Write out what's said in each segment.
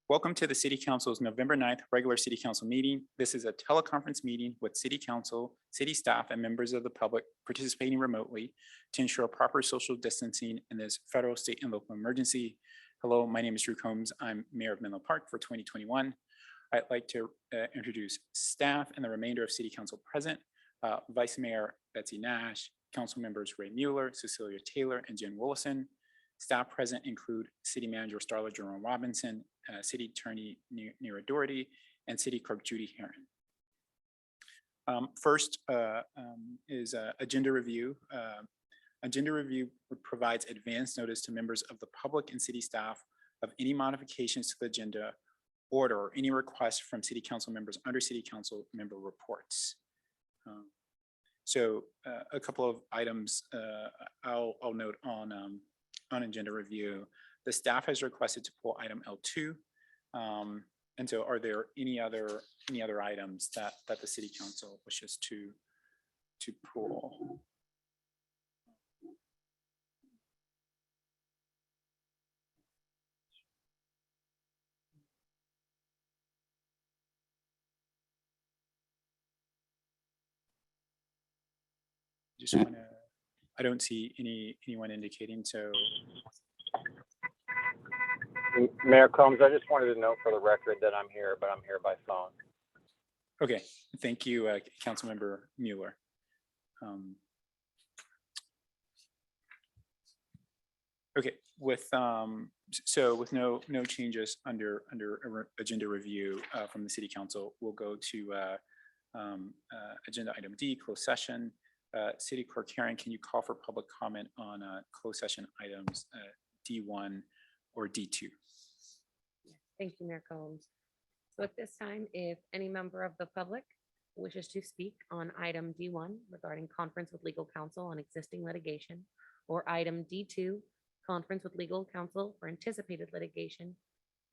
Welcome to the City Council's November 9th regular City Council meeting. This is a teleconference meeting with City Council, city staff, and members of the public participating remotely to ensure proper social distancing in this federal, state, and local emergency. Hello, my name is Drew Combs. I'm Mayor of Menlo Park for 2021. I'd like to introduce staff and the remainder of City Council present. Vice Mayor Betsy Nash, Council members Ray Mueller, Cecilia Taylor, and Jen Willison. Staff present include City Manager Starla Jerome Robinson, City Attorney Nira Doherty, and City Clerk Judy Heron. First is agenda review. Agenda review provides advance notice to members of the public and city staff of any modifications to the agenda order or any requests from City Council members under City Council member reports. So a couple of items I'll note on agenda review. The staff has requested to pull item L2. And so are there any other items that the City Council wishes to pull? Just want to, I don't see anyone indicating, so. Mayor Combs, I just wanted to note for the record that I'm here, but I'm here by phone. Okay, thank you, Councilmember Mueller. Okay, with with no changes under agenda review from the City Council, we'll go to agenda item D, closed session. City Clerk Heron, can you call for public comment on closed session items D1 or D2? Thank you, Mayor Combs. So at this time, if any member of the public wishes to speak on item D1 regarding conference with legal counsel on existing litigation, or item D2, conference with legal counsel for anticipated litigation,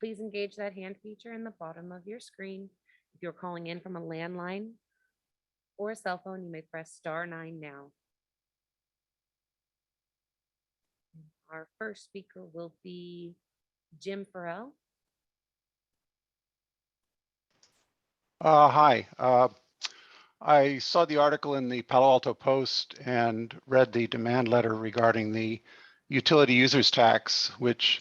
please engage that hand feature in the bottom of your screen. If you're calling in from a landline or a cell phone, you may press *9 now. Our first speaker will be Jim Farrell. Hi. I saw the article in the Palo Alto Post and read the demand letter regarding the utility users tax, which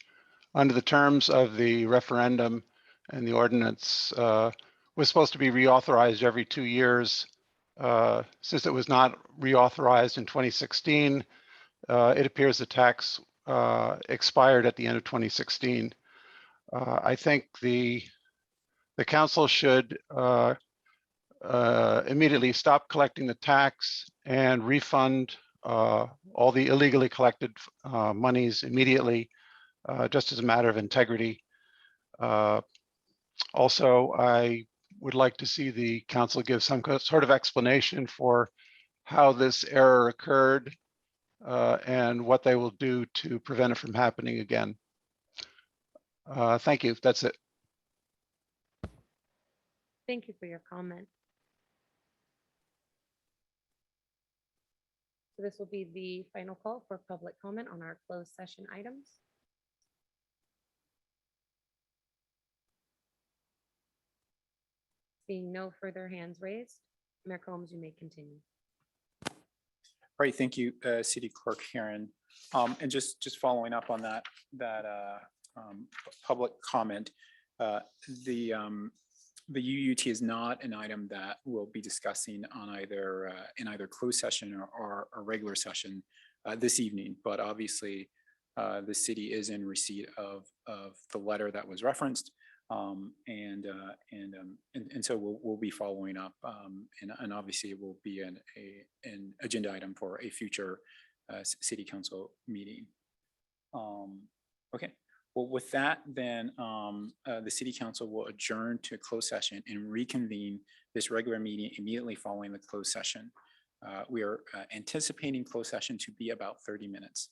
under the terms of the referendum and the ordinance was supposed to be reauthorized every 2 years. Since it was not reauthorized in 2016, it appears the tax expired at the end of 2016. I think the council should immediately stop collecting the tax and refund all the illegally collected monies immediately, just as a matter of integrity. Also, I would like to see the council give some sort of explanation for how this error occurred and what they will do to prevent it from happening again. Thank you. That's it. Thank you for your comment. So this will be the final call for public comment on our closed session items. Seeing no further hands raised, Mayor Combs, you may continue. All right, thank you, City Clerk Heron. And just following up on that public comment, the UUT is not an item that we'll be discussing on either in either closed session or a regular session this evening. But obviously, the city is in receipt of the letter that was referenced, and so we'll be following up, and obviously it will be an agenda item for a future City Council meeting. Okay. Well, with that, then the City Council will adjourn to a closed session and reconvene this regular meeting immediately following the closed session. We are anticipating closed session to be about 30 minutes.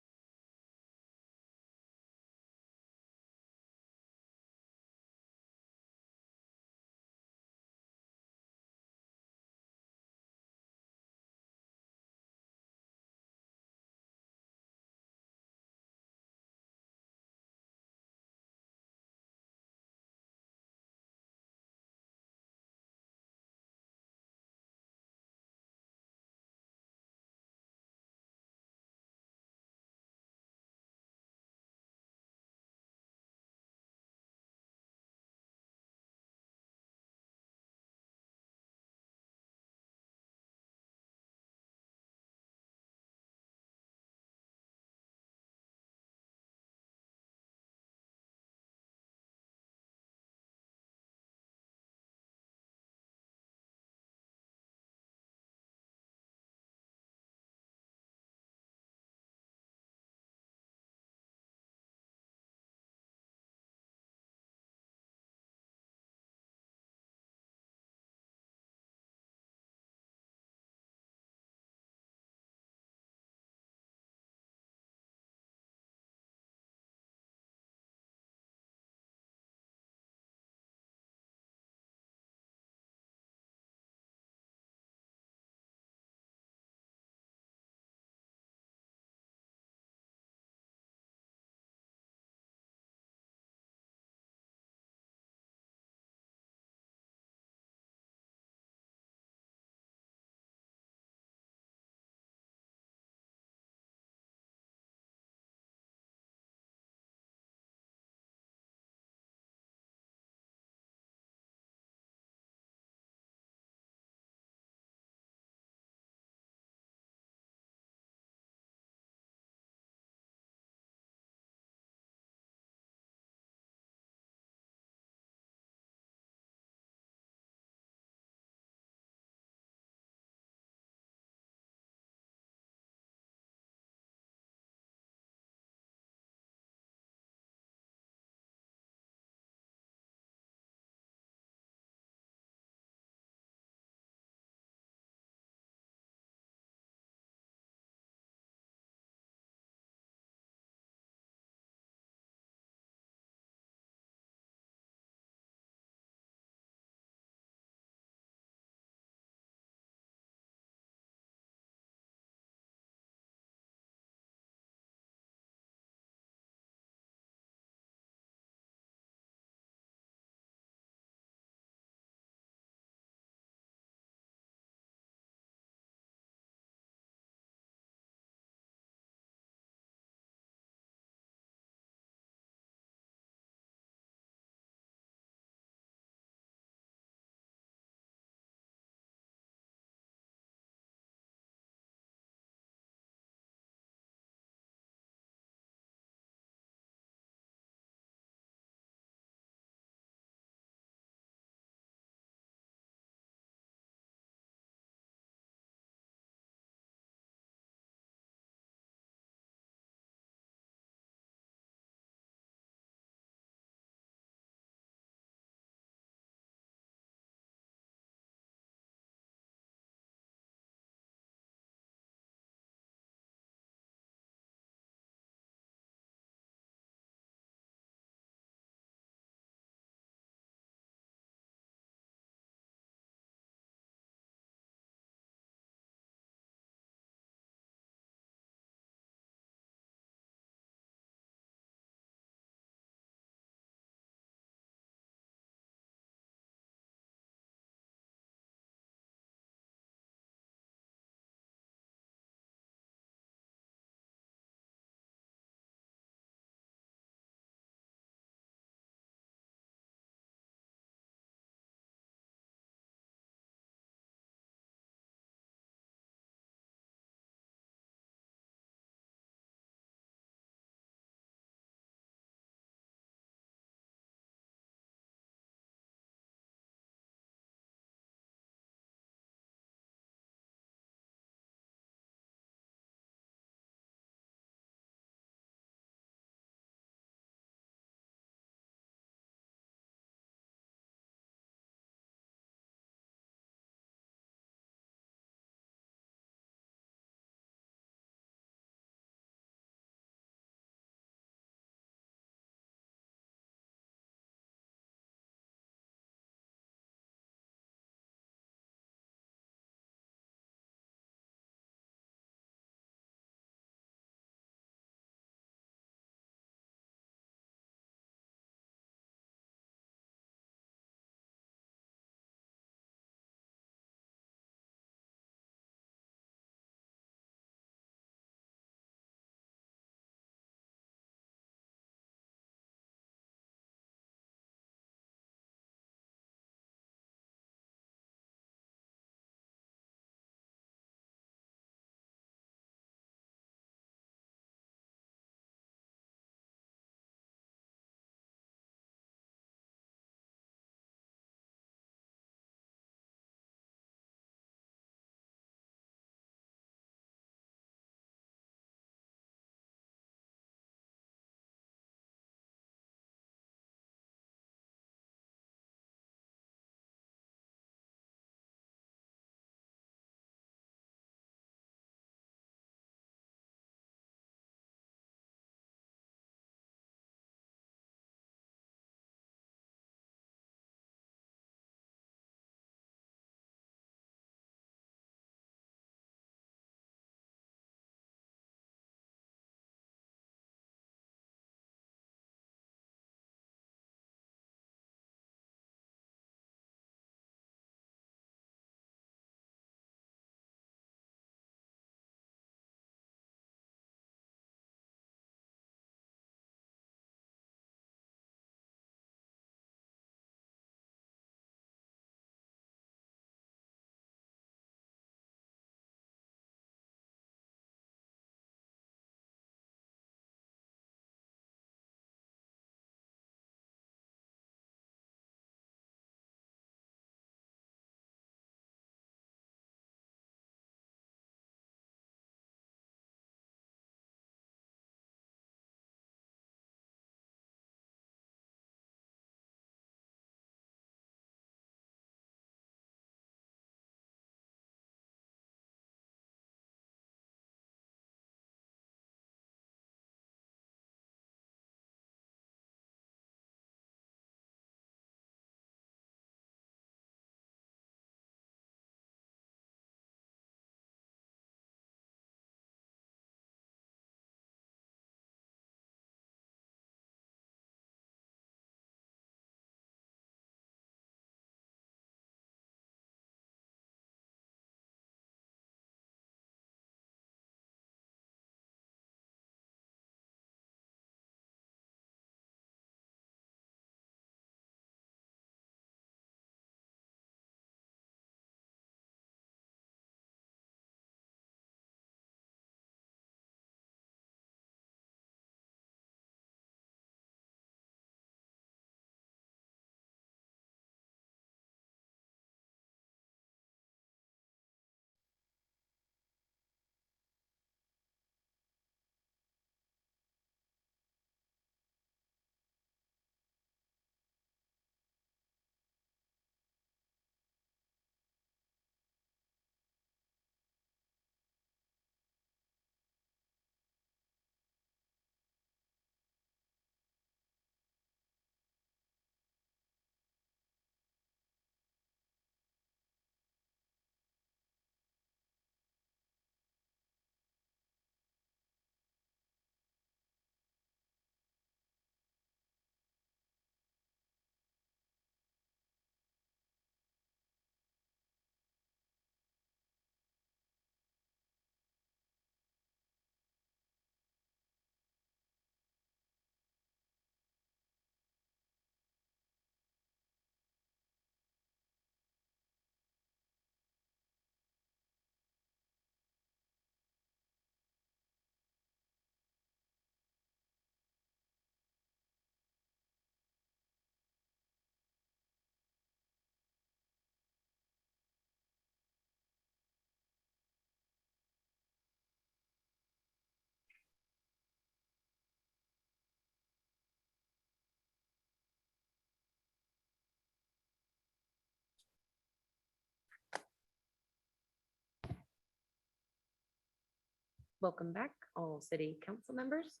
Welcome back, all city council members.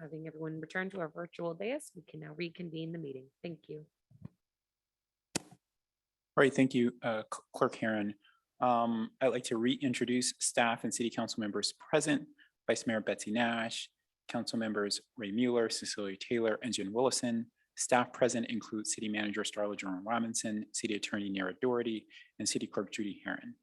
Having everyone return to our virtual dais, we can now reconvene the meeting. Thank you. All right, thank you, Clerk Heron. I'd like to reintroduce staff and city council members present: Vice Mayor Betsy Nash, council members Ray Mueller, Cecilia Taylor, and Jen Willison. Staff present include City Manager Starla Jerome Robinson, City Attorney Nara Doherty, and City Clerk Judy Heron.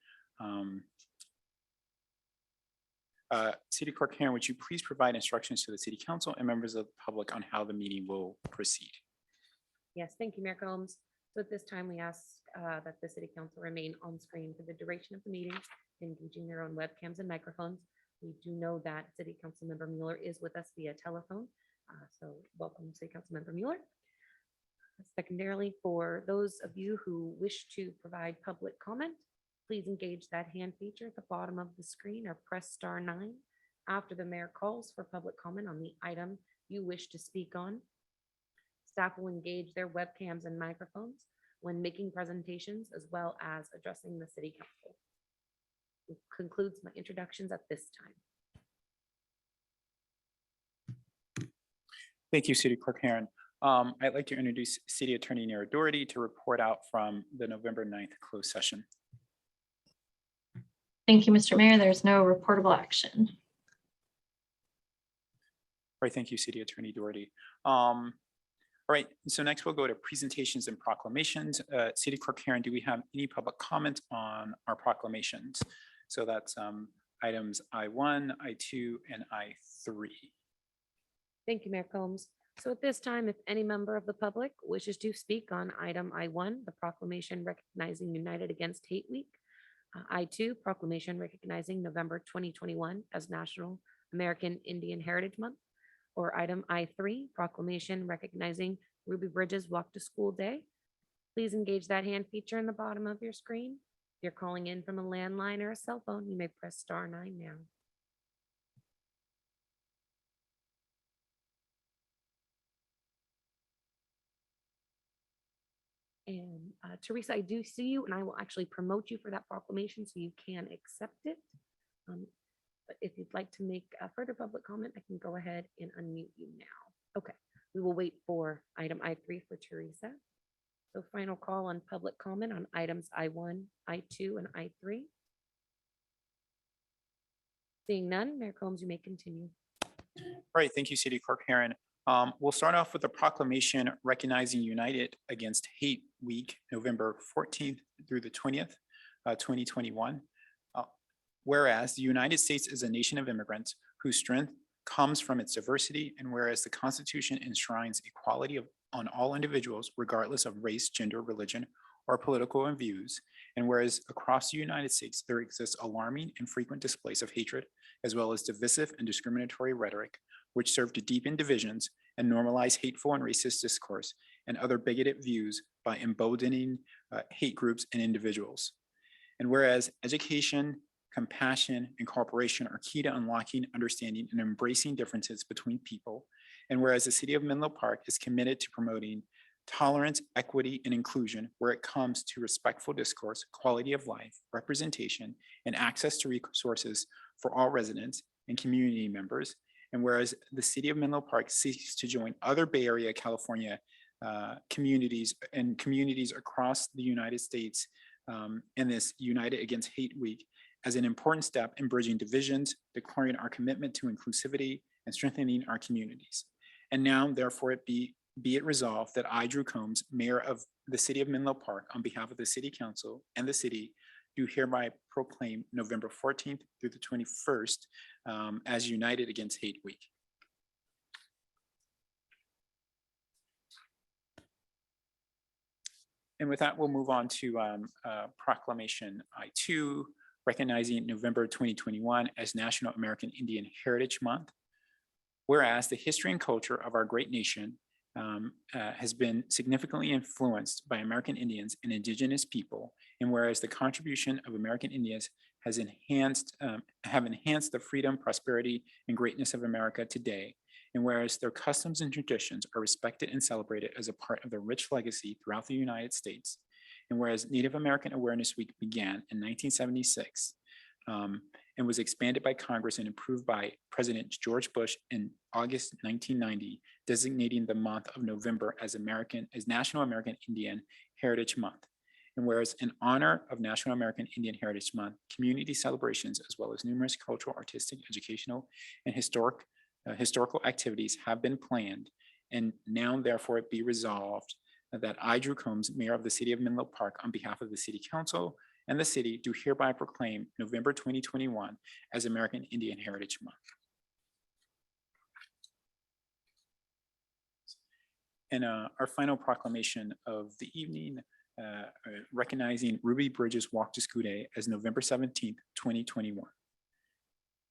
City Clerk Heron, would you please provide instructions to the City Council and members of the public on how the meeting will proceed? Yes, thank you, Mayor Combs. So at this time, we ask that the city council remain on screen for the duration of the meeting, engaging their own webcams and microphones. We do know that City Council Member Mueller is with us via telephone. So welcome, City Council Member Mueller. Secondarily, for those of you who wish to provide public comment, please engage that hand feature at the bottom of the screen or press *9 after the mayor calls for public comment on the item you wish to speak on. Staff will engage their webcams and microphones when making presentations as well as addressing the city council. This concludes my introductions at this time. Thank you, City Clerk Heron. I'd like to introduce City Attorney Nara Doherty to report out from the November 9th closed session. Thank you, Mr. Mayor. There's no reportable action. All right, thank you, City Attorney Doherty. All right, so next we'll go to presentations and proclamations. City Clerk Heron, do we have any public comment on our proclamations? So that's items I1, I2, and I3. Thank you, Mayor Combs. So at this time, if any member of the public wishes to speak on item I1, the proclamation recognizing United Against Hate Week, I2, proclamation recognizing November 2021 as National American Indian Heritage Month, or item I3, proclamation recognizing Ruby Bridges Walk to School Day, please engage that hand feature in the bottom of your screen. If you're calling in from a landline or a cell phone, you may press *9 now. And Teresa, I do see you, and I will actually promote you for that proclamation so you can accept it. But if you'd like to make a further public comment, I can go ahead and unmute you now. Okay, we will wait for item I3 for Teresa. So final call on public comment on items I1, I2, and I3. Seeing none, Mayor Combs, you may continue. All right, thank you, City Clerk Heron. We'll start off with the proclamation recognizing United Against Hate Week, November 14th through the 20th, 2021. Whereas the United States is a nation of immigrants whose strength comes from its diversity, and whereas the Constitution enshrines equality on all individuals, regardless of race, gender, religion, or political views, and whereas across the United States there exists alarming and frequent displays of hatred, as well as divisive and discriminatory rhetoric, which serve to deepen divisions and normalize hateful and racist discourse and other bigoted views by emboldening hate groups and individuals. And whereas education, compassion, and cooperation are key to unlocking, understanding, and embracing differences between people, and whereas the City of Menlo Park is committed to promoting tolerance, equity, and inclusion where it comes to respectful discourse, quality of life, representation, and access to resources for all residents and community members, and whereas the City of Menlo Park seeks to join other Bay Area, California communities and communities across the United States in this United Against Hate Week as an important step in bridging divisions, declaring our commitment to inclusivity and strengthening our communities. And now, therefore, be it resolved that I, Drew Combs, Mayor of the City of Menlo Park, on behalf of the City Council and the city, do hereby proclaim November 14th through the 21st as United Against Hate Week. And with that, we'll move on to Proclamation I2, recognizing November 2021 as National American Indian Heritage Month. Whereas the history and culture of our great nation has been significantly influenced by American Indians and indigenous people, and whereas the contribution of American Indians has enhanced the freedom, prosperity, and greatness of America today, and whereas their customs and traditions are respected and celebrated as a part of their rich legacy throughout the United States, and whereas Native American Awareness Week began in 1976, and was expanded by Congress and approved by President George Bush in August 1990, designating the month of November as National American Indian Heritage Month. And whereas in honor of National American Indian Heritage Month, community celebrations, as well as numerous cultural, artistic, educational, and historical activities have been planned, and now therefore it be resolved that I, Drew Combs, Mayor of the City of Menlo Park, on behalf of the City Council and the city, do hereby proclaim November 2021 as American Indian Heritage Month. And our final proclamation of the evening, recognizing Ruby Bridges Walk to School Day as November 17th, 2021.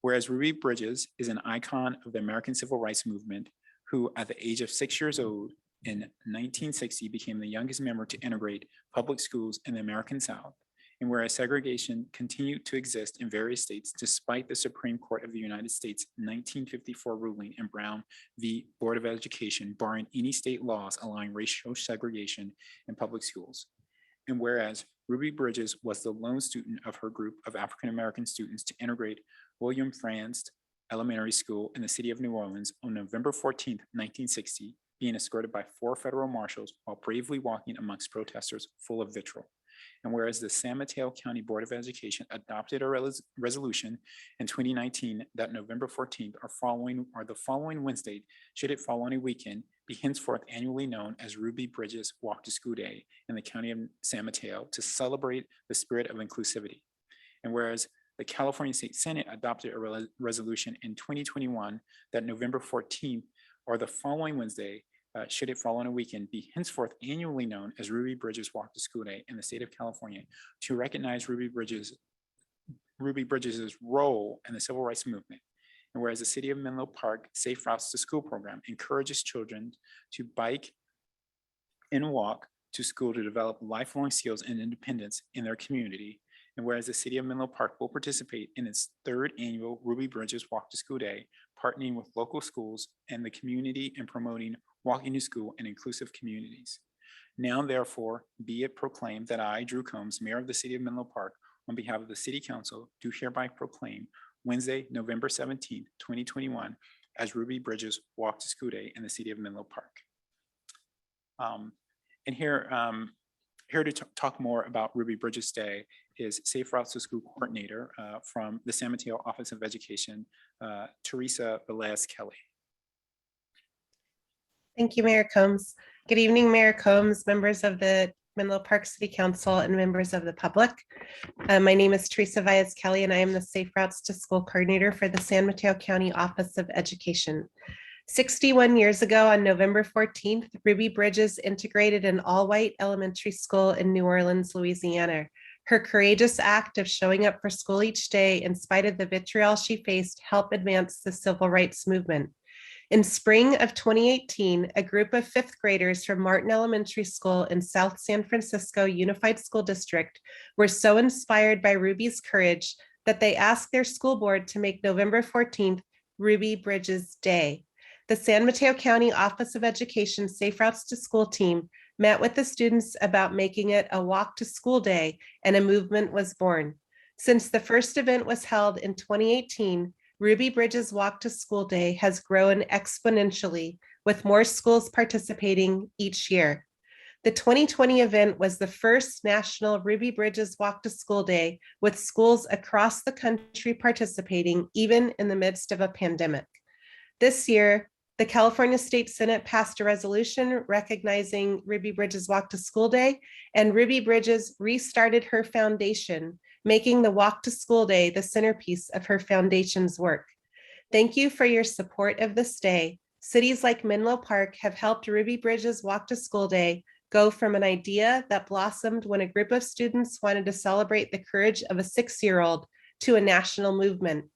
Whereas Ruby Bridges is an icon of the American Civil Rights Movement, who at the age of 6 years old in 1960 became the youngest member to integrate public schools in the American South. And whereas segregation continued to exist in various states despite the Supreme Court of the United States 1954 ruling in Brown v. Board of Education barring any state laws allowing racial segregation in public schools. And whereas Ruby Bridges was the lone student of her group of African-American students to integrate William Franz Elementary School in the city of New Orleans on November 14th, 1960, being escorted by 4 federal marshals while bravely walking amongst protesters full of vitriol. And whereas the San Mateo County Board of Education adopted a resolution in 2019 that November 14th or the following Wednesday, should it fall on a weekend, be henceforth annually known as Ruby Bridges Walk to School Day in the County of San Mateo to celebrate the spirit of inclusivity. And whereas the California State Senate adopted a resolution in 2021 that November 14th or the following Wednesday, should it fall on a weekend, be henceforth annually known as Ruby Bridges Walk to School Day in the state of California to recognize Ruby Bridges' role in the civil rights movement. And whereas the City of Menlo Park Safe Routes to School program encourages children to bike and walk to school to develop lifelong skills and independence in their community. And whereas the City of Menlo Park will participate in its 3rd annual Ruby Bridges Walk to School Day, partnering with local schools and the community and promoting walking to school in inclusive communities. Now, therefore, be it proclaimed that I, Drew Combs, Mayor of the City of Menlo Park, on behalf of the City Council, do hereby proclaim Wednesday, November 17th, 2021, as Ruby Bridges Walk to School Day in the City of Menlo Park. And here to talk more about Ruby Bridges Day is Safe Routes to School Coordinator from the San Mateo Office of Education, Teresa Velez Kelly. Thank you, Mayor Combs. Good evening, Mayor Combs, members of the Menlo Park City Council, and members of the public. My name is Teresa Velez Kelly, and I am the Safe Routes to School Coordinator for the San Mateo County Office of Education. 61 years ago, on November 14th, Ruby Bridges integrated an all-white elementary school in New Orleans, Louisiana. Her courageous act of showing up for school each day in spite of the vitriol she faced helped advance the civil rights movement. In spring of 2018, a group of 5th graders from Martin Elementary School in South San Francisco Unified School District were so inspired by Ruby's courage that they asked their school board to make November 14th Ruby Bridges Day. The San Mateo County Office of Education Safe Routes to School team met with the students about making it a walk to school day, and a movement was born. Since the first event was held in 2018, Ruby Bridges Walk to School Day has grown exponentially, with more schools participating each year. The 2020 event was the first national Ruby Bridges Walk to School Day, with schools across the country participating, even in the midst of a pandemic. This year, the California State Senate passed a resolution recognizing Ruby Bridges Walk to School Day, and Ruby Bridges restarted her foundation, making the Walk to School Day the centerpiece of her foundation's work. Thank you for your support of this day. Cities like Menlo Park have helped Ruby Bridges Walk to School Day go from an idea that blossomed when a group of students wanted to celebrate the courage of a 6-year-old to a national movement.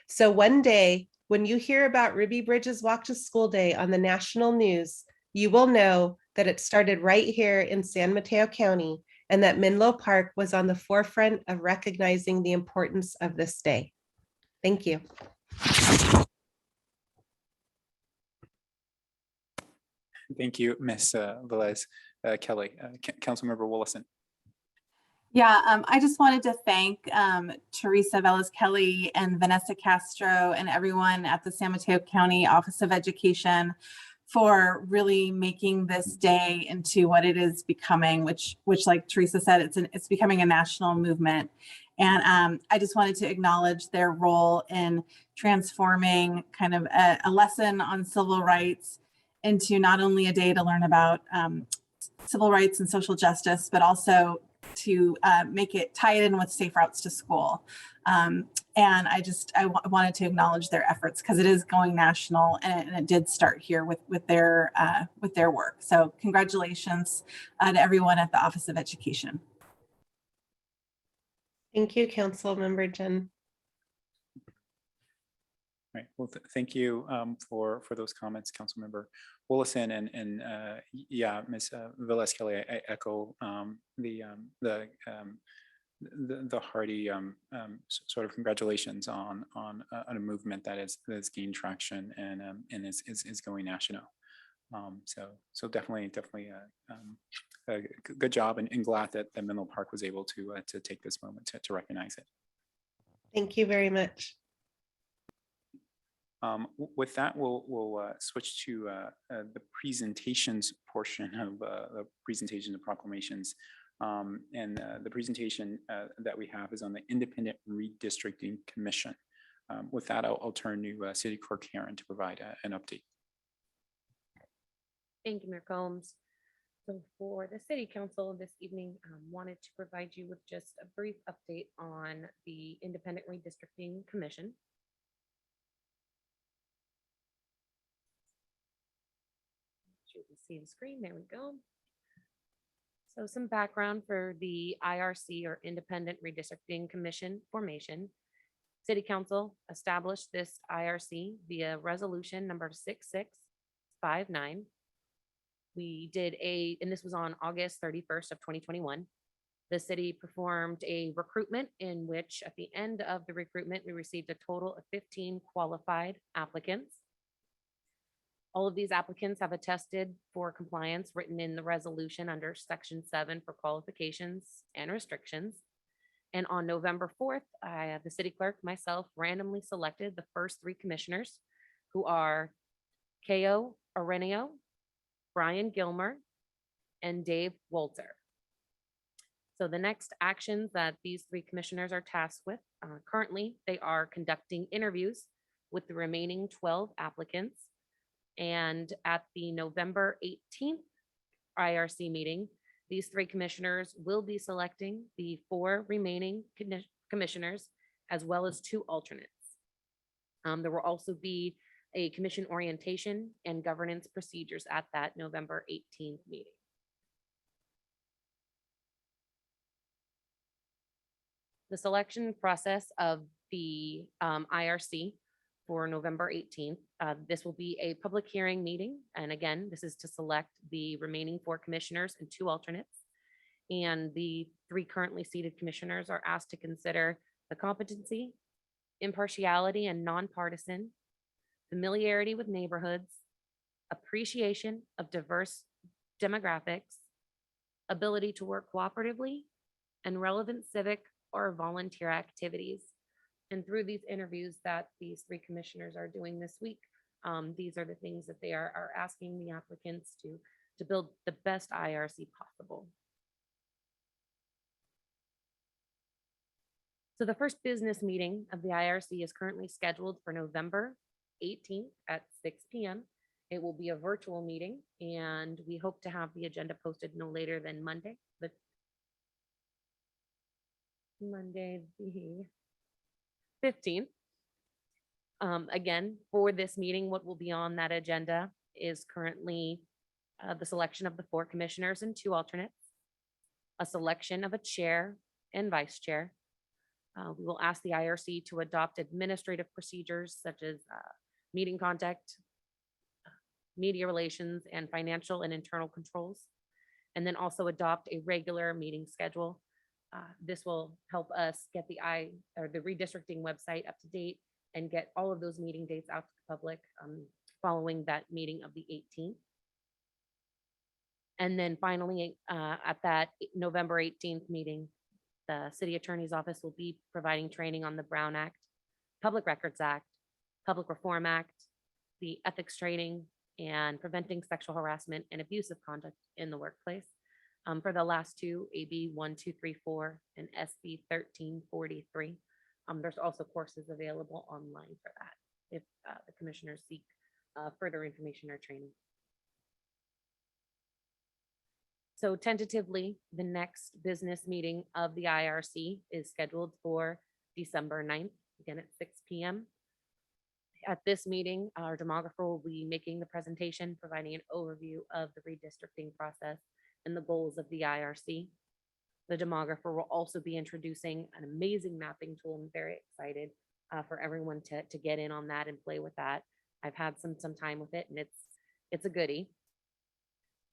So one day, when you hear about Ruby Bridges Walk to School Day on the national news, you will know that it started right here in San Mateo County, and that Menlo Park was on the forefront of recognizing the importance of this day. Thank you. Thank you, Ms. Velez Kelly. Councilmember Willison. Yeah, I just wanted to thank Teresa Velez-Kelly and Vanessa Castro and everyone at the San Mateo County Office of Education for really making this day into what it is becoming, which like Teresa said, it's becoming a national movement. And I just wanted to acknowledge their role in transforming kind of a lesson on civil rights into not only a day to learn about civil rights and social justice, but also to make it tie it in with safe routes to school. And I wanted to acknowledge their efforts because it is going national, and it did start here with their work. So congratulations to everyone at the Office of Education. Thank you, Council Member Jen. Right. Well, thank you for those comments, Councilmember Willison, and yeah, Ms. Velez-Kelly, I echo the hearty sort of congratulations on a movement that has gained traction and is going national. So definitely a good job, and glad that Menlo Park was able to take this moment to recognize it. Thank you very much. With that, we'll switch to the presentations portion of the presentation of proclamations. And the presentation that we have is on the Independent Redistricting Commission. With that, I'll turn to City Clerk Karen to provide an update. Thank you, Mayor Combs. So for the City Council this evening, wanted to provide you with just a brief update on the Independent Redistricting Commission. You can see the screen. There we go. So some background for the IRC, or Independent Redistricting Commission formation. City Council established this IRC via resolution number 6659. We did and this was on August 31st of 2021. The city performed a recruitment in which at the end of the recruitment, we received a total of 15 qualified applicants. All of these applicants have attested for compliance written in the resolution under Section 7 for qualifications and restrictions. And on November 4th, the city clerk, myself, randomly selected the first 3 commissioners, who are Ko Arenio, Brian Gilmer, and Dave Walter. So the next actions that these 3 commissioners are tasked with, currently, they are conducting interviews with the remaining 12 applicants. And at the November 18th IRC meeting, these 3 commissioners will be selecting the 4 remaining commissioners, as well as 2 alternates. There will also be a commission orientation and governance procedures at that November 18th meeting. The selection process of the IRC for November 18th. This will be a public hearing meeting. And again, this is to select the remaining 4 commissioners and 2 alternates. And the 3 currently seated commissioners are asked to consider the competency, impartiality and nonpartisan, familiarity with neighborhoods, appreciation of diverse demographics, ability to work cooperatively, and relevant civic or volunteer activities. And through these interviews that these 3 commissioners are doing this week, these are the things that they are asking the applicants to build the best IRC possible. So the first business meeting of the IRC is currently scheduled for November 18th at 6 p.m. It will be a virtual meeting, and we hope to have the agenda posted no later than Monday the 15th. Again, for this meeting, what will be on that agenda is currently the selection of the 4 commissioners and 2 alternates, a selection of a chair and vice chair. We will ask the IRC to adopt administrative procedures such as meeting conduct, media relations, and financial and internal controls, and then also adopt a regular meeting schedule. This will help us get the redistricting website up to date and get all of those meeting dates out to the public following that meeting of the 18th. And then finally, at that November 18th meeting, the city attorney's office will be providing training on the Brown Act, Public Records Act, Public Reform Act, the ethics training, and preventing sexual harassment and abusive conduct in the workplace. For the last two, AB 1234 and SB 1343. There's also courses available online for that if the commissioners seek further information or training. So tentatively, the next business meeting of the IRC is scheduled for December 9th, again at 6 p.m. At this meeting, our demographer will be making the presentation, providing an overview of the redistricting process and the goals of the IRC. The demographer will also be introducing an amazing mapping tool. I'm very excited for everyone to get in on that and play with that. I've had some time with it, and it's a goodie.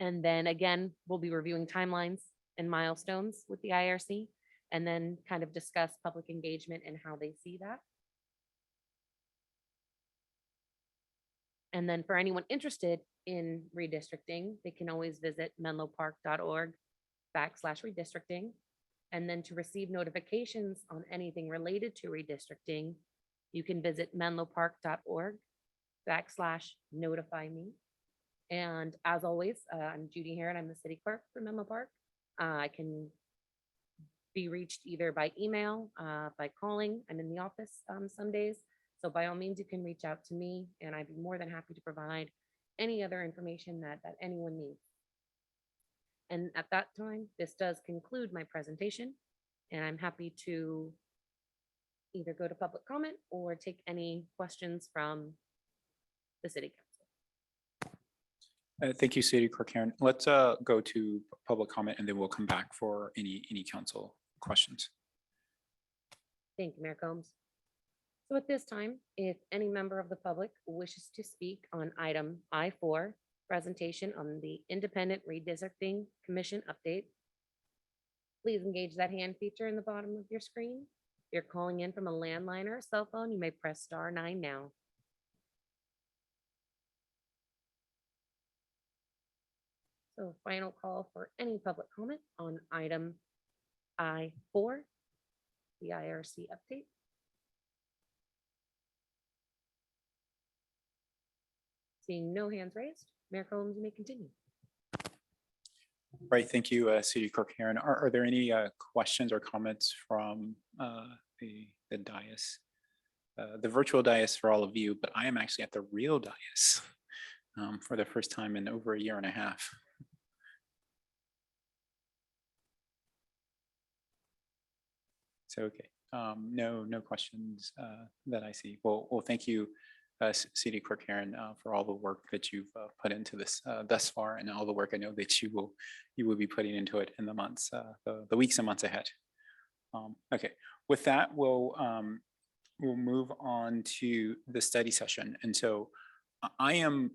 And then again, we'll be reviewing timelines and milestones with the IRC, and then kind of discuss public engagement and how they see that. And then for anyone interested in redistricting, they can always visit menlopark.org/redistricting. And then to receive notifications on anything related to redistricting, you can visit menlopark.org/notify me. And as always, I'm Judy Heron. I'm the city clerk for Menlo Park. I can be reached either by email, by calling. I'm in the office some days. So by all means, you can reach out to me, and I'd be more than happy to provide any other information that anyone needs. And at that time, this does conclude my presentation, and I'm happy to either go to public comment or take any questions from the city council. Thank you, City Clerk Karen. Let's go to public comment, and then we'll come back for any council questions. Thank you, Mayor Combs. So at this time, if any member of the public wishes to speak on item I4, presentation on the Independent Redistricting Commission update, please engage that hand feature in the bottom of your screen. If you're calling in from a landline or a cell phone, you may press *9 now. So final call for any public comment on item I4, the IRC update. Seeing no hands raised, Mayor Combs, you may continue. Right, thank you, City Clerk Karen. Are there any questions or comments from the dais? The virtual dais for all of you, but I am actually at the real dais for the first time in over a year and a half. So, okay, no questions that I see. Well, thank you, City Clerk Karen, for all the work that you've put into this thus far, and all the work I know that you will be putting into it in the months, the weeks and months ahead. Okay, with that, we'll move on to the study session. And so I am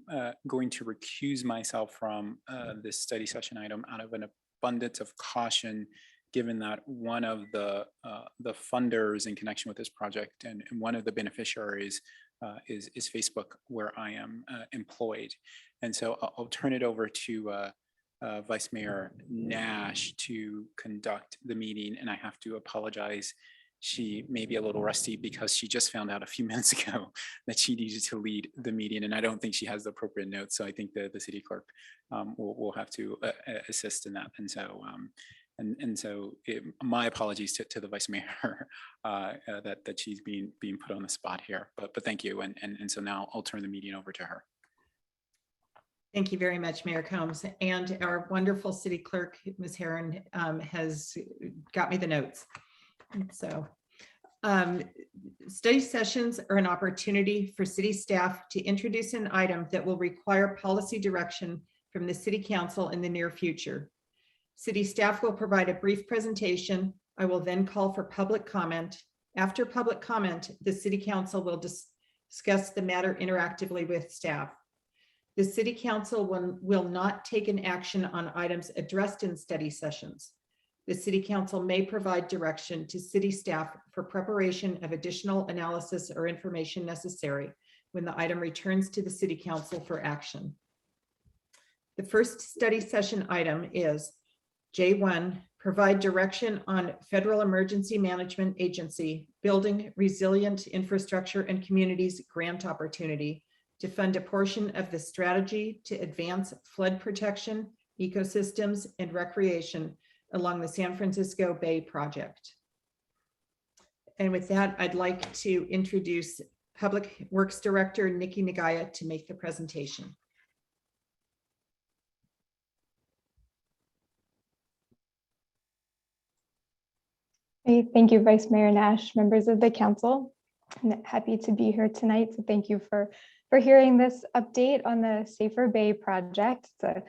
going to recuse myself from this study session item out of an abundance of caution, given that one of the funders in connection with this project and one of the beneficiaries is Facebook, where I am employed. And so I'll turn it over to Vice Mayor Nash to conduct the meeting. And I have to apologize. She may be a little rusty because she just found out a few minutes ago that she needed to lead the meeting, and I don't think she has the appropriate notes. So I think the city clerk will have to assist in that. And so my apologies to the vice mayor that she's being put on the spot here, but thank you. And so now I'll turn the meeting over to her. Thank you very much, Mayor Combs. And our wonderful city clerk, Ms. Heron, has got me the notes. So study sessions are an opportunity for city staff to introduce an item that will require policy direction from the city council in the near future. City staff will provide a brief presentation. I will then call for public comment. After public comment, the city council will discuss the matter interactively with staff. The city council will not take an action on items addressed in study sessions. The city council may provide direction to city staff for preparation of additional analysis or information necessary when the item returns to the city council for action. The first study session item is J1, provide direction on Federal Emergency Management Agency Building Resilient Infrastructure and Communities grant opportunity to fund a portion of the strategy to advance flood protection, ecosystems, and recreation along the San Francisco Bay project. And with that, I'd like to introduce Public Works Director Nikki Nagaya to make the presentation. Hey, thank you, Vice Mayor Nash, members of the council. I'm happy to be here tonight. So thank you for hearing this update on the Safer Bay project. It's a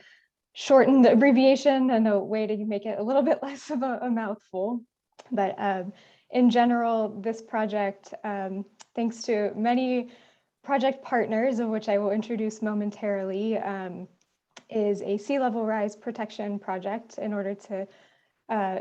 shortened abbreviation and a way to make it a little bit less of a mouthful. But in general, this project, thanks to many project partners, of which I will introduce momentarily, is a sea level rise protection project in order to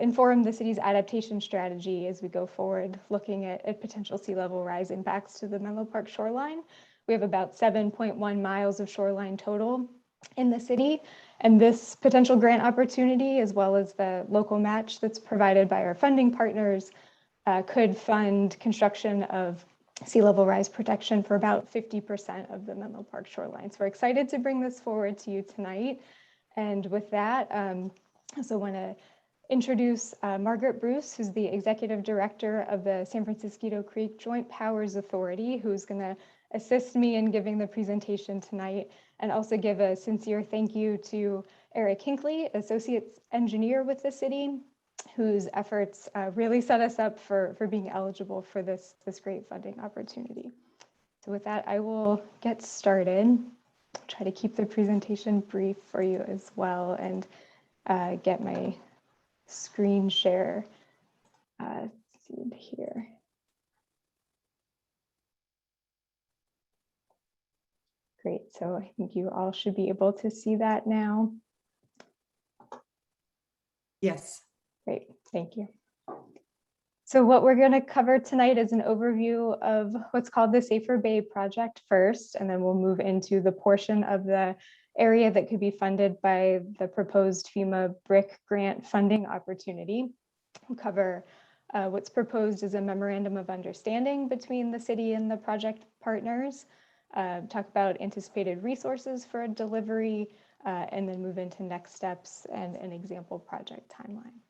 inform the city's adaptation strategy as we go forward, looking at potential sea level rise impacts to the Menlo Park shoreline. We have about 7.1 miles of shoreline total in the city, and this potential grant opportunity, as well as the local match that's provided by our funding partners, could fund construction of sea level rise protection for about 50% of the Menlo Park shoreline. So we're excited to bring this forward to you tonight. And with that, I also want to introduce Margaret Bruce, who's the Executive Director of the San Francisco Creek Joint Powers Authority, who's going to assist me in giving the presentation tonight, and also give a sincere thank you to Eric Hinckley, Associate Engineer with the city, whose efforts really set us up for being eligible for this great funding opportunity. So with that, I will get started. Try to keep the presentation brief for you as well, and get my screen share here. Great, so I think you all should be able to see that now. Yes. Great, thank you. So what we're going to cover tonight is an overview of what's called the Safer Bay project first, and then we'll move into the portion of the area that could be funded by the proposed FEMA BRIC grant funding opportunity. We'll cover what's proposed as a Memorandum of Understanding between the city and the project partners, talk about anticipated resources for a delivery, and then move into next steps and an example project timeline.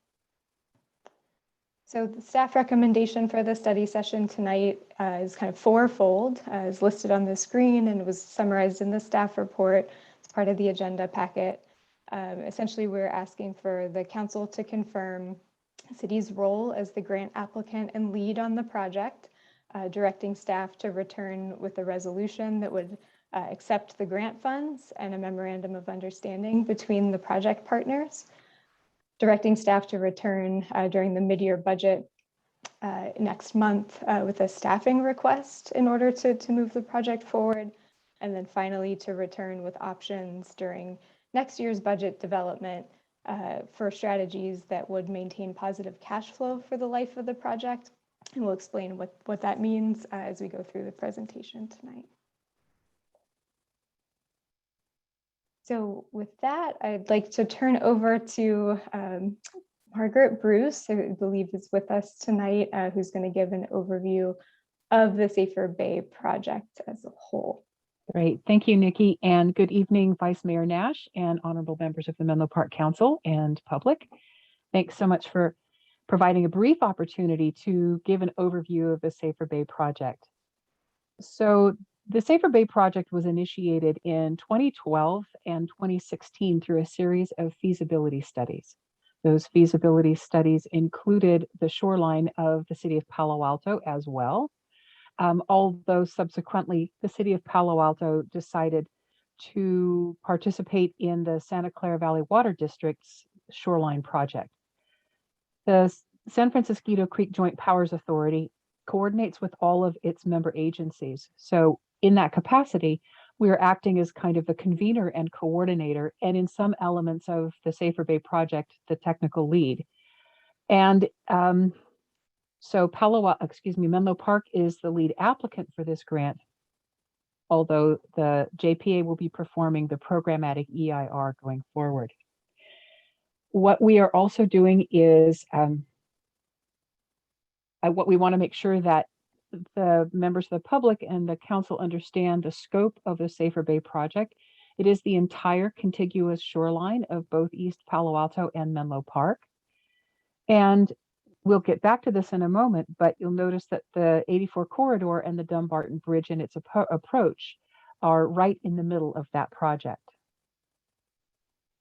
So the staff recommendation for the study session tonight is kind of fourfold, as listed on the screen and was summarized in the staff report as part of the agenda packet. Essentially, we're asking for the council to confirm the city's role as the grant applicant and lead on the project, directing staff to return with a resolution that would accept the grant funds and a memorandum of understanding between the project partners, directing staff to return during the mid-year budget next month with a staffing request in order to move the project forward, and then finally to return with options during next year's budget development for strategies that would maintain positive cash flow for the life of the project. And we'll explain what that means as we go through the presentation tonight. So with that, I'd like to turn over to Margaret Bruce, who I believe is with us tonight, who's going to give an overview of the Safer Bay project as a whole. Great. Thank you, Nikki, and good evening, Vice Mayor Nash and honorable members of the Menlo Park Council and public. Thanks so much for providing a brief opportunity to give an overview of the Safer Bay project. So the Safer Bay project was initiated in 2012 and 2016 through a series of feasibility studies. Those feasibility studies included the shoreline of the city of Palo Alto as well. Although subsequently the city of Palo Alto decided to participate in the Santa Clara Valley Water District's shoreline project. The San Francisco Creek Joint Powers Authority coordinates with all of its member agencies. So in that capacity, we are acting as kind of the convener and coordinator, and in some elements of the Safer Bay project, the technical lead. And so Menlo Park is the lead applicant for this grant, although the JPA will be performing the programmatic EIR going forward. what we are also doing is what we want to make sure that the members of the public and the council understand the scope of the Safer Bay project. It is the entire contiguous shoreline of both East Palo Alto and Menlo Park. And we'll get back to this in a moment, but you'll notice that the 84 corridor and the Dumbarton Bridge and its approach are right in the middle of that project.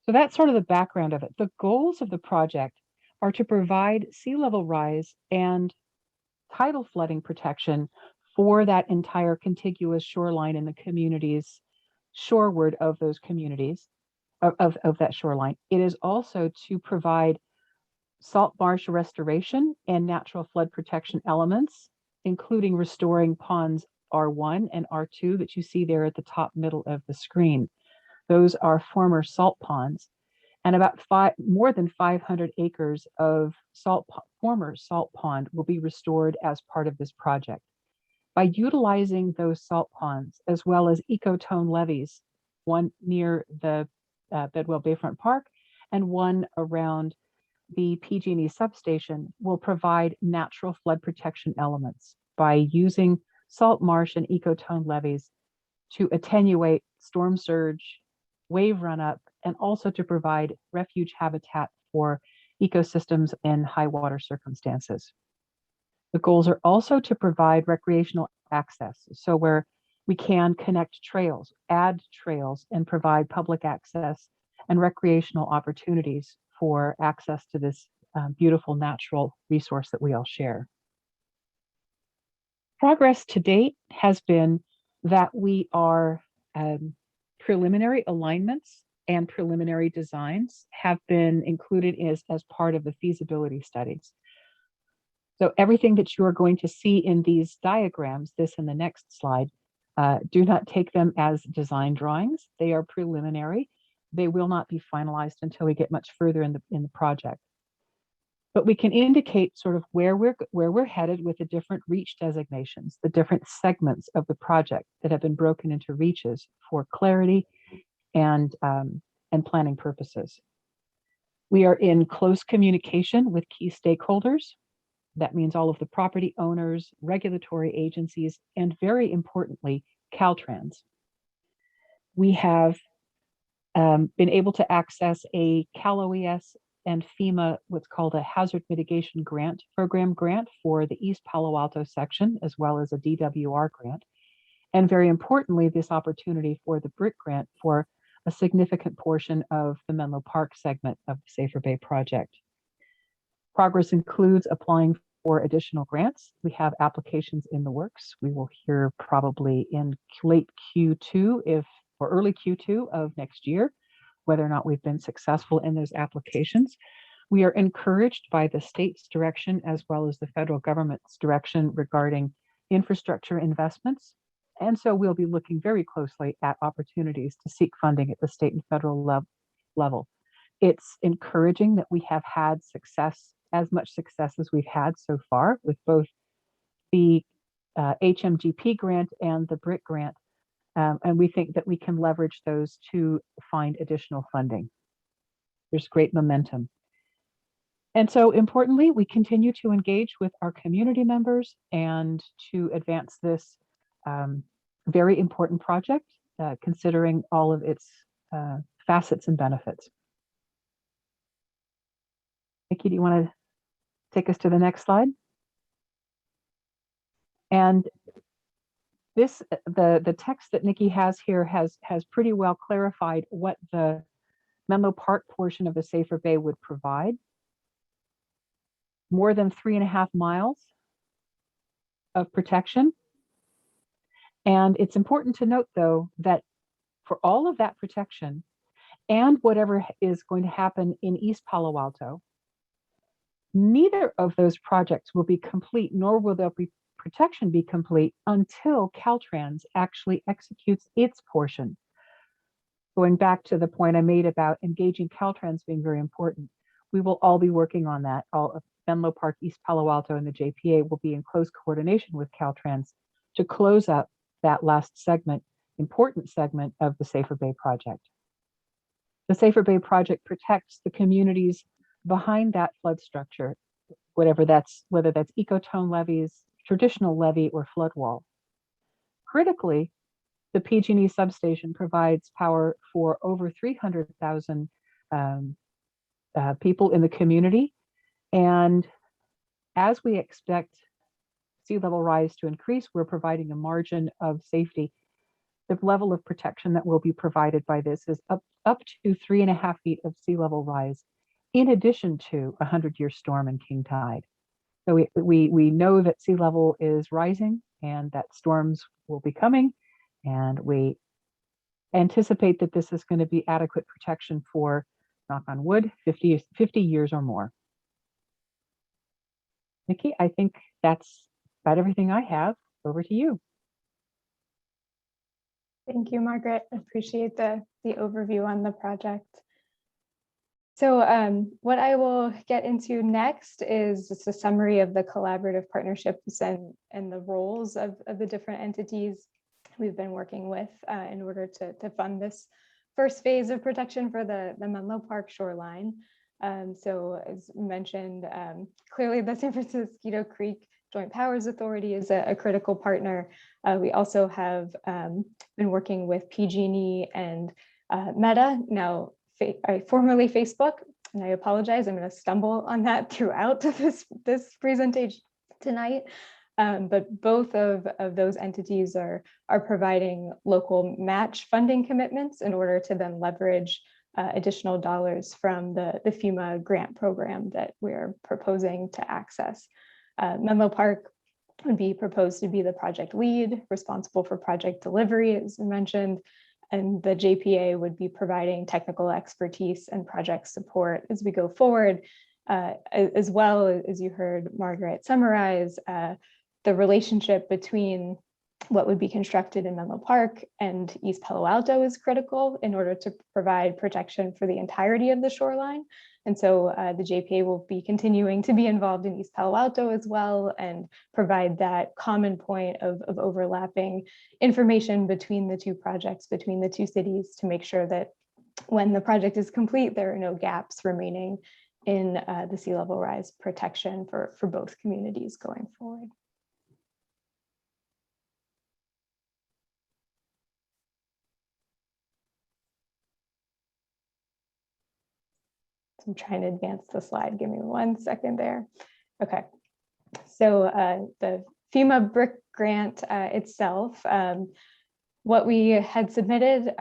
So that's sort of the background of it. The goals of the project are to provide sea level rise and tidal flooding protection for that entire contiguous shoreline in the communities shoreward of those communities of that shoreline. It is also to provide salt marsh restoration and natural flood protection elements, including restoring ponds R1 and R2 that you see there at the top middle of the screen. Those are former salt ponds, and about more than 500 acres of former salt pond will be restored as part of this project. By utilizing those salt ponds, as well as ecotone levees, one near the Bedwell Bayfront Park and one around the PG&E substation, will provide natural flood protection elements by using salt marsh and ecotone levees to attenuate storm surge, wave run up, and also to provide refuge habitat for ecosystems in high water circumstances. The goals are also to provide recreational access. So where we can connect trails, add trails, and provide public access and recreational opportunities for access to this beautiful natural resource that we all share. Progress to date has been that we are preliminary alignments and preliminary designs have been included as part of the feasibility studies. So everything that you are going to see in these diagrams, this and the next slide, do not take them as design drawings. They are preliminary. They will not be finalized until we get much further in the project. But we can indicate sort of where we're headed with the different reach designations, the different segments of the project that have been broken into reaches for clarity and planning purposes. We are in close communication with key stakeholders. That means all of the property owners, regulatory agencies, and very importantly, Caltrans. We have been able to access a Cal OES and Fema, what's called a Hazard Mitigation Program grant for the East Palo Alto section, as well as a DWR grant. And very importantly, this opportunity for the BRIC grant for a significant portion of the Menlo Park segment of the Safer Bay project. Progress includes applying for additional grants. We have applications in the works. We will hear probably in late Q2 or early Q2 of next year, whether or not we've been successful in those applications. We are encouraged by the state's direction as well as the federal government's direction regarding infrastructure investments. And so we'll be looking very closely at opportunities to seek funding at the state and federal level. It's encouraging that we have had success, as much success as we've had so far with both the HMGP grant and the BRIC grant. And we think that we can leverage those to find additional funding. There's great momentum. And so importantly, we continue to engage with our community members and to advance this very important project, considering all of its facets and benefits. Nikki, do you want to take us to the next slide? And this, the text that Nikki has here has pretty well clarified what the Menlo Park portion of the Safer Bay would provide. More than 3.5 miles of protection. And it's important to note, though, that for all of that protection and whatever is going to happen in East Palo Alto, neither of those projects will be complete, nor will their protection be complete until Caltrans actually executes its portion. Going back to the point I made about engaging Caltrans being very important, we will all be working on that. All of Menlo Park, East Palo Alto, and the JPA will be in close coordination with Caltrans to close up that last segment, important segment of the Safer Bay project. The Safer Bay project protects the communities behind that flood structure, whether that's ecotone levees, traditional levee, or flood wall. Critically, the PG&E substation provides power for over 300,000 people in the community. And as we expect sea level rise to increase, we're providing a margin of safety. The level of protection that will be provided by this is up to 3.5 feet of sea level rise, in addition to a 100-year storm and king tide. So we know that sea level is rising and that storms will be coming, and we anticipate that this is going to be adequate protection for, knock on wood, 50 years or more. Nikki, I think that's about everything I have. Over to you. Thank you, Margaret. I appreciate the overview on the project. So what I will get into next is just a summary of the collaborative partnerships and the roles of the different entities we've been working with in order to fund this first phase of protection for the Menlo Park shoreline. So as mentioned, clearly the San Francisco Creek Joint Powers Authority is a critical partner. We also have been working with PG&E and Meta, now formerly Facebook, and I apologize, I'm going to stumble on that throughout this presentation tonight. But both of those entities are providing local match funding commitments in order to then leverage additional dollars from the FEMA grant program that we're proposing to access. Menlo Park would be proposed to be the project lead, responsible for project delivery, as I mentioned, and the JPA would be providing technical expertise and project support as we go forward, as well as you heard Margaret summarize, the relationship between what would be constructed in Menlo Park and East Palo Alto is critical in order to provide protection for the entirety of the shoreline. And so the JPA will be continuing to be involved in East Palo Alto as well and provide that common point of overlapping information between the two projects, between the two cities, to make sure that when the project is complete, there are no gaps remaining in the sea level rise protection for both communities going forward. I'm trying to advance the slide. Give me 1 second there. Okay, so the FEMA BRIC grant itself, what we had submitted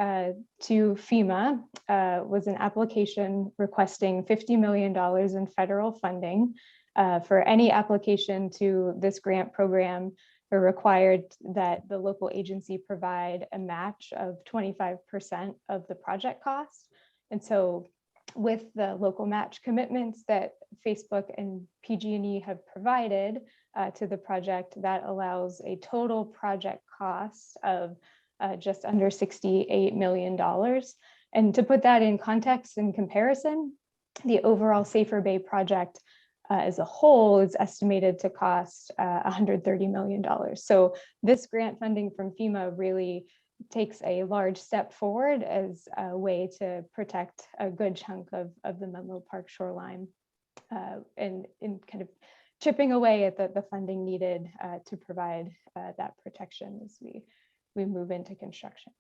to FEMA was an application requesting $50 million in federal funding. For any application to this grant program, we're required that the local agency provide a match of 25% of the project cost. And so with the local match commitments that Facebook and PG&E have provided to the project, that allows a total project cost of just under $68 million. And to put that in context and comparison, the overall Safer Bay project as a whole is estimated to cost $130 million. So this grant funding from FEMA really takes a large step forward as a way to protect a good chunk of the Menlo Park shoreline and in kind of chipping away at the funding needed to provide that protection as we move into construction.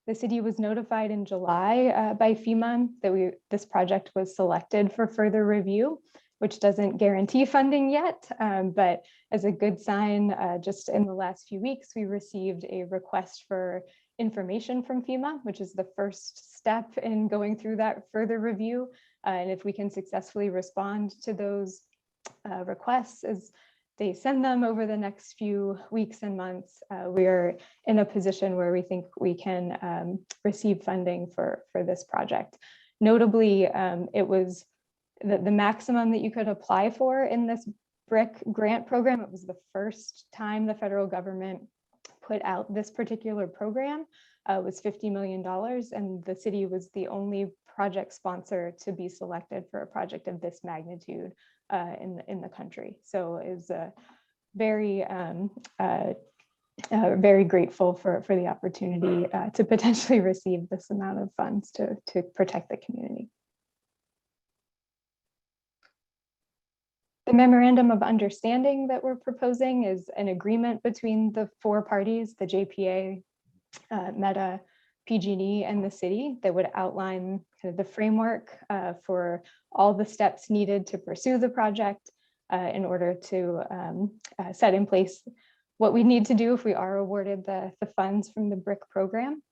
The city was notified in July by FEMA that this project was selected for further review, which doesn't guarantee funding yet, but as a good sign, just in the last few weeks, we received a request for information from FEMA, which is the first step in going through that further review. And if we can successfully respond to those requests as they send them over the next few weeks and months, we are in a position where we think we can receive funding for this project. Notably, it was the maximum that you could apply for in this BRIC grant program. It was the first time the federal government put out this particular program, was $50 million, and the city was the only project sponsor to be selected for a project of this magnitude in the country. So it was a very very grateful for the opportunity to potentially receive this amount of funds to protect the community. The Memorandum of Understanding that we're proposing is an agreement between the four parties, the JPA, Meta, PG&E, and the city, that would outline kind of the framework for all the steps needed to pursue the project in order to set in place what we need to do if we are awarded the funds from the BRIC program,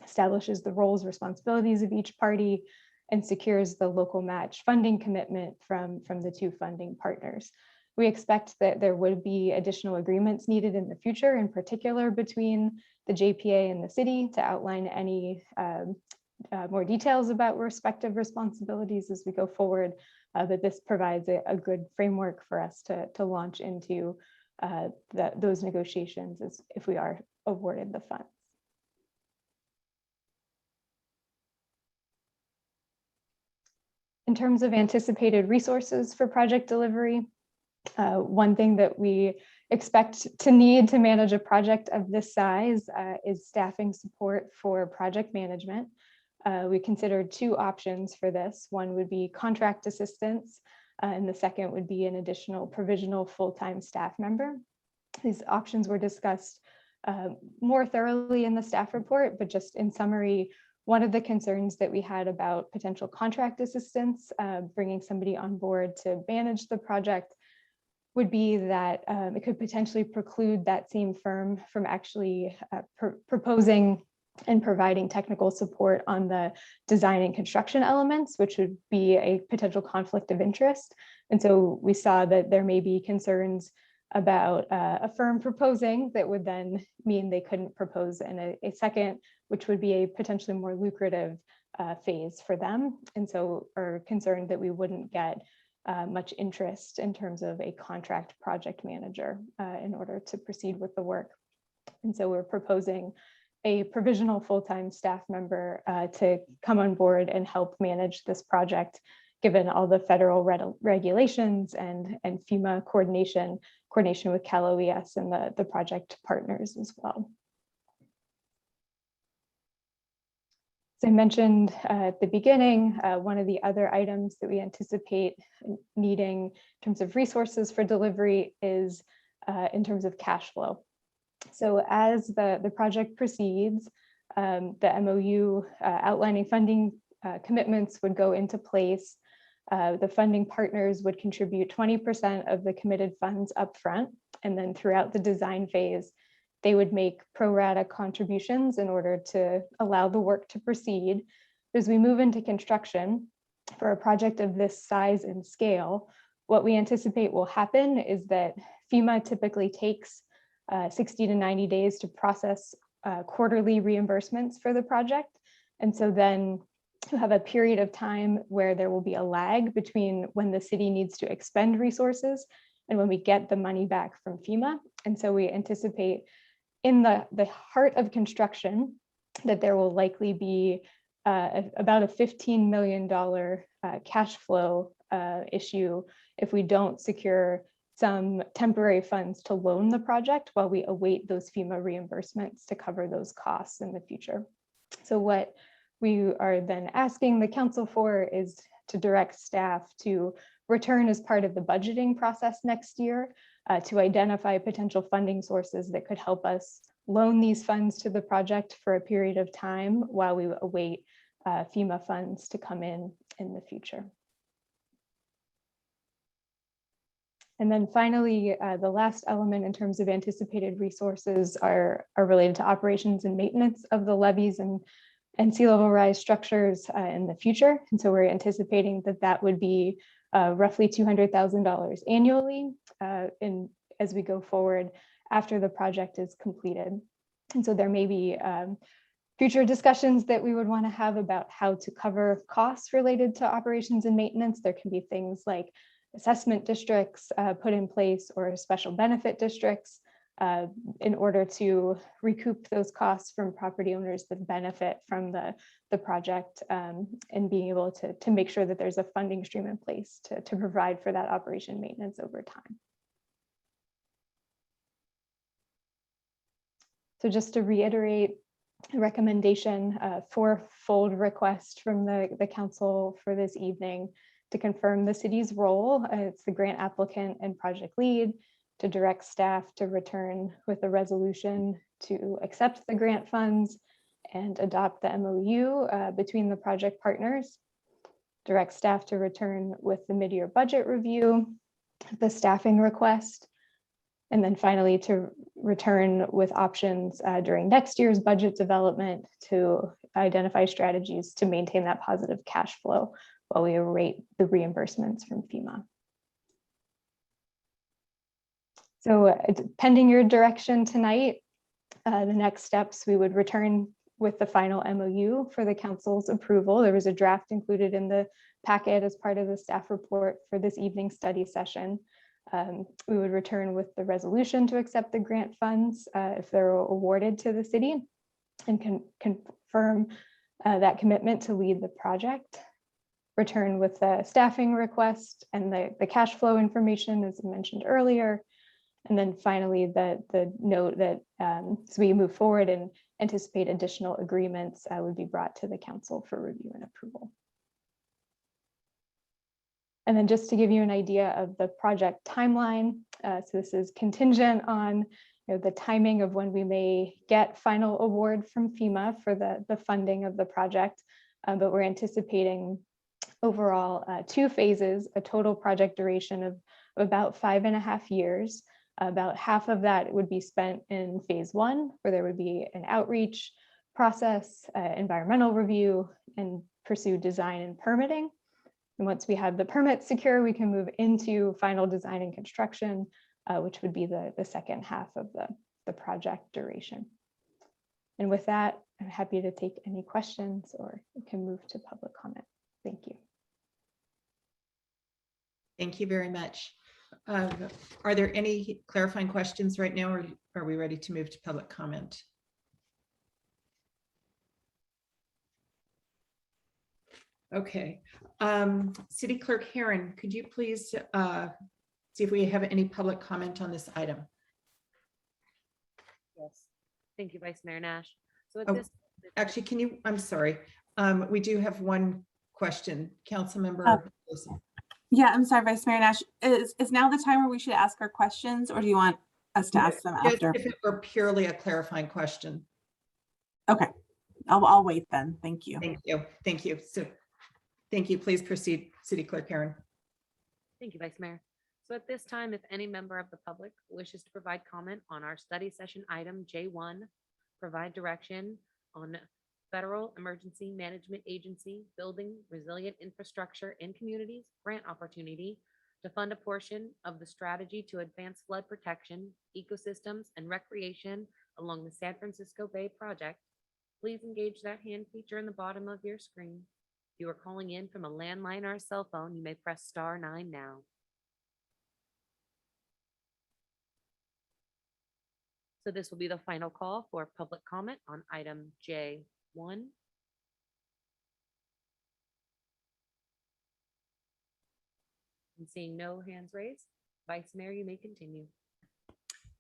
establishes the roles, responsibilities of each party, and secures the local match funding commitment from the two funding partners. We expect that there would be additional agreements needed in the future, in particular between the JPA and the city, to outline any more details about respective responsibilities as we go forward. But this provides a good framework for us to launch into those negotiations as if we are awarded the funds. In terms of anticipated resources for project delivery, one thing that we expect to need to manage a project of this size is staffing support for project management. We considered two options for this. One would be contract assistance, and the second would be an additional provisional full-time staff member. These options were discussed more thoroughly in the staff report, but just in summary, one of the concerns that we had about potential contract assistance, bringing somebody on board to manage the project, would be that it could potentially preclude that same firm from actually proposing and providing technical support on the design and construction elements, which would be a potential conflict of interest. And so we saw that there may be concerns about a firm proposing that would then mean they couldn't propose in a second, which would be a potentially more lucrative phase for them. And so are concerned that we wouldn't get much interest in terms of a contract project manager in order to proceed with the work. And so we're proposing a provisional full-time staff member to come on board and help manage this project, given all the federal regulations and FEMA coordination with Cal OES and the project partners as well. As I mentioned at the beginning, one of the other items that we anticipate needing in terms of resources for delivery is in terms of cash flow. So as the project proceeds, the MOU outlining funding commitments would go into place. The funding partners would contribute 20% of the committed funds upfront, and then throughout the design phase, they would make pro rata contributions in order to allow the work to proceed. As we move into construction for a project of this size and scale, what we anticipate will happen is that FEMA typically takes 60 to 90 days to process quarterly reimbursements for the project. And so then you have a period of time where there will be a lag between when the city needs to expend resources and when we get the money back from FEMA. And so we anticipate in the heart of construction that there will likely be about a $15 million cash flow issue if we don't secure some temporary funds to loan the project while we await those FEMA reimbursements to cover those costs in the future. So what we are then asking the council for is to direct staff to return as part of the budgeting process next year to identify potential funding sources that could help us loan these funds to the project for a period of time while we await FEMA funds to come in the future. And then finally, the last element in terms of anticipated resources are related to operations and maintenance of the levees and sea level rise structures in the future. And so we're anticipating that would be roughly $200,000 annually as we go forward after the project is completed. And so there may be future discussions that we would want to have about how to cover costs related to operations and maintenance. There can be things like assessment districts put in place or special benefit districts in order to recoup those costs from property owners that benefit from the project and being able to make sure that there's a funding stream in place to provide for that operation maintenance over time. So just to reiterate, a recommendation, fourfold request from the council for this evening to confirm the city's role. It's the grant applicant and project lead, to direct staff to return with a resolution to accept the grant funds and adopt the MOU between the project partners. Direct staff to return with the mid-year budget review, the staffing request, and then finally to return with options during next year's budget development to identify strategies to maintain that positive cash flow while we await the reimbursements from FEMA. So pending your direction tonight, the next steps, we would return with the final MOU for the council's approval. There was a draft included in the packet as part of the staff report for this evening's study session. We would return with the resolution to accept the grant funds if they're awarded to the city, and confirm that commitment to lead the project. Return with the staffing request and the cash flow information as mentioned earlier. And then finally, the note that as we move forward and anticipate additional agreements would be brought to the council for review and approval. And then just to give you an idea of the project timeline, so this is contingent on the timing of when we may get final award from FEMA for the funding of the project, but we're anticipating overall 2 phases, a total project duration of about 5.5 years. About half of that would be spent in phase 1, where there would be an outreach process, environmental review, and pursue design and permitting. And once we have the permit secure, we can move into final design and construction, which would be the second half of the project duration. And with that, I'm happy to take any questions, or we can move to public comment. Thank you. Thank you very much. Are there any clarifying questions right now, or are we ready to move to public comment? Okay. City Clerk Heron, could you please see if we have any public comment on this item? Yes. Thank you, Vice Mayor Nash. So at Oh, this, actually, can you, I'm sorry. We do have one question. Councilmember Wilson. Yeah, I'm sorry, Vice Mayor Nash. Is now the time where we should ask our questions, or do you want us to ask them Just after? if it were purely a clarifying question. Okay, I'll wait then. Thank you. Thank you. Thank you. So thank you. Please proceed, City Clerk Heron. thank you, Vice Mayor. So at this time, if any member of the public wishes to provide comment on our study session item J1, provide direction on Federal Emergency Management Agency Building Resilient Infrastructure in Communities grant opportunity to fund a portion of the strategy to advance flood protection, ecosystems, and recreation along the San Francisco Bay project, please engage that hand feature in the bottom of your screen. If you are calling in from a landline or a cell phone, you may press *9 now. So this will be the final call for public comment on item J1. And seeing no hands raised, Vice Mayor, you may continue.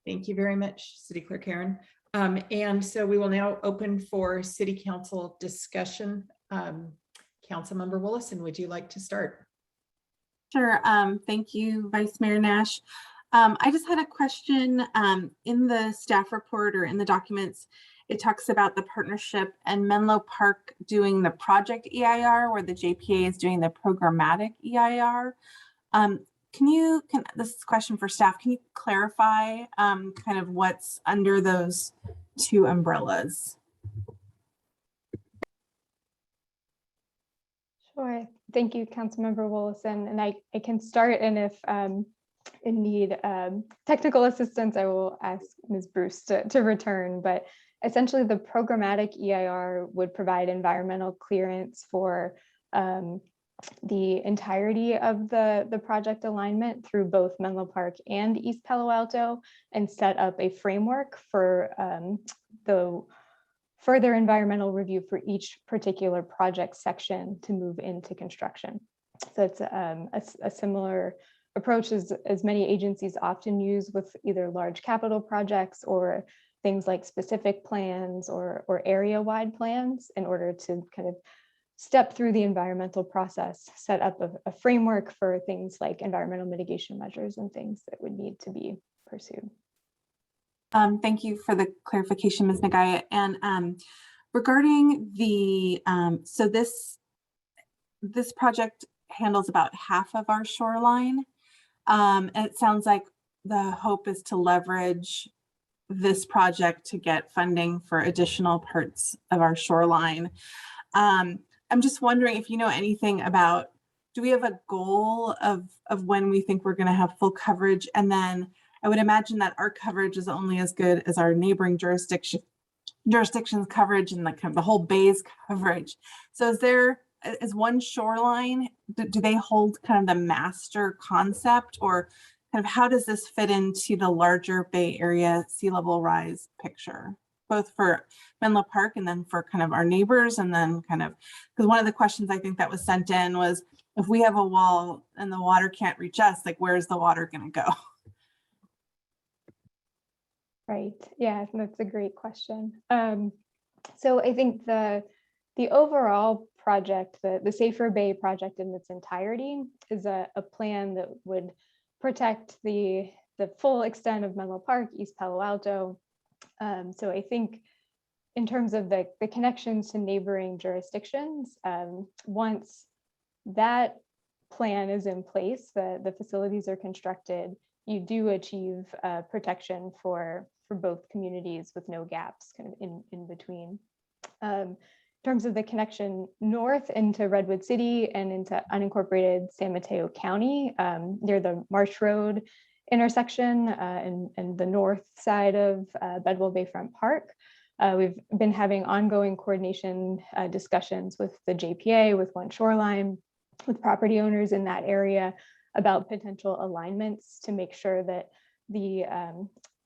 Thank you very much, City Clerk Heron. And so we will now open for City Council discussion. Councilmember Willison, would you like to start? Sure. Thank you, Vice Mayor Nash. I just had a question. In the staff report or in the documents, it talks about the partnership and Menlo Park doing the project EIR, where the JPA is doing the programmatic EIR. This is a question for staff. Can you clarify kind of what's under those 2 umbrellas? Sure. Thank you, Councilmember Willison. And I can start, and if in need technical assistance, I will ask Ms. Bruce to return. But essentially, the programmatic EIR would provide environmental clearance for the entirety of the project alignment through both Menlo Park and East Palo Alto, and set up a framework for the further environmental review for each particular project section to move into construction. So it's a similar approach as many agencies often use with either large capital projects or things like specific plans or area-wide plans in order to kind of step through the environmental process, set up a framework for things like environmental mitigation measures and things that would need to be pursued. Thank you for the clarification, Ms. Nagaya. And regarding the, so this project handles about half of our shoreline. And it sounds like the hope is to leverage this project to get funding for additional parts of our shoreline. I'm just wondering if you know anything about, do we have a goal of when we think we're going to have full coverage? And then I would imagine that our coverage is only as good as our neighboring jurisdictions coverage and like kind of the whole bay's coverage. So is one shoreline, do they hold kind of the master concept, or kind of how does this fit into the larger Bay Area sea level rise picture, both for Menlo Park and then for kind of our neighbors? And then kind of, because one of the questions I think that was sent in was, if we have a wall and the water can't reach us, like where's the water going to go? Right. Yeah, that's a great question. So I think the overall project, the Safer Bay project in its entirety, is a plan that would protect the full extent of Menlo Park, East Palo Alto. So I think in terms of the connections to neighboring jurisdictions, once that plan is in place, the facilities are constructed, you do achieve protection for both communities with no gaps kind of in between. In terms of the connection north into Redwood City and into unincorporated San Mateo County, near the Marsh Road intersection and the north side of Bedwell Bayfront Park, we've been having ongoing coordination discussions with the JPA, with One Shoreline, with property owners in that area about potential alignments to make sure that the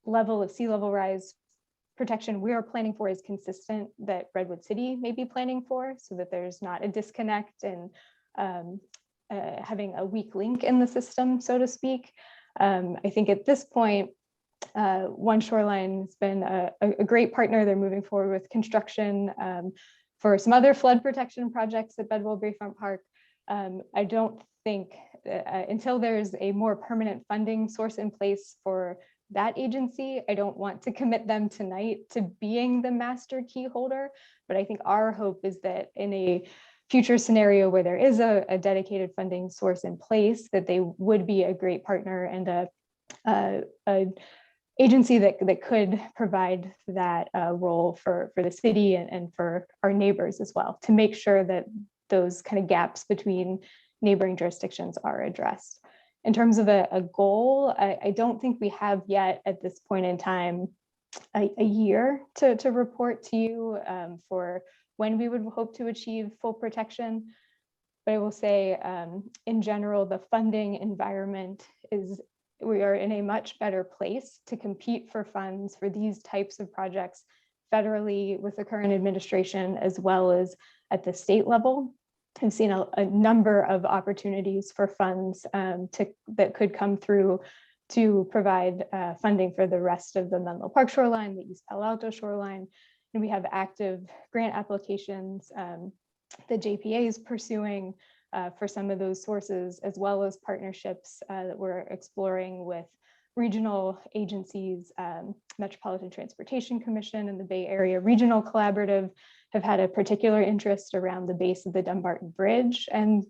level of sea level rise protection we are planning for is consistent that Redwood City may be planning for, so that there's not a disconnect and having a weak link in the system, so to speak. I think at this point, One Shoreline has been a great partner. They're moving forward with construction for some other flood protection projects at Bedwell Bayfront Park. I don't think until there's a more permanent funding source in place for that agency, I don't want to commit them tonight to being the master key holder. But I think our hope is that in a future scenario where there is a dedicated funding source in place, that they would be a great partner and a agency that could provide that role for the city and for our neighbors as well, to make sure that those kind of gaps between neighboring jurisdictions are addressed. In terms of a goal, I don't think we have yet at this point in time a year to report to you for when we would hope to achieve full protection. But I will say, in general, the funding environment we are in a much better place to compete for funds for these types of projects federally with the current administration, as well as at the state level. I've seen a number of opportunities for funds that could come through to provide funding for the rest of the Menlo Park shoreline, the East Palo Alto shoreline. And we have active grant applications the JPA is pursuing for some of those sources, as well as partnerships that we're exploring with regional agencies. Metropolitan Transportation Commission and the Bay Area Regional Collaborative have had a particular interest around the base of the Dumbarton Bridge and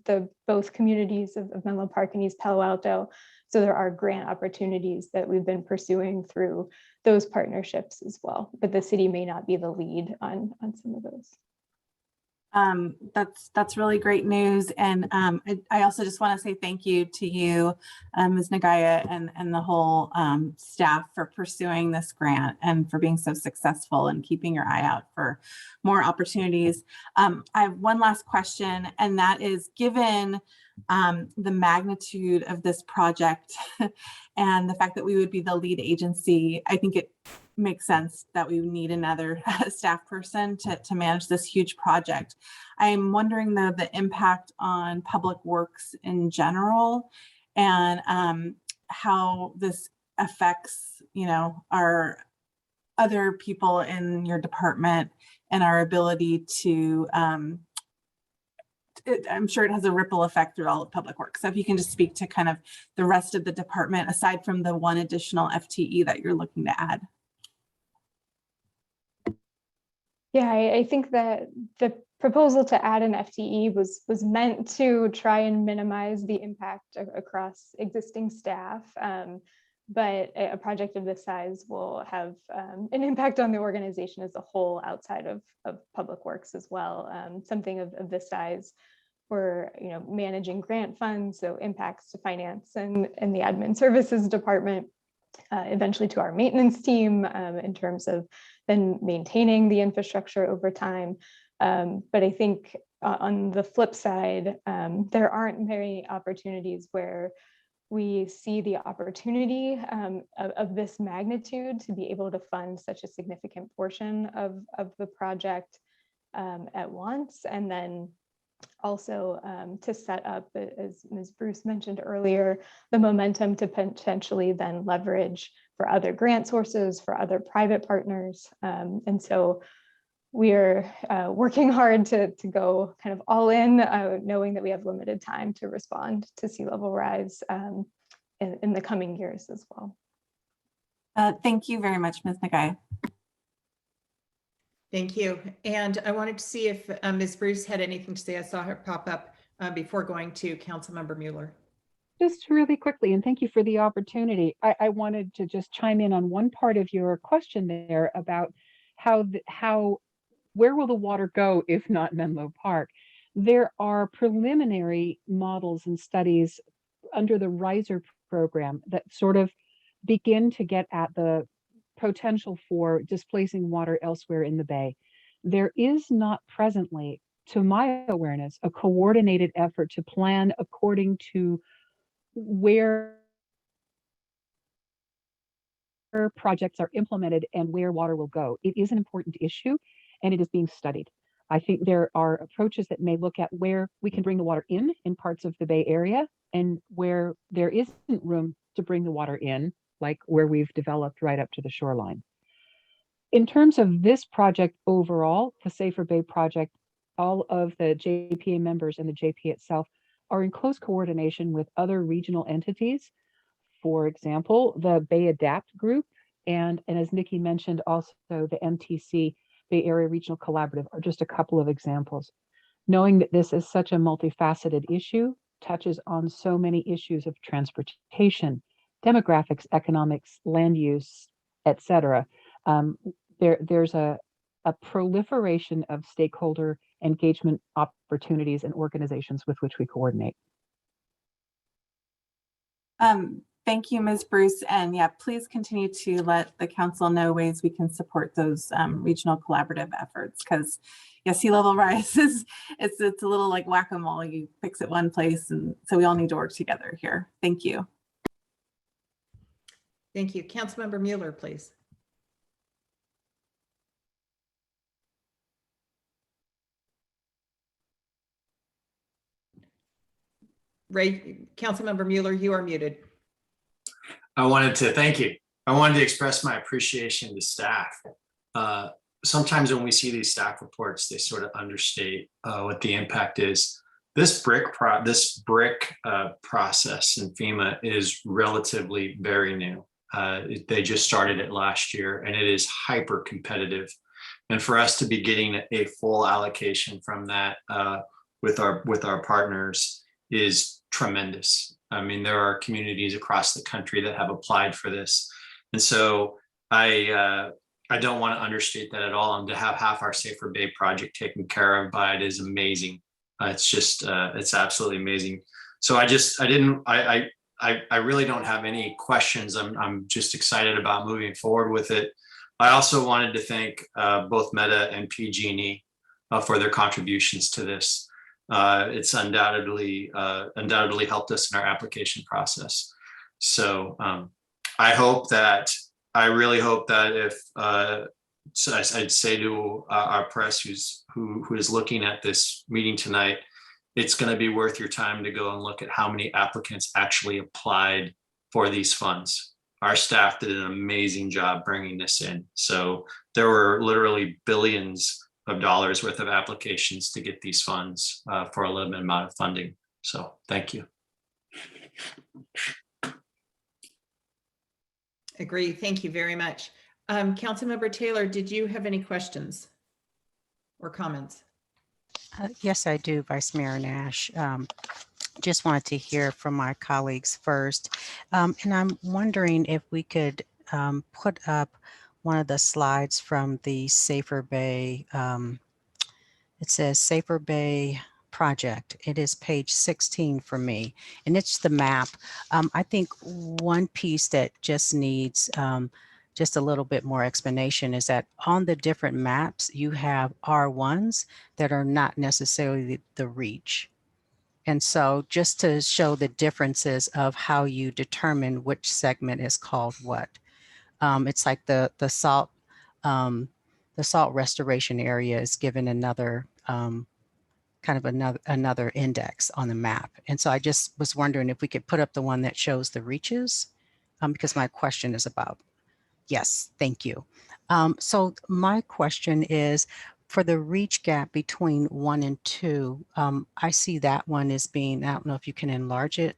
both communities of Menlo Park and East Palo Alto. So there are grant opportunities that we've been pursuing through those partnerships as well, but the city may not be the lead on some of those. That's really great news. And I also just want to say thank you to you, Ms. Nagaya, and the whole staff for pursuing this grant and for being so successful and keeping your eye out for more opportunities. I have one last question, and that is, given the magnitude of this project and the fact that we would be the lead agency, I think it makes sense that we need another staff person to manage this huge project. I'm wondering though, the impact on public works in general and how this affects, our other people in your department and our ability to, I'm sure it has a ripple effect through all of public works. So if you can just speak to kind of the rest of the department, aside from the one additional FTE that you're looking to add. Yeah, I think that the proposal to add an FTE was meant to try and minimize the impact across existing staff. But a project of this size will have an impact on the organization as a whole outside of public works as well. Something of this size, we're managing grant funds, so impacts to finance and the admin services department, eventually to our maintenance team in terms of then maintaining the infrastructure over time. But I think on the flip side, there aren't many opportunities where we see the opportunity of this magnitude to be able to fund such a significant portion of the project at once. And then also to set up, as Ms. Bruce mentioned earlier, the momentum to potentially then leverage for other grant sources, for other private partners. And so we're working hard to go kind of all in, knowing that we have limited time to respond to sea level rise in the coming years as well. Thank you very much, Ms. Nagai. Thank you. And I wanted to see if Ms. Bruce had anything to say. I saw her pop up before going to Councilmember Mueller. Just really quickly, and thank you for the opportunity. I wanted to just chime in on one part of your question there about where will the water go if not Menlo Park? There are preliminary models and studies under the RISER program that sort of begin to get at the potential for displacing water elsewhere in the bay. There is not presently, to my awareness, a coordinated effort to plan according to where projects are implemented and where water will go. It is an important issue and it is being studied. I think there are approaches that may look at where we can bring the water in parts of the Bay Area and where there isn't room to bring the water in, like where we've developed right up to the shoreline. In terms of this project overall, the Safer Bay project, all of the JPA members and the JPA itself are in close coordination with other regional entities. For example, the Bay Adapt Group, and as Nikki mentioned, also the MTC, Bay Area Regional Collaborative, are just a couple of examples. Knowing that this is such a multifaceted issue, touches on so many issues of transportation, demographics, economics, land use, etc. There's a proliferation of stakeholder engagement opportunities and organizations with which we coordinate. Thank you, Ms. Bruce. And yeah, please continue to let the council know ways we can support those regional collaborative efforts, because yeah, sea level rise is it's a little like whack-a-mole. You fix it one place, and so we all need to work together here. Thank you. Thank you. Councilmember Mueller, please. Councilmember Mueller, you are muted. I wanted to thank you. I wanted to express my appreciation to staff. Sometimes when we see these staff reports, they sort of understate what the impact is. This brick process in FEMA is relatively very new. They just started it last year, and it is hyper competitive. And for us to be getting a full allocation from that with our partners is tremendous. I mean, there are communities across the country that have applied for this. And so I don't want to understate that at all. And to have half our Safer Bay project taken care of by it is amazing. It's just, it's absolutely amazing. So I really don't have any questions. I'm just excited about moving forward with it. I also wanted to thank both Meta and PG&E for their contributions to this. It's undoubtedly helped us in our application process. So I really hope that if so I'd say to our press who is looking at this meeting tonight, it's going to be worth your time to go and look at how many applicants actually applied for these funds. our staff did an amazing job bringing this in. So there were literally billions of dollars worth of applications to get these funds for a limited amount of funding. So thank you. Agree. Thank you very much. Councilmember Taylor, did you have any questions or comments? Yes, I do, Vice Mayor Nash. Just wanted to hear from my colleagues first. And I'm wondering if we could put up one of the slides from the Safer Bay. It says Safer Bay project. It is page 16 for me, and it's the map. I think one piece that just needs just a little bit more explanation is that on the different maps, you have R1s that are not necessarily the reach. And so just to show the differences of how you determine which segment is called what. It's like the salt restoration area is given another kind of another index on the map. And so I just was wondering if we could put up the one that shows the reaches, because my question is about, yes, thank you. So my question is, for the reach gap between 1 and 2, I see that one as being, I don't know if you can enlarge it.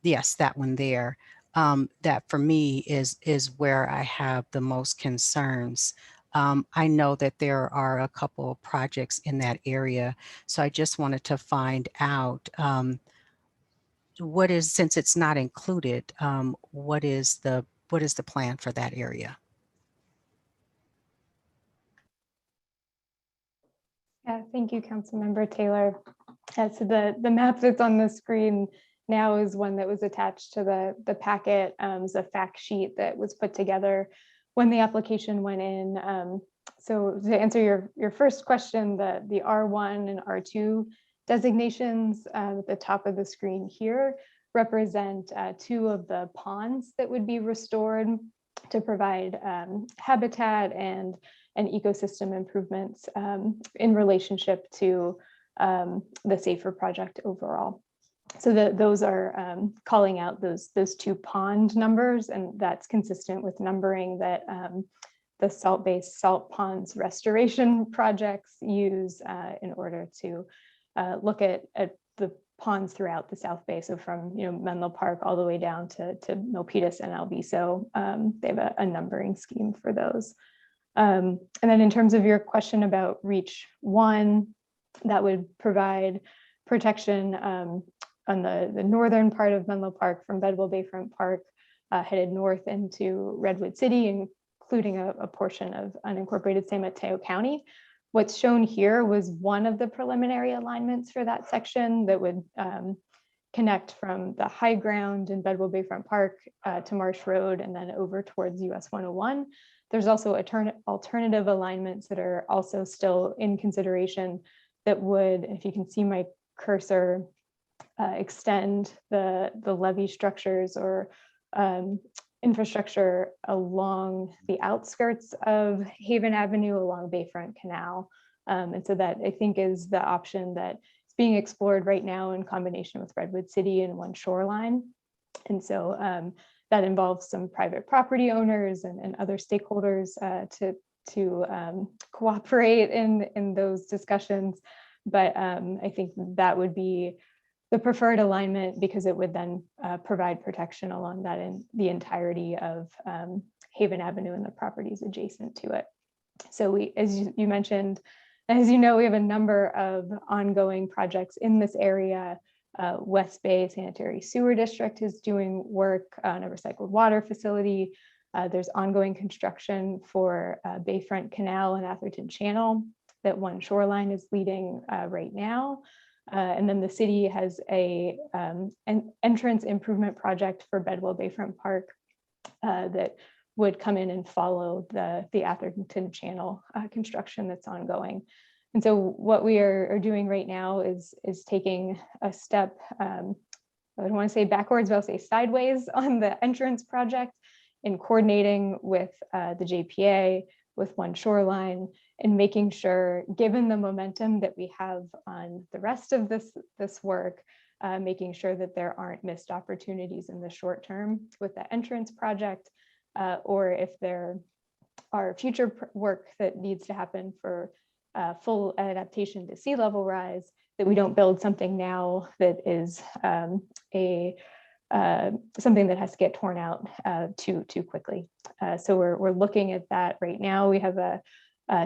Yes, that one there. That for me is where I have the most concerns. I know that there are a couple of projects in that area, so I just wanted to find out what is, since it's not included, what is the plan for that area? Yeah, thank you, Councilmember Taylor. So the map that's on the screen now is one that was attached to the packet. It's a fact sheet that was put together when the application went in. So to answer your first question, the R1 and R2 designations at the top of the screen here represent 2 of the ponds that would be restored to provide habitat and ecosystem improvements in relationship to the SAFER project overall. So those are calling out those 2 pond numbers, and that's consistent with numbering that the salt-based salt ponds restoration projects use in order to look at the ponds throughout the South Bay. So from Menlo Park all the way down to Milpitas and Alviso, they have a numbering scheme for those. And then in terms of your question about Reach 1, that would provide protection on the northern part of Menlo Park from Bedwell Bayfront Park headed north into Redwood City, including a portion of unincorporated San Mateo County. What's shown here was one of the preliminary alignments for that section that would connect from the high ground in Bedwell Bayfront Park to Marsh Road and then over towards US 101. There's also alternative alignments that are also still in consideration that would, if you can see my cursor, extend the levee structures or infrastructure along the outskirts of Haven Avenue along Bayfront Canal. And so that I think is the option that is being explored right now in combination with Redwood City and One Shoreline. And so that involves some private property owners and other stakeholders to cooperate in those discussions. But I think that would be the preferred alignment because it would then provide protection along that in the entirety of Haven Avenue and the properties adjacent to it. So we, as you mentioned, as you know, we have a number of ongoing projects in this area. West Bay Sanitary Sewer District is doing work on a recycled water facility. There's ongoing construction for Bayfront Canal and Atherton Channel that One Shoreline is leading right now. And then the city has an entrance improvement project for Bedwell Bayfront Park that would come in and follow the Atherton Channel construction that's ongoing. And so what we are doing right now is taking a step, I don't want to say backwards, but I'll say sideways on the entrance project in coordinating with the JPA, with One Shoreline, and making sure, given the momentum that we have on the rest of this work, making sure that there aren't missed opportunities in the short term with the entrance project, or if there are future work that needs to happen for full adaptation to sea level rise, that we don't build something now that is something that has to get torn out too quickly. So we're looking at that right now. We have a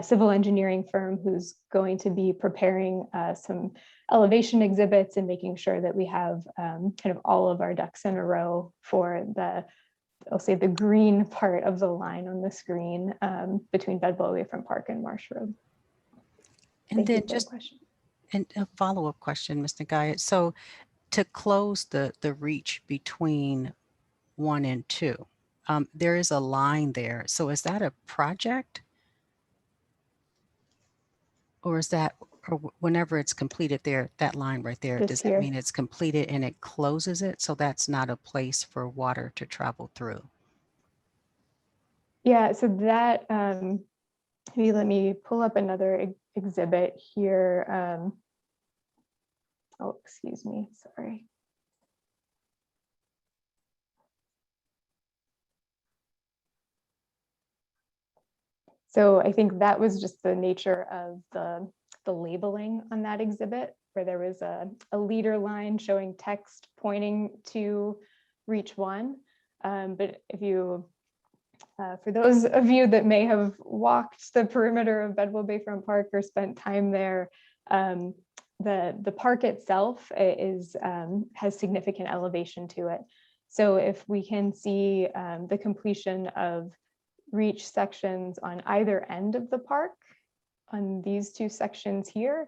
civil engineering firm who's going to be preparing some elevation exhibits and making sure that we have kind of all of our ducks in a row for I'll say the green part of the line on the screen between Bedwell Wayfront Park and Marsh Road. And then just and a follow-up question, Mr. Guy. So to close the reach between 1 and 2, there is a line there. So is that a project? Or is that, or whenever it's completed there, that line right there, does that mean it's completed and it closes it? So that's not a place for water to travel through? Yeah, so that, maybe let me pull up another exhibit here. Oh, excuse me, sorry. So I think that was just the nature of the labeling on that exhibit, where there was a leader line showing text pointing to reach 1. But if you, for those of you that may have walked the perimeter of Bedwell Bayfront Park or spent time there, the park itself has significant elevation to it. So if we can see the completion of reach sections on either end of the park, on these 2 sections here,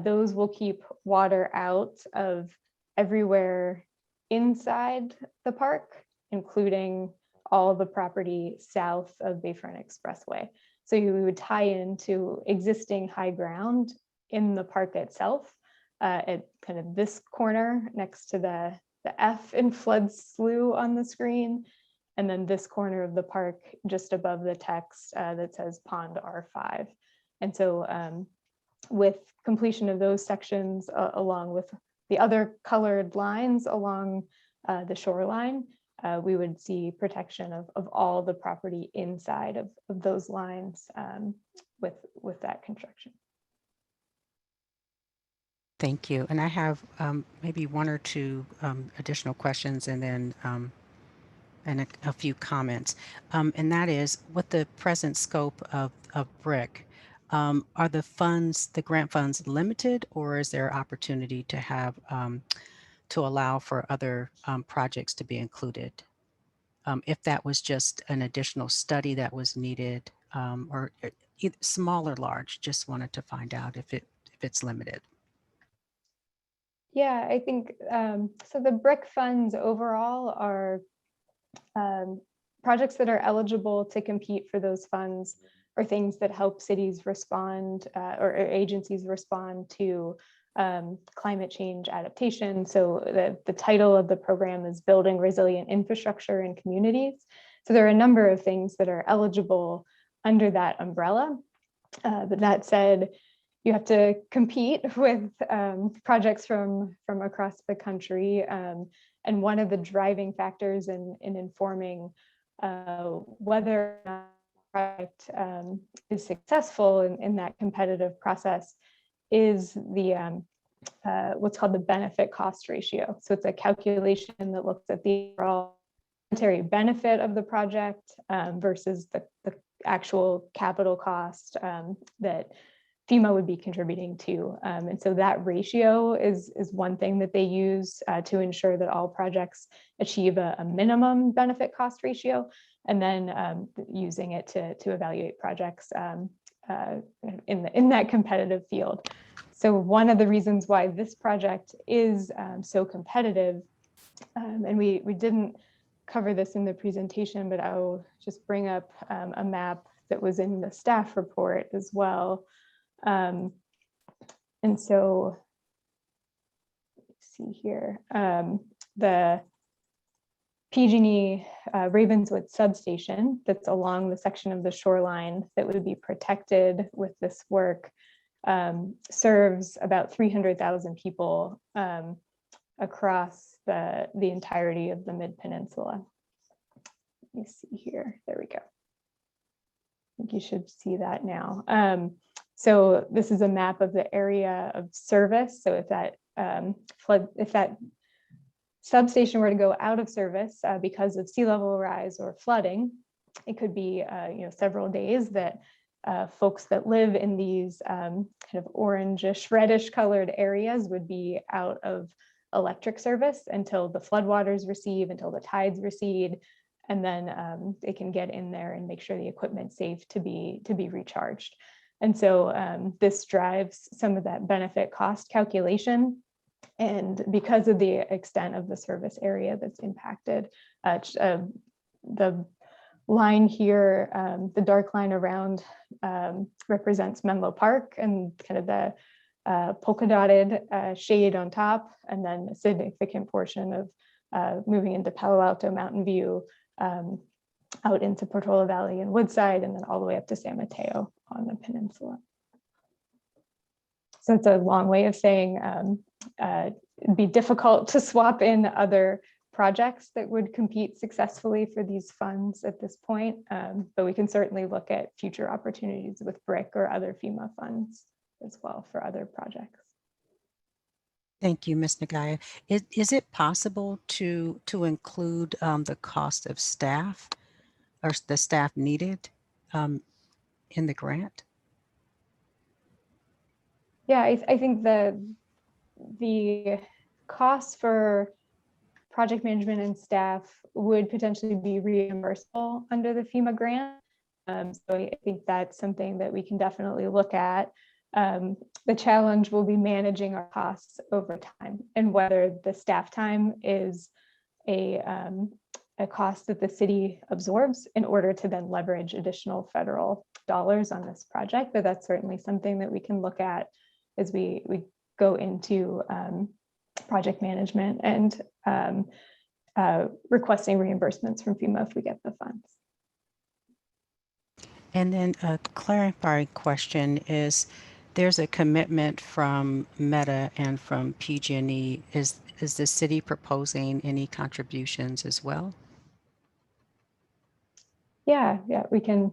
those will keep water out of everywhere inside the park, including all the property south of Bayfront Expressway. So you would tie into existing high ground in the park itself at kind of this corner next to the F in flood slew on the screen, and then this corner of the park just above the text that says Pond R5. And so with completion of those sections, along with the other colored lines along the shoreline, we would see protection of all the property inside of those lines with that construction. Thank you. And I have maybe 1 or 2 additional questions, and then and a few comments. And that is, with the present scope of BRIC, are the funds, the grant funds, limited, or is there opportunity to have to allow for other projects to be included? If that was just an additional study that was needed, or either small or large, just wanted to find out if it's limited. Yeah, I think so. The BRIC funds overall are projects that are eligible to compete for those funds, or things that help cities respond or agencies respond to climate change adaptation. So the title of the program is Building Resilient Infrastructure in Communities. So there are a number of things that are eligible under that umbrella. But that said, you have to compete with projects from across the country. And one of the driving factors in informing whether or not a project is successful in that competitive process is the what's called the benefit cost ratio. So it's a calculation that looks at the overall monetary benefit of the project versus the actual capital cost that Fema would be contributing to. And so that ratio is one thing that they use to ensure that all projects achieve a minimum benefit cost ratio, and then using it to evaluate projects in that competitive field. So one of the reasons why this project is so competitive, and we didn't cover this in the presentation, but I'll just bring up a map that was in the staff report as well. And so let's see here, the PG&E Ravenswood substation that's along the section of the shoreline that would be protected with this work serves about 300,000 people across the entirety of the Mid-Peninsula. Let me see here. There we go. I think you should see that now. So this is a map of the area of service. So if that if that substation were to go out of service because of sea level rise or flooding, it could be several days that folks that live in these kind of orangish, reddish colored areas would be out of electric service until the floodwaters recede, until the tides recede, and then they can get in there and make sure the equipment's safe to be recharged. And so this drives some of that benefit cost calculation. And because of the extent of the service area that's impacted, the line here, the dark line around represents Menlo Park and kind of the polka dotted shade on top, and then a significant portion of moving into Palo Alto, Mountain View, out into Portola Valley and Woodside, and then all the way up to San Mateo on the peninsula. So it's a long way of saying it'd be difficult to swap in other projects that would compete successfully for these funds at this point, but we can certainly look at future opportunities with BRIC or other FEMA funds as well for other projects. Thank you, Ms. Nagaya. Is it possible to include the cost of staff or the staff needed in the grant? Yeah, I think the costs for project management and staff would potentially be reimbursable under the FEMA grant. So I think that's something that we can definitely look at. The challenge will be managing our costs over time, and whether the staff time is a cost that the city absorbs in order to then leverage additional federal dollars on this project. But that's certainly something that we can look at as we go into project management and requesting reimbursements from FEMA if we get the funds. And then a clarifying question is, there's a commitment from Meta and from PG&E. Is the city proposing any contributions as well? Yeah, we can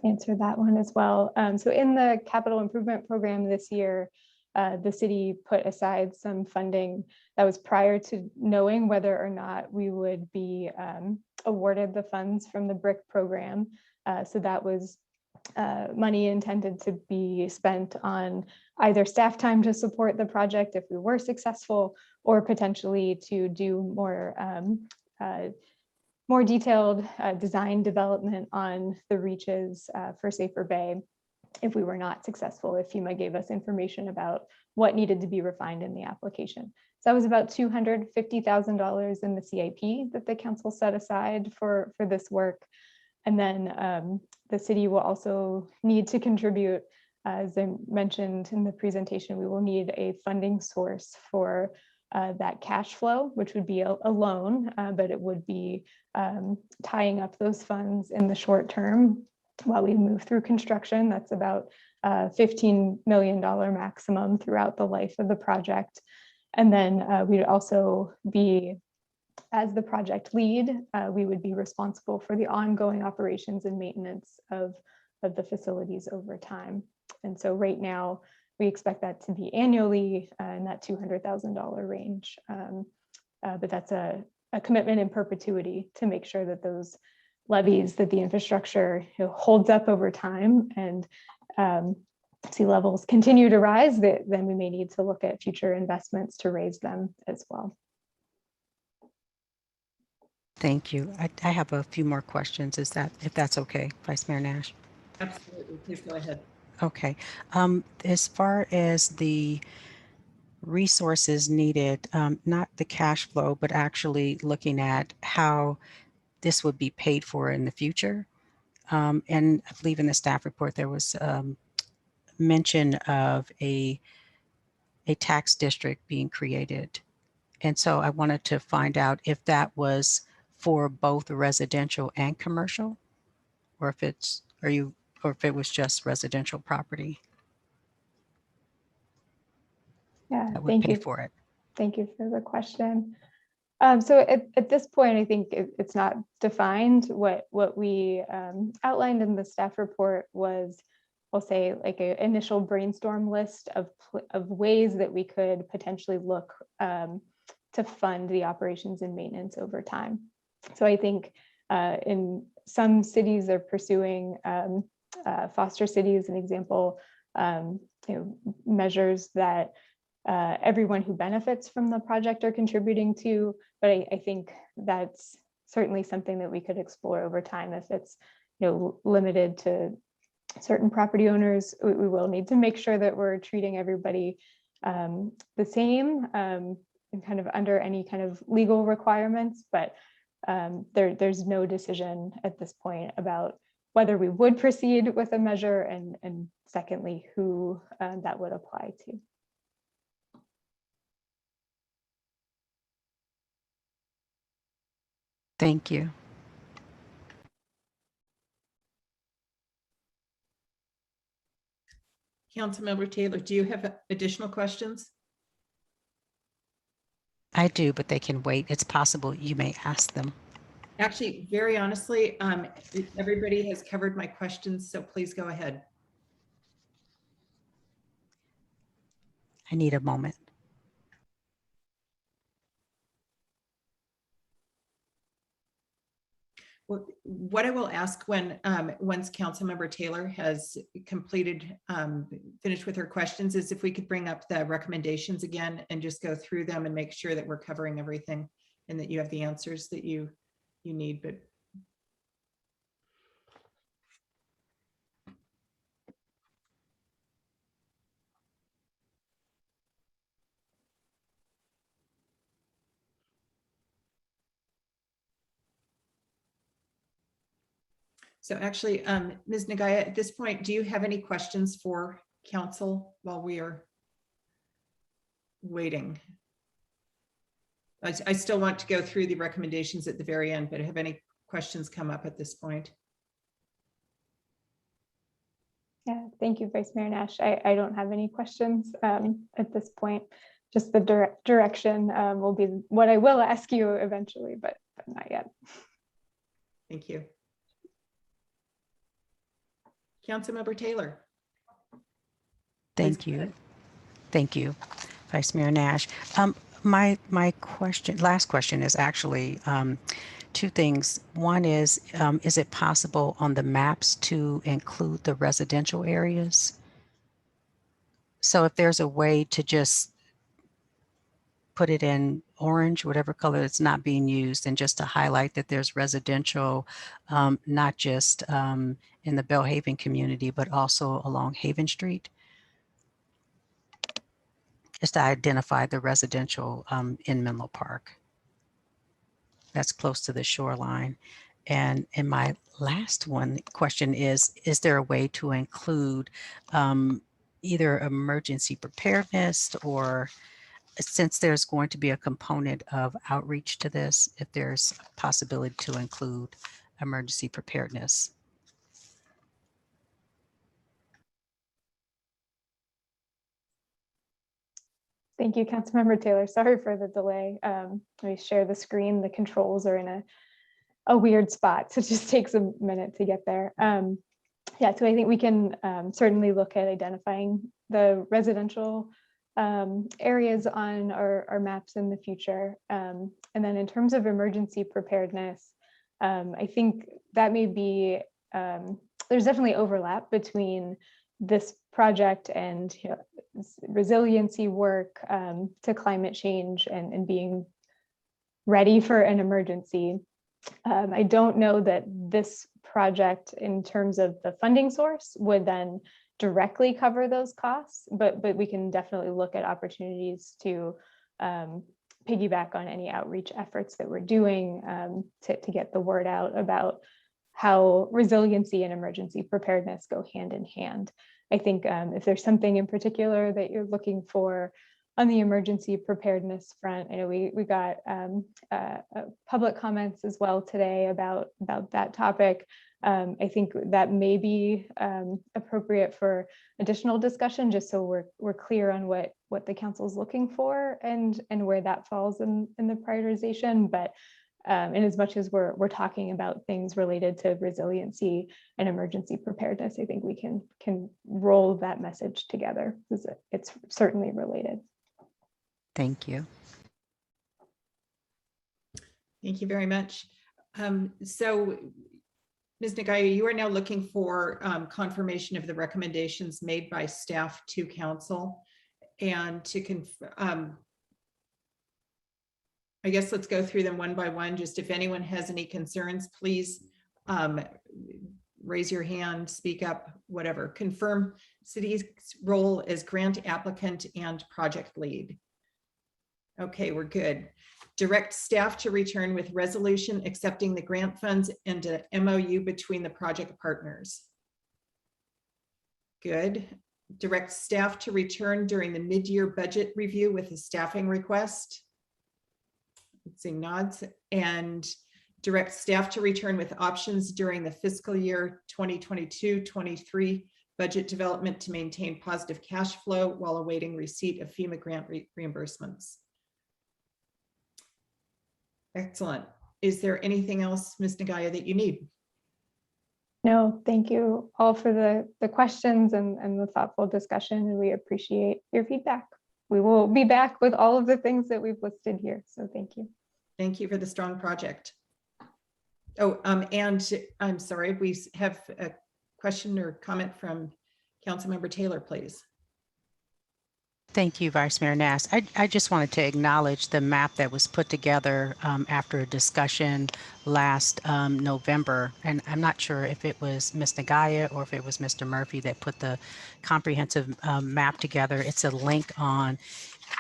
answer that one as well. So in the capital improvement program this year, the city put aside some funding that was prior to knowing whether or not we would be awarded the funds from the BRIC program. So that was money intended to be spent on either staff time to support the project if we were successful, or potentially to do more detailed design development on the reaches for Safer Bay if we were not successful, if FEMA gave us information about what needed to be refined in the application. So that was about $250,000 in the CIP that the council set aside for this work. And then the city will also need to contribute, as I mentioned in the presentation, we will need a funding source for that cash flow, which would be a loan, but it would be tying up those funds in the short term while we move through construction. That's about $15 million maximum throughout the life of the project. And then we'd also be, as the project lead, we would be responsible for the ongoing operations and maintenance of the facilities over time. And so right now, we expect that to be annually in that $200,000 range. But that's a commitment in perpetuity to make sure that those levees, that the infrastructure holds up over time, and sea levels continue to rise, then we may need to look at future investments to raise them as well. Thank you. I have a few more questions. If that's okay, Vice Mayor Nash? Absolutely, please go ahead. Okay. As far as the resources needed, not the cash flow, but actually looking at how this would be paid for in the future. And I believe in the staff report, there was mention of a tax district being created. And so I wanted to find out if that was for both residential and commercial, or if it was just residential property Yeah, that would thank pay you for it. Thank you for the question. So at this point, I think it's not defined. What we outlined in the staff report was, I'll say, like an initial brainstorm list of ways that we could potentially look to fund the operations and maintenance over time. So I think in some cities they're pursuing foster cities, an example, measures that everyone who benefits from the project are contributing to. But I think that's certainly something that we could explore over time. If it's limited to certain property owners, we will need to make sure that we're treating everybody the same and kind of under any kind of legal requirements. But there's no decision at this point about whether we would proceed with a measure, and secondly, who that would apply to. Thank you. Councilmember Taylor, do you have additional questions? I do, but they can wait. It's possible you may ask them. Actually, very honestly, everybody has covered my questions, so please go ahead. I need a moment. Well, what I will ask once Councilmember Taylor has completed, finished with her questions, is if we could bring up the recommendations again and just go through them and make sure that we're covering everything and that you have the answers that you need. But so actually, Ms. Nagaya, at this point, do you have any questions for council while we are waiting? I still want to go through the recommendations at the very end, but have any questions come up at this point? Yeah, thank you, Vice Mayor Nash. I don't have any questions at this point. Just the direction will be what I will ask you eventually, but not yet. Thank you. Councilmember Taylor. Thank you. Thank you, Vice Mayor Nash. My last question is actually two things. One is it possible on the maps to include the residential areas? So if there's a way to just put it in orange, whatever color it's not being used, and just to highlight that there's residential, not just in the Belhaven community, but also along Haven Street, just to identify the residential in Menlo Park. That's close to the shoreline. And my last question is there a way to include either emergency preparedness, or since there's going to be a component of outreach to this, if there's a possibility to include emergency preparedness? Thank you, Councilmember Taylor. Sorry for the delay. Let me share the screen. The controls are in a weird spot, so it just takes a minute to get there. Yeah, so I think we can certainly look at identifying the residential areas on our maps in the future. And then in terms of emergency preparedness, I think that may be, there's definitely overlap between this project and resiliency work to climate change and being ready for an emergency. I don't know that this project, in terms of the funding source, would then directly cover those costs, but we can definitely look at opportunities to piggyback on any outreach efforts that we're doing to get the word out about how resiliency and emergency preparedness go hand in hand. I think if there's something in particular that you're looking for on the emergency preparedness front, I know we got public comments as well today about that topic. I think that may be appropriate for additional discussion, just so we're clear on what the council is looking for and where that falls in the prioritization. But in as much as we're talking about things related to resiliency and emergency preparedness, I think we can roll that message together because it's certainly related. Thank you. Thank you very much. So, Ms. Nagaya, you are now looking for confirmation of the recommendations made by staff to council. And to confirm, I guess let's go through them one by one. Just if anyone has any concerns, please raise your hand, speak up, whatever. Confirm city's role as grant applicant and project lead. Okay, we're good. Direct staff to return with resolution accepting the grant funds and a MOU between the project partners. Good. Direct staff to return during the mid-year budget review with a staffing request. Let's see, nods. And direct staff to return with options during the fiscal year 2022-23 budget development to maintain positive cash flow while awaiting receipt of FEMA grant reimbursements. Excellent. Is there anything else, Ms. Nagaya, that you need? No, thank you all for the questions and the thoughtful discussion, and we appreciate your feedback. We will be back with all of the things that we've listed here, so thank you. Thank you for the strong project. Oh, and I'm sorry, we have a question or comment from Councilmember Taylor, please. Thank you, Vice Mayor Nass. I just wanted to acknowledge the map that was put together after a discussion last November. And I'm not sure if it was Ms. Nagaya or if it was Mr. Murphy that put the comprehensive map together. It's a link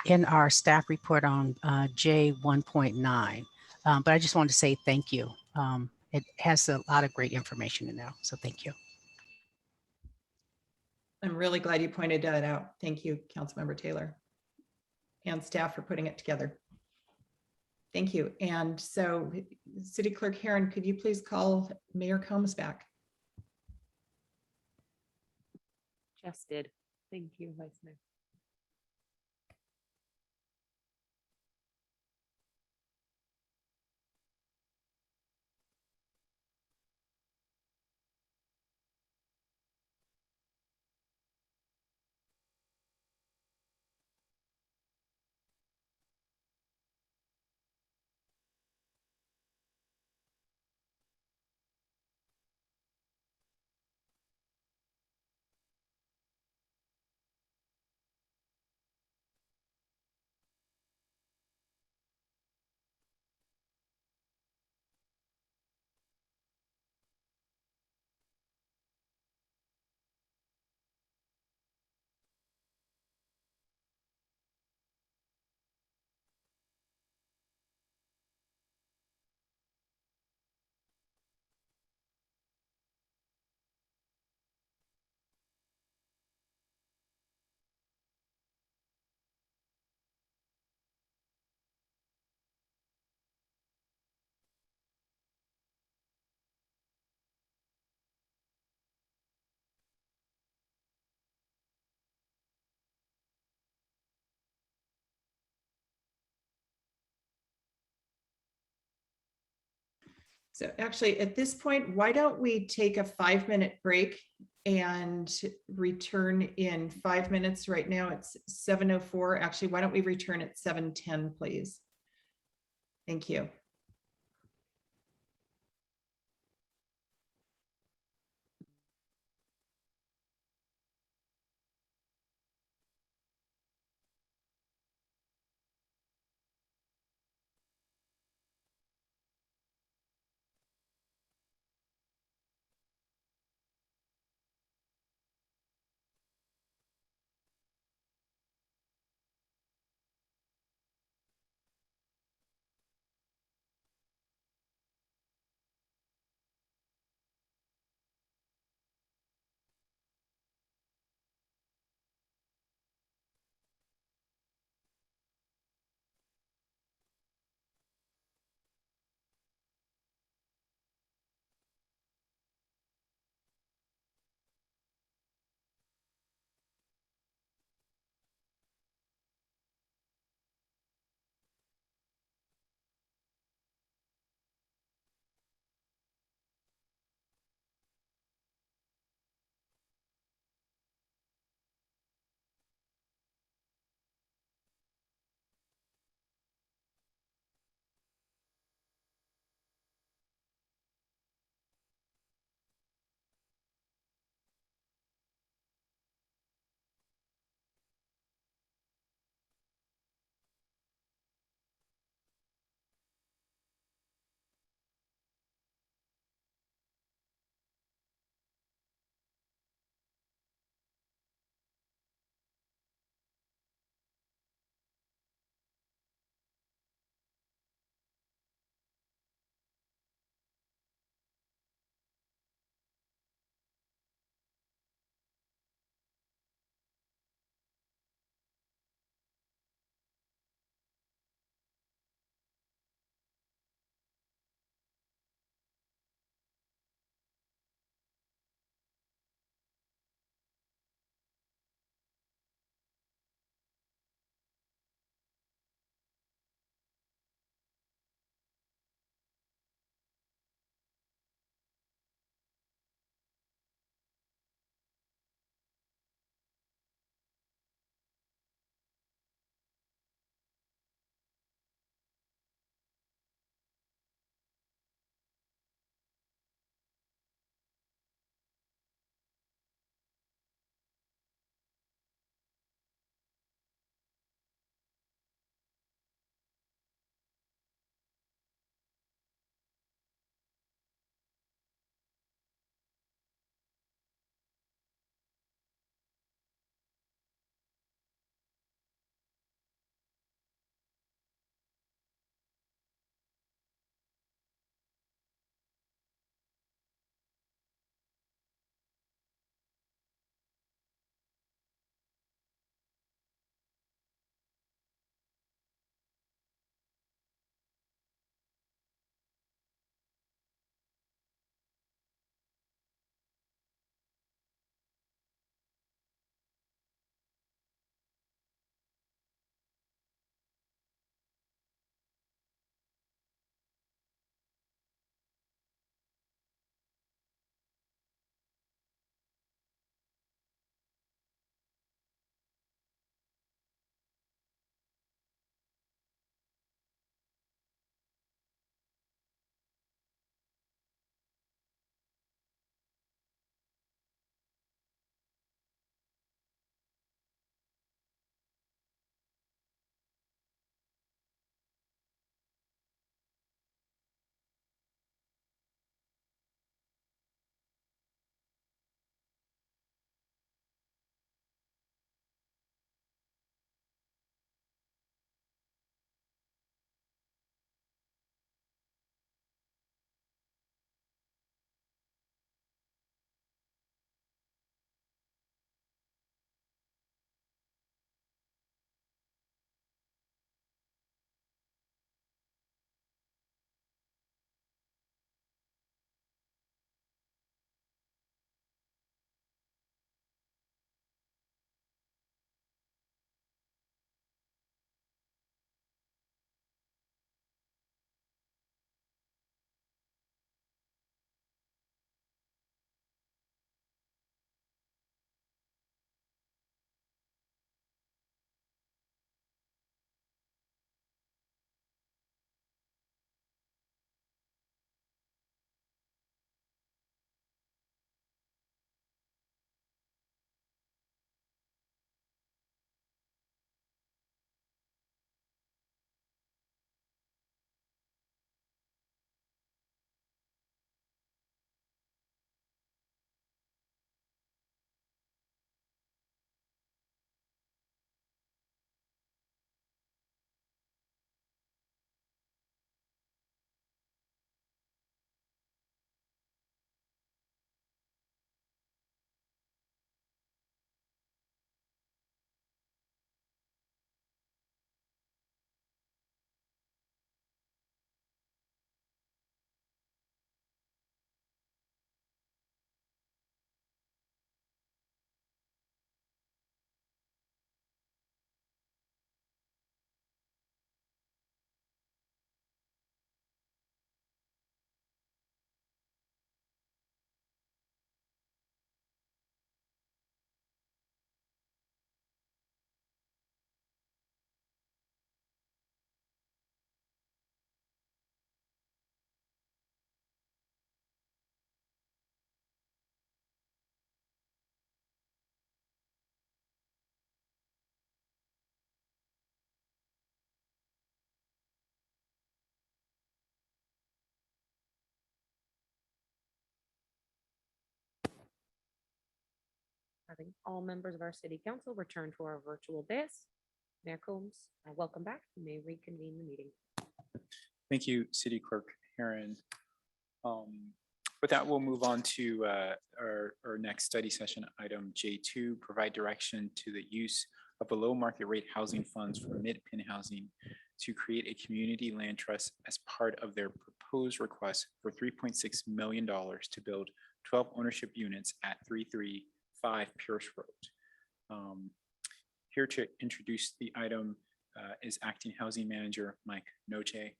in our staff report on J 1.9. But I just wanted to say thank you. It has a lot of great information in there, so thank you. I'm really glad you pointed that out. Thank you, Councilmember Taylor and staff for putting it together. Thank you. And so City Clerk Heron, could you please call Mayor Combs back? Just did. Thank you, Vice Mayor. So actually, at this point, why don't we take a 5-minute break and return in 5 minutes? Right now it's 7:04. Actually, why don't we return at 7:10, please? Thank you. Having all members of our city council return to our virtual dais. Mayor Combs, welcome back. You may reconvene the meeting. Thank you, City Clerk Heron. With that, we'll move on to our next study session, item J2, provide direction to the use of below market rate housing funds for mid-pen housing to create a community land trust as part of their proposed request for $3.6 million to build 12 ownership units at 335 Pierce Road. Here to introduce the item is Acting Housing Manager Mike Noche.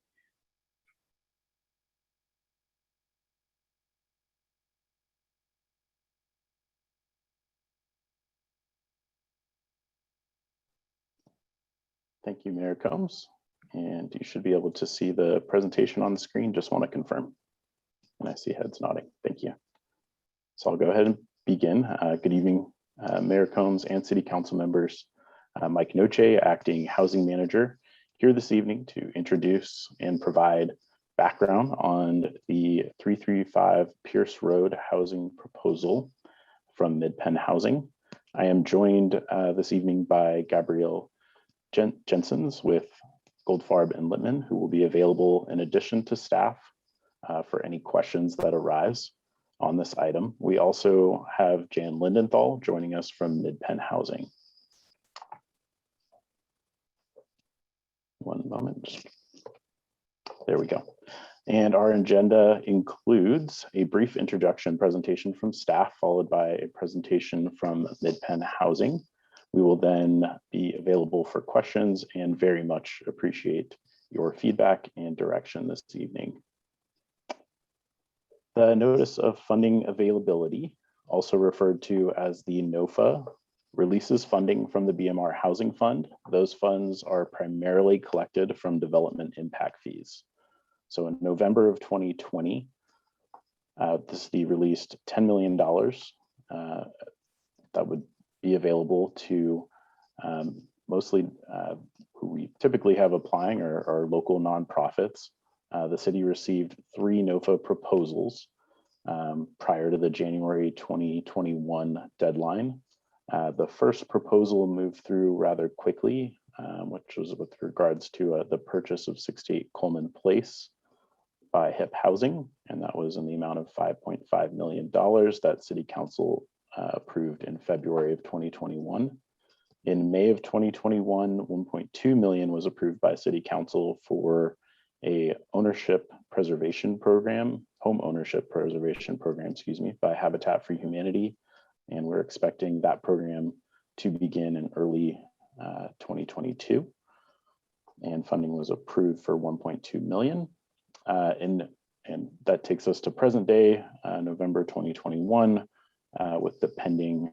Thank you, Mayor Combs. And you should be able to see the presentation on the screen. Just want to confirm. And I see heads nodding. Thank you. So I'll go ahead and begin. Good evening, Mayor Combs and City Council members. Mike Noche, Acting Housing Manager, here this evening to introduce and provide background on the 335 Pierce Road housing proposal from Mid-Pen Housing. I am joined this evening by Gabrielle Jensens with Goldfarb and Littman, who will be available in addition to staff for any questions that arise on this item. We also have Jan Lindenthal joining us from Mid-Pen Housing. One moment. There we go. And our agenda includes a brief introduction presentation from staff, followed by a presentation from Mid-Pen Housing. We will then be available for questions and very much appreciate your feedback and direction this evening. The Notice of Funding Availability, also referred to as the NOFA, releases funding from the BMR Housing Fund. Those funds are primarily collected from development impact fees. So in November of 2020, the city released $10 million that would be available to mostly who we typically have applying are local nonprofits. The city received 3 NOFA proposals prior to the January 2021 deadline. The first proposal moved through rather quickly, which was with regards to the purchase of 68 Coleman Place by HIP Housing, and that was in the amount of $5.5 million that City Council approved in February of 2021. In May of 2021, $1.2 million was approved by City Council for a ownership preservation program, home ownership preservation program, excuse me, by Habitat for Humanity. And we're expecting that program to begin in early 2022. And funding was approved for $1.2 million. And that takes us to present day, November 2021, with the pending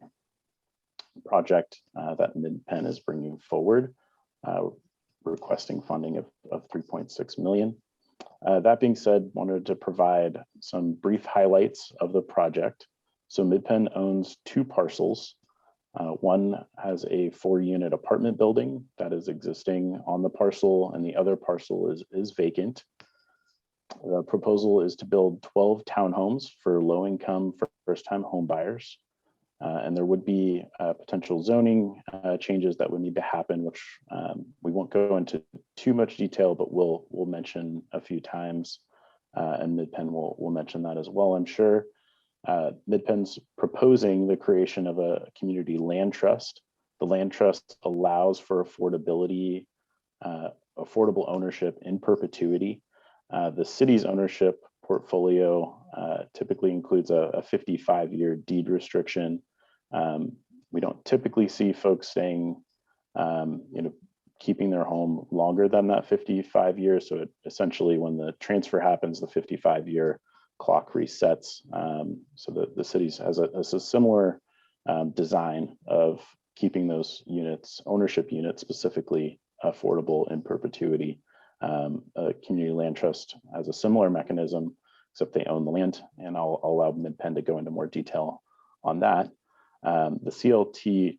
project that Mid-Pen is bringing forward, requesting funding of $3.6 million. That being said, wanted to provide some brief highlights of the project. So Mid-Pen owns 2 parcels. One has a 4-unit apartment building that is existing on the parcel, and the other parcel is vacant. The proposal is to build 12 townhomes for low-income first-time home buyers. And there would be potential zoning changes that would need to happen, which we won't go into too much detail, but we'll mention a few times, and Mid-Pen will mention that as well, I'm sure. Mid-Pen's proposing the creation of a community land trust. The land trust allows for affordable ownership in perpetuity. The city's ownership portfolio typically includes a 55-year deed restriction. We don't typically see folks staying, keeping their home longer than that 55 years. So essentially when the transfer happens, the 55-year clock resets. So the cities has a similar design of keeping those units, ownership units specifically, affordable in perpetuity. A community land trust has a similar mechanism, except they own the land, and I'll allow Mid-Pen to go into more detail on that. The CLT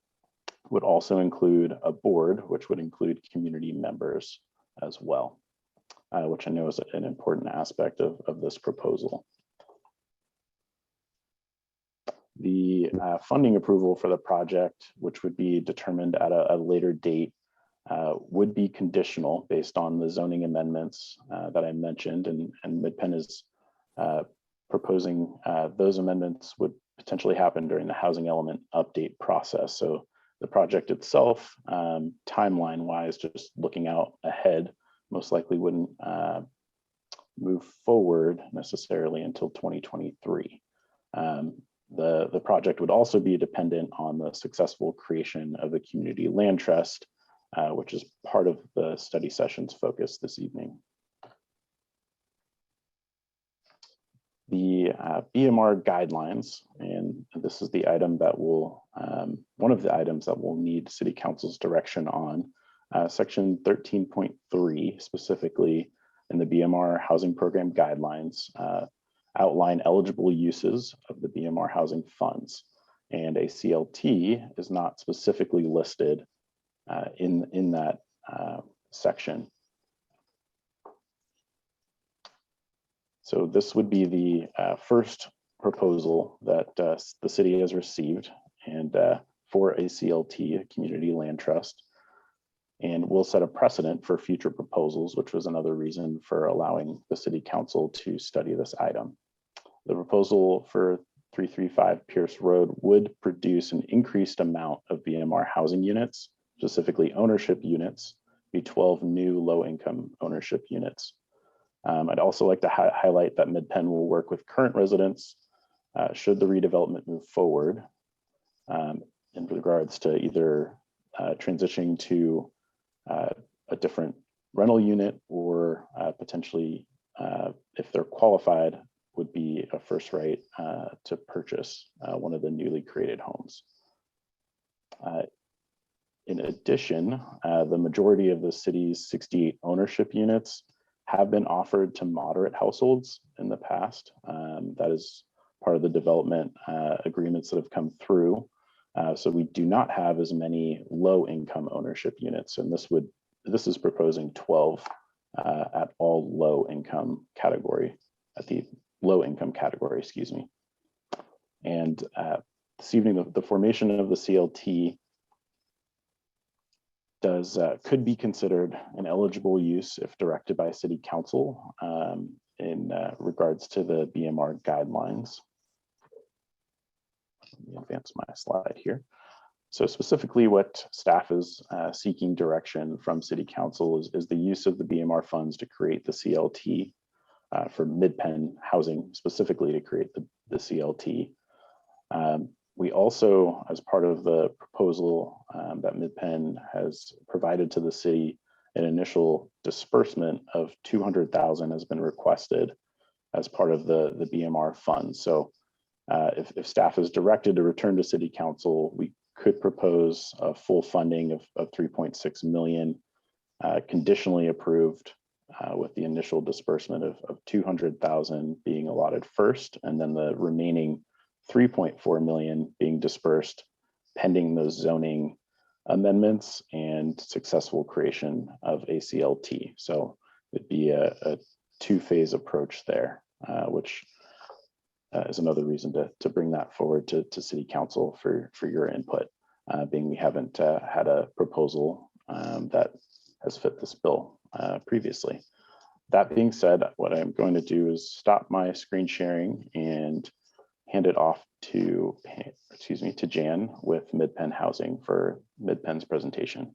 would also include a board, which would include community members as well, which I know is an important aspect of this proposal. The funding approval for the project, which would be determined at a later date, would be conditional based on the zoning amendments that I mentioned, and MidPen is proposing those amendments would potentially happen during the housing element update process. So the project itself, timeline wise, just looking out ahead, most likely wouldn't move forward necessarily until 2023. The project would also be dependent on the successful creation of a community land trust, which is part of the study session's focus this evening. The Bmr Guidelines, and this is the item that will, one of the items that will need City Council's direction on, section 13.3 specifically in the Bmr Housing Program Guidelines outline eligible uses of the Bmr housing funds, and a CLT is not specifically listed in that section. So this would be the first proposal that the city has received, and for a CLT, a community land trust, and will set a precedent for future proposals, which was another reason for allowing the City Council to study this item. The proposal for 335 Pierce Road would produce an increased amount of BMR housing units, specifically ownership units, be 12 new low-income ownership units. I'd also like to highlight that MidPen will work with current residents should the redevelopment move forward in regards to either transitioning to a different rental unit, or potentially, if they're qualified, would be a first right to purchase one of the newly created homes. In addition, the majority of the city's 68 ownership units have been offered to moderate households in the past. That is part of the development agreements that have come through. So we do not have as many low-income ownership units, and this is proposing 12 at all low-income category, at the low-income category, excuse me. And this evening, the formation of the CLT could be considered an eligible use if directed by City Council in regards to the Bmr Guidelines. Let me advance my slide here. So specifically what staff is seeking direction from City Council is the use of the Bmr funds to create the CLT for MidPen housing, specifically to create the CLT. We also, as part of the proposal that MidPen has provided to the city, an initial disbursement of $200,000 has been requested as part of the BMR fund. So if staff is directed to return to City Council, we could propose a full funding of $3.6 million, conditionally approved, with the initial disbursement of $200,000 being allotted first, and then the remaining $3.4 million being dispersed pending those zoning amendments and successful creation of a CLT. So it'd be a two-phase approach there, which is another reason to bring that forward to City Council for your input, being we haven't had a proposal that has fit this bill previously. That being said, what I'm going to do is stop my screen sharing and hand it off to Jan with MidPen Housing for MidPen's presentation.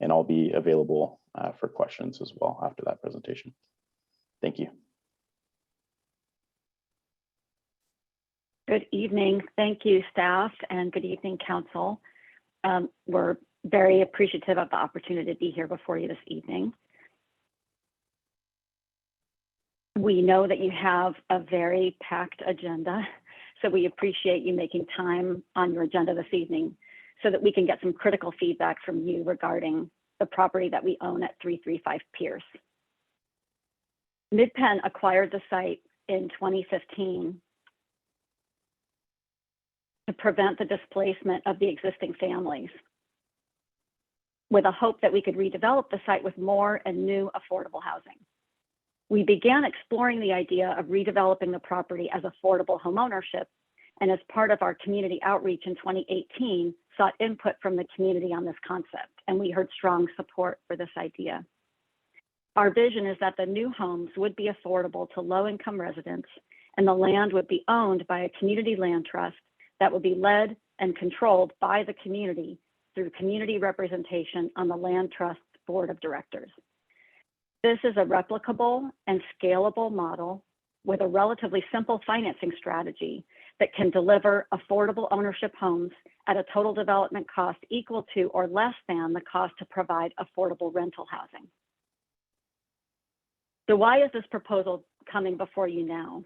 And I'll be available for questions as well after that presentation. Thank you. Good evening. Thank you, staff, and good evening, council. We're very appreciative of the opportunity to be here before you this evening. We know that you have a very packed agenda, so we appreciate you making time on your agenda this evening so that we can get some critical feedback from you regarding the property that we own at 335 Pierce. MidPen acquired the site in 2015 to prevent the displacement of the existing families, with a hope that we could redevelop the site with more and new affordable housing. We began exploring the idea of redeveloping the property as affordable homeownership and as part of our community outreach in 2018, sought input from the community on this concept, and we heard strong support for this idea. Our vision is that the new homes would be affordable to low-income residents, and the land would be owned by a community land trust that would be led and controlled by the community through community representation on the land trust's board of directors. This is a replicable and scalable model with a relatively simple financing strategy that can deliver affordable ownership homes at a total development cost equal to or less than the cost to provide affordable rental housing. So why is this proposal coming before you now?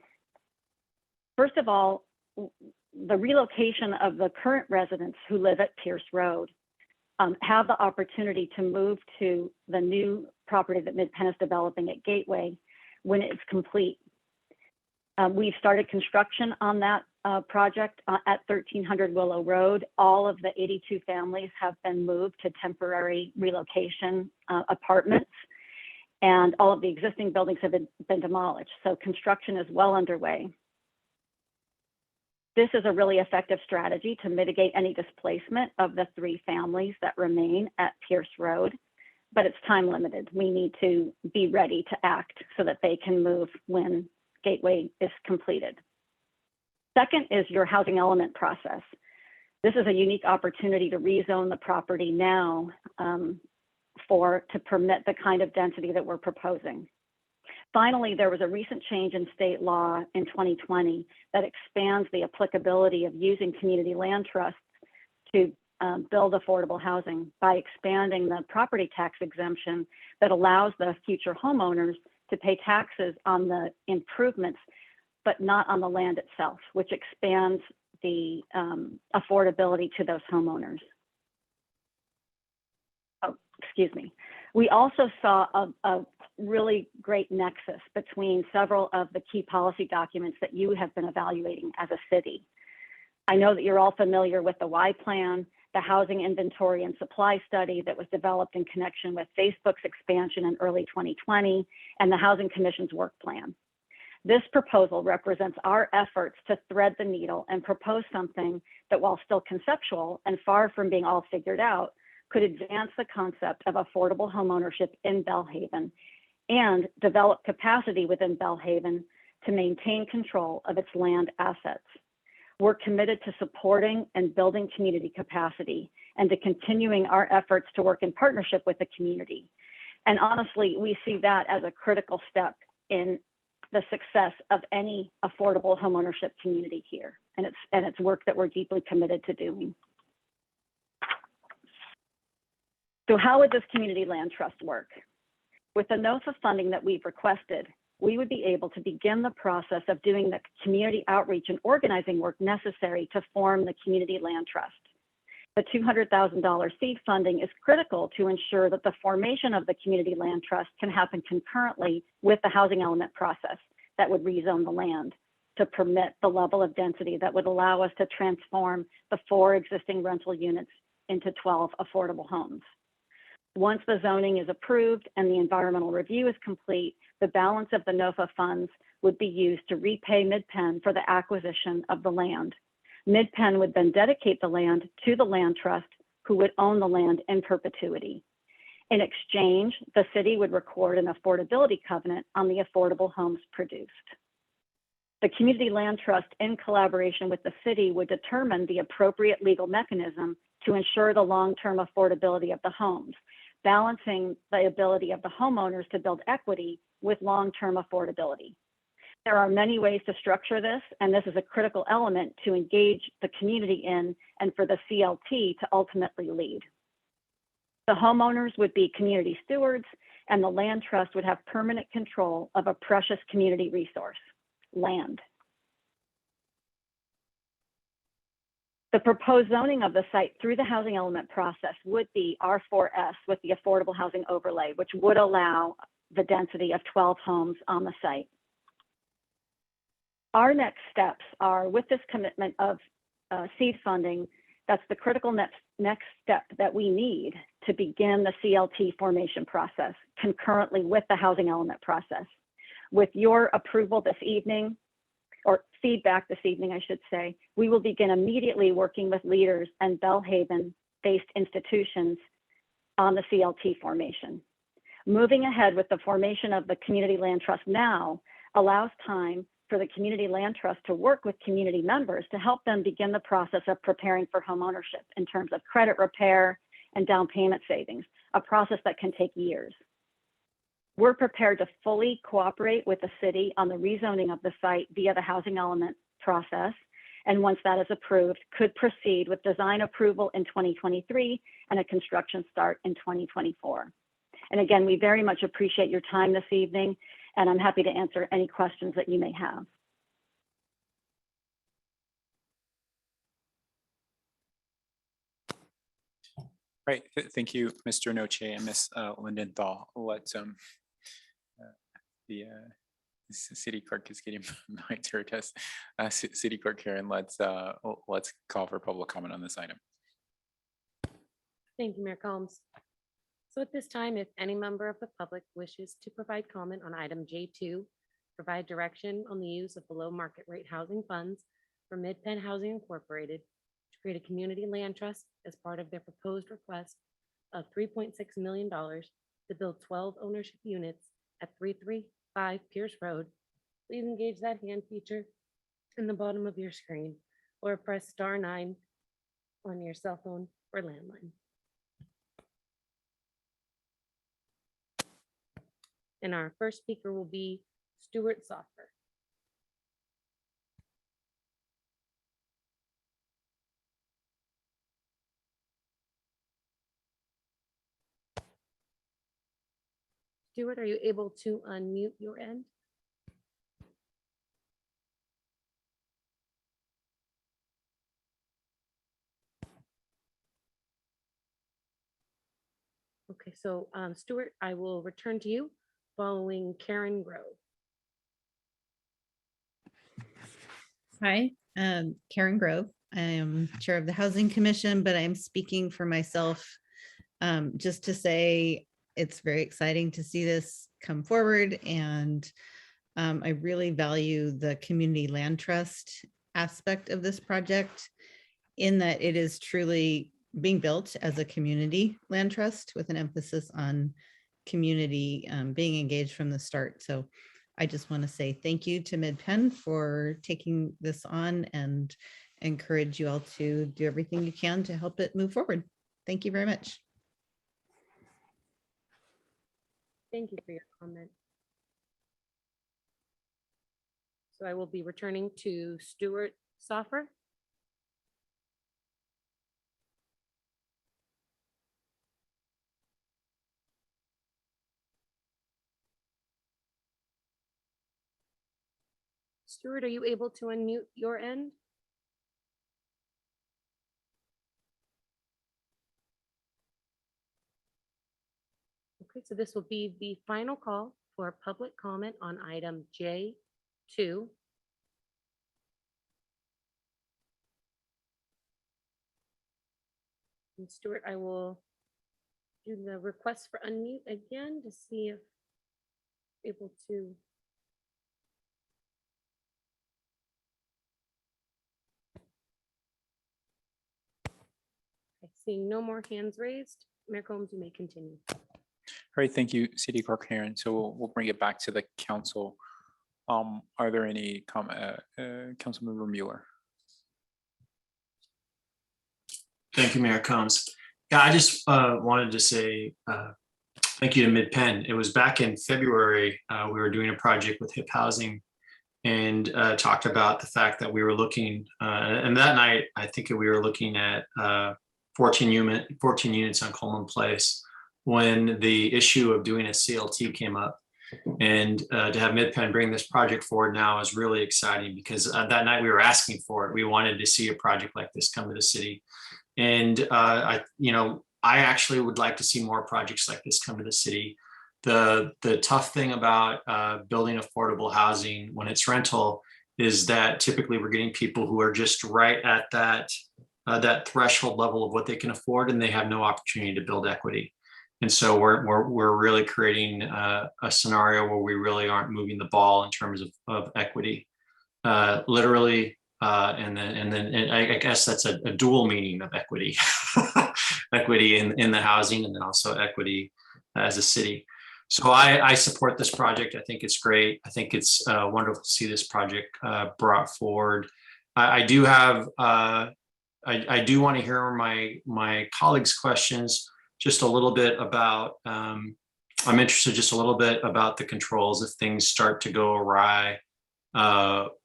First of all, the relocation of the current residents who live at Pierce Road have the opportunity to move to the new property that MidPenn is developing at Gateway when it's complete. We've started construction on that project at 1300 Willow Road. All of the 82 families have been moved to temporary relocation apartments, and all of the existing buildings have been demolished. So construction is well underway. This is a really effective strategy to mitigate any displacement of the 3 families that remain at Pierce Road, but it's time limited. We need to be ready to act so that they can move when Gateway is completed. Second is your housing element process. This is a unique opportunity to rezone the property now to permit the kind of density that we're proposing. Finally, there was a recent change in state law in 2020 that expands the applicability of using community land trusts to build affordable housing by expanding the property tax exemption that allows the future homeowners to pay taxes on the improvements, but not on the land itself, which expands the affordability to those homeowners. Oh, excuse me. We also saw a really great nexus between several of the key policy documents that you have been evaluating as a city. I know that you're all familiar with the Y plan, the housing inventory and supply study that was developed in connection with Facebook's expansion in early 2020, and the Housing Commission's work plan. This proposal represents our efforts to thread the needle and propose something that, while still conceptual and far from being all figured out, could advance the concept of affordable homeownership in Belhaven and develop capacity within Belhaven to maintain control of its land assets. We're committed to supporting and building community capacity and to continuing our efforts to work in partnership with the community. And honestly, we see that as a critical step in the success of any affordable homeownership community here. And it's work that we're deeply committed to doing. So how would this community land trust work? With the NOFA funding that we've requested, we would be able to begin the process of doing the community outreach and organizing work necessary to form the community land trust. The $200,000 seed funding is critical to ensure that the formation of the community land trust can happen concurrently with the housing element process that would rezone the land to permit the level of density that would allow us to transform the 4 existing rental units into 12 affordable homes. Once the zoning is approved and the environmental review is complete, the balance of the NOFA funds would be used to repay MidPenn for the acquisition of the land. MidPenn would then dedicate the land to the land trust, who would own the land in perpetuity. In exchange, the city would record an affordability covenant on the affordable homes produced. The community land trust, in collaboration with the city, would determine the appropriate legal mechanism to ensure the long-term affordability of the homes, balancing the ability of the homeowners to build equity with long-term affordability. There are many ways to structure this, and this is a critical element to engage the community in and for the CLT to ultimately lead. The homeowners would be community stewards, and the land trust would have permanent control of a precious community resource, land. The proposed zoning of the site through the housing element process would be R4S with the affordable housing overlay, which would allow the density of 12 homes on the site. Our next steps are, with this commitment of seed funding, that's the critical next step that we need to begin the CLT formation process concurrently with the housing element process. With your approval this evening, or feedback this evening, I should say, we will begin immediately working with leaders and Bellhaven-based institutions on the CLT formation. Moving ahead with the formation of the Community Land Trust now allows time for the Community Land Trust to work with community members to help them begin the process of preparing for homeownership in terms of credit repair and down payment savings, a process that can take years. We're prepared to fully cooperate with the city on the rezoning of the site via the housing element process. And once that is approved, could proceed with design approval in 2023 and a construction start in 2024. And again, we very much appreciate your time this evening, and I'm happy to answer any questions that you may have. Right. Thank you, Mr. Noche and Ms. Lindenthal. Let's the city clerk is getting my tear test. City clerk Karen, let's call for public comment on this item. Thank you, Mayor Combs. So at this time, if any member of the public wishes to provide comment on item J2, provide direction on the use of below market rate housing funds for Mid-Penn Housing Incorporated to create a community land trust as part of their proposed request of $3.6 million to build 12 ownership units at 335 Pierce Road, please engage that hand feature in the bottom of your screen or press *9 on your cell phone or landline. And our first speaker will be Stuart Soffer. Stuart, are you able to unmute your end? Okay, so Stuart, I will return to you following Karen Grove. Hi, Karen Grove. I am Chair of the Housing Commission, but I'm speaking for myself just to say it's very exciting to see this come forward, and I really value the community land trust aspect of this project in that it is truly being built as a community land trust with an emphasis on community being engaged from the start. So I just want to say thank you to Mid-Penn for taking this on and encourage you all to do everything you can to help it move forward. Thank you very much. Thank you for your comment. So I will be returning to Stuart Soffer. Stuart, are you able to unmute your end? Okay, so this will be the final call for public comment on item J2. And Stuart, I will do the request for unmute again to see if able to. Seeing no more hands raised, Mayor Combs, you may continue. All right, thank you, City Clerk Karen. So we'll bring it back to the council. Are there any comment, Councilmember Mueller? Thank you, Mayor Combs. Yeah, I just wanted to say thank you to Mid-Penn. It was back in February, we were doing a project with HIP Housing and talked about the fact that we were looking, and that night, I think we were looking at 14 units on Coleman Place when the issue of doing a CLT came up. And to have Mid-Penn bring this project forward now is really exciting because that night we were asking for it. We wanted to see a project like this come to the city. And I actually would like to see more projects like this come to the city. The tough thing about building affordable housing when it's rental is that typically we're getting people who are just right at that threshold level of what they can afford, and they have no opportunity to build equity. And so we're really creating a scenario where we really aren't moving the ball in terms of equity. literally, and I guess that's a dual meaning of equity, equity in the housing, and then also equity as a city. So I support this project. I think it's great. I think it's wonderful to see this project brought forward. I do have, I do want to hear my colleagues' questions just a little bit about, I'm interested just a little bit about the controls if things start to go awry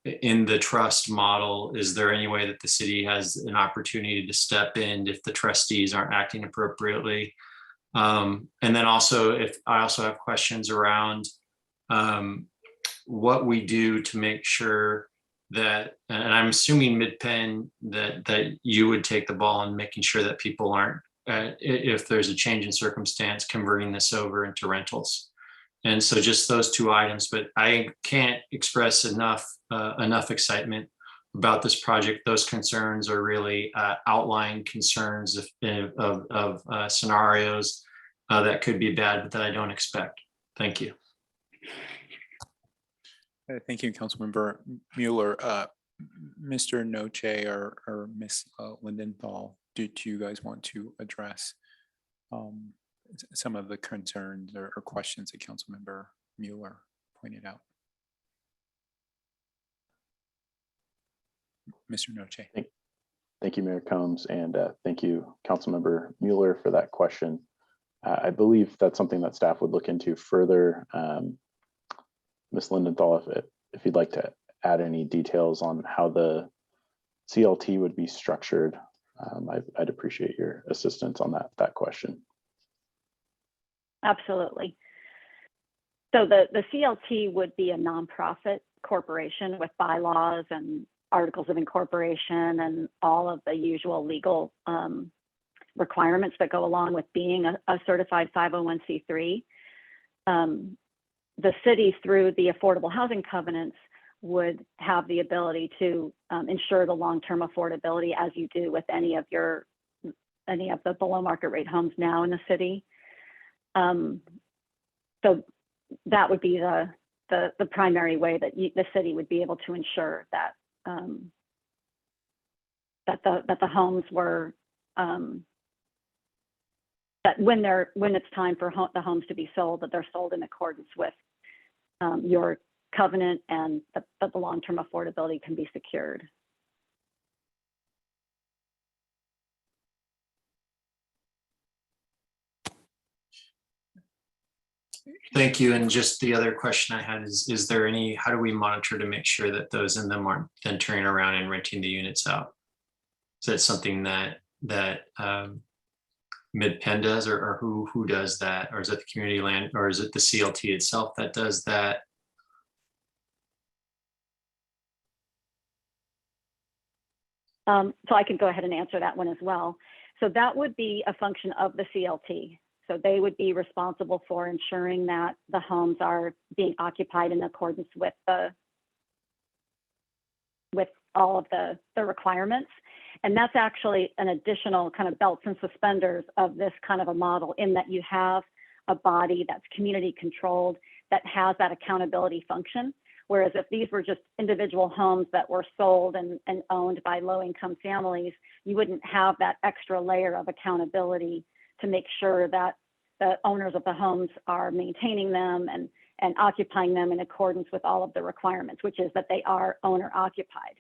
in the trust model. Is there any way that the city has an opportunity to step in if the trustees aren't acting appropriately? And then also, if I also have questions around what we do to make sure that, and I'm assuming mid-pen that you would take the ball on making sure that people aren't, if there's a change in circumstance, converting this over into rentals. And so just those two items, but I can't express enough excitement about this project. Those concerns are really outlying concerns of scenarios that could be bad, but that I don't expect. Thank you. Thank you, Councilmember Mueller. Mr. Noche or Ms. Lindenthal, do you guys want to address some of the concerns or questions that Councilmember Mueller pointed out? Mr. Noche. Thank you, Mayor Combs, and thank you, Councilmember Mueller, for that question. I believe that's something that staff would look into further. Ms. Lindenthal, if you'd like to add any details on how the CLT would be structured, I'd appreciate your assistance on that question. Absolutely. So the CLT would be a nonprofit corporation with bylaws and articles of incorporation and all of the usual legal requirements that go along with being a certified 501c3. The city, through the affordable housing covenants, would have the ability to ensure the long-term affordability, as you do with any of the below market rate homes now in the city. So that would be the primary way that the city would be able to ensure that that the homes were that when it's time for the homes to be sold, that they're sold in accordance with your covenant, and that the long-term affordability can be secured. Thank you. And just the other question I had is there any, how do we monitor to make sure that those in them aren't then turning around and renting the units out? Is that something that Mid-Pen does, or who does that? Or is it the community land, or is it the CLT itself that does that? So I can go ahead and answer that one as well. So that would be a function of the CLT. So they would be responsible for ensuring that the homes are being occupied in accordance with all of the requirements. And that's actually an additional kind of belts and suspenders of this kind of a model, in that you have a body that's community controlled, that has that accountability function. Whereas if these were just individual homes that were sold and owned by low-income families, you wouldn't have that extra layer of accountability to make sure that the owners of the homes are maintaining them and occupying them in accordance with all of the requirements, which is that they are owner occupied.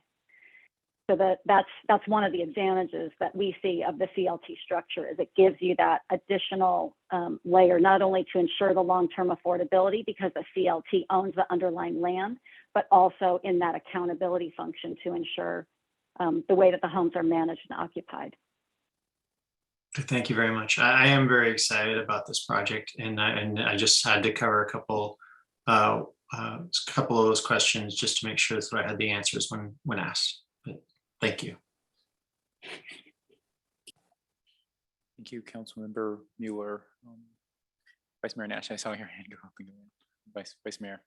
So that's one of the advantages that we see of the CLT structure, is it gives you that additional layer, not only to ensure the long-term affordability because the CLT owns the underlying land, but also in that accountability function to ensure the way that the homes are managed and occupied. Thank you very much. I am very excited about this project, and I just had to cover a couple of those questions just to make sure that I had the answers when asked. But thank you. Thank you, Councilmember Mueller. Vice Mayor Nash, I saw your hand go up again. Vice Mayor.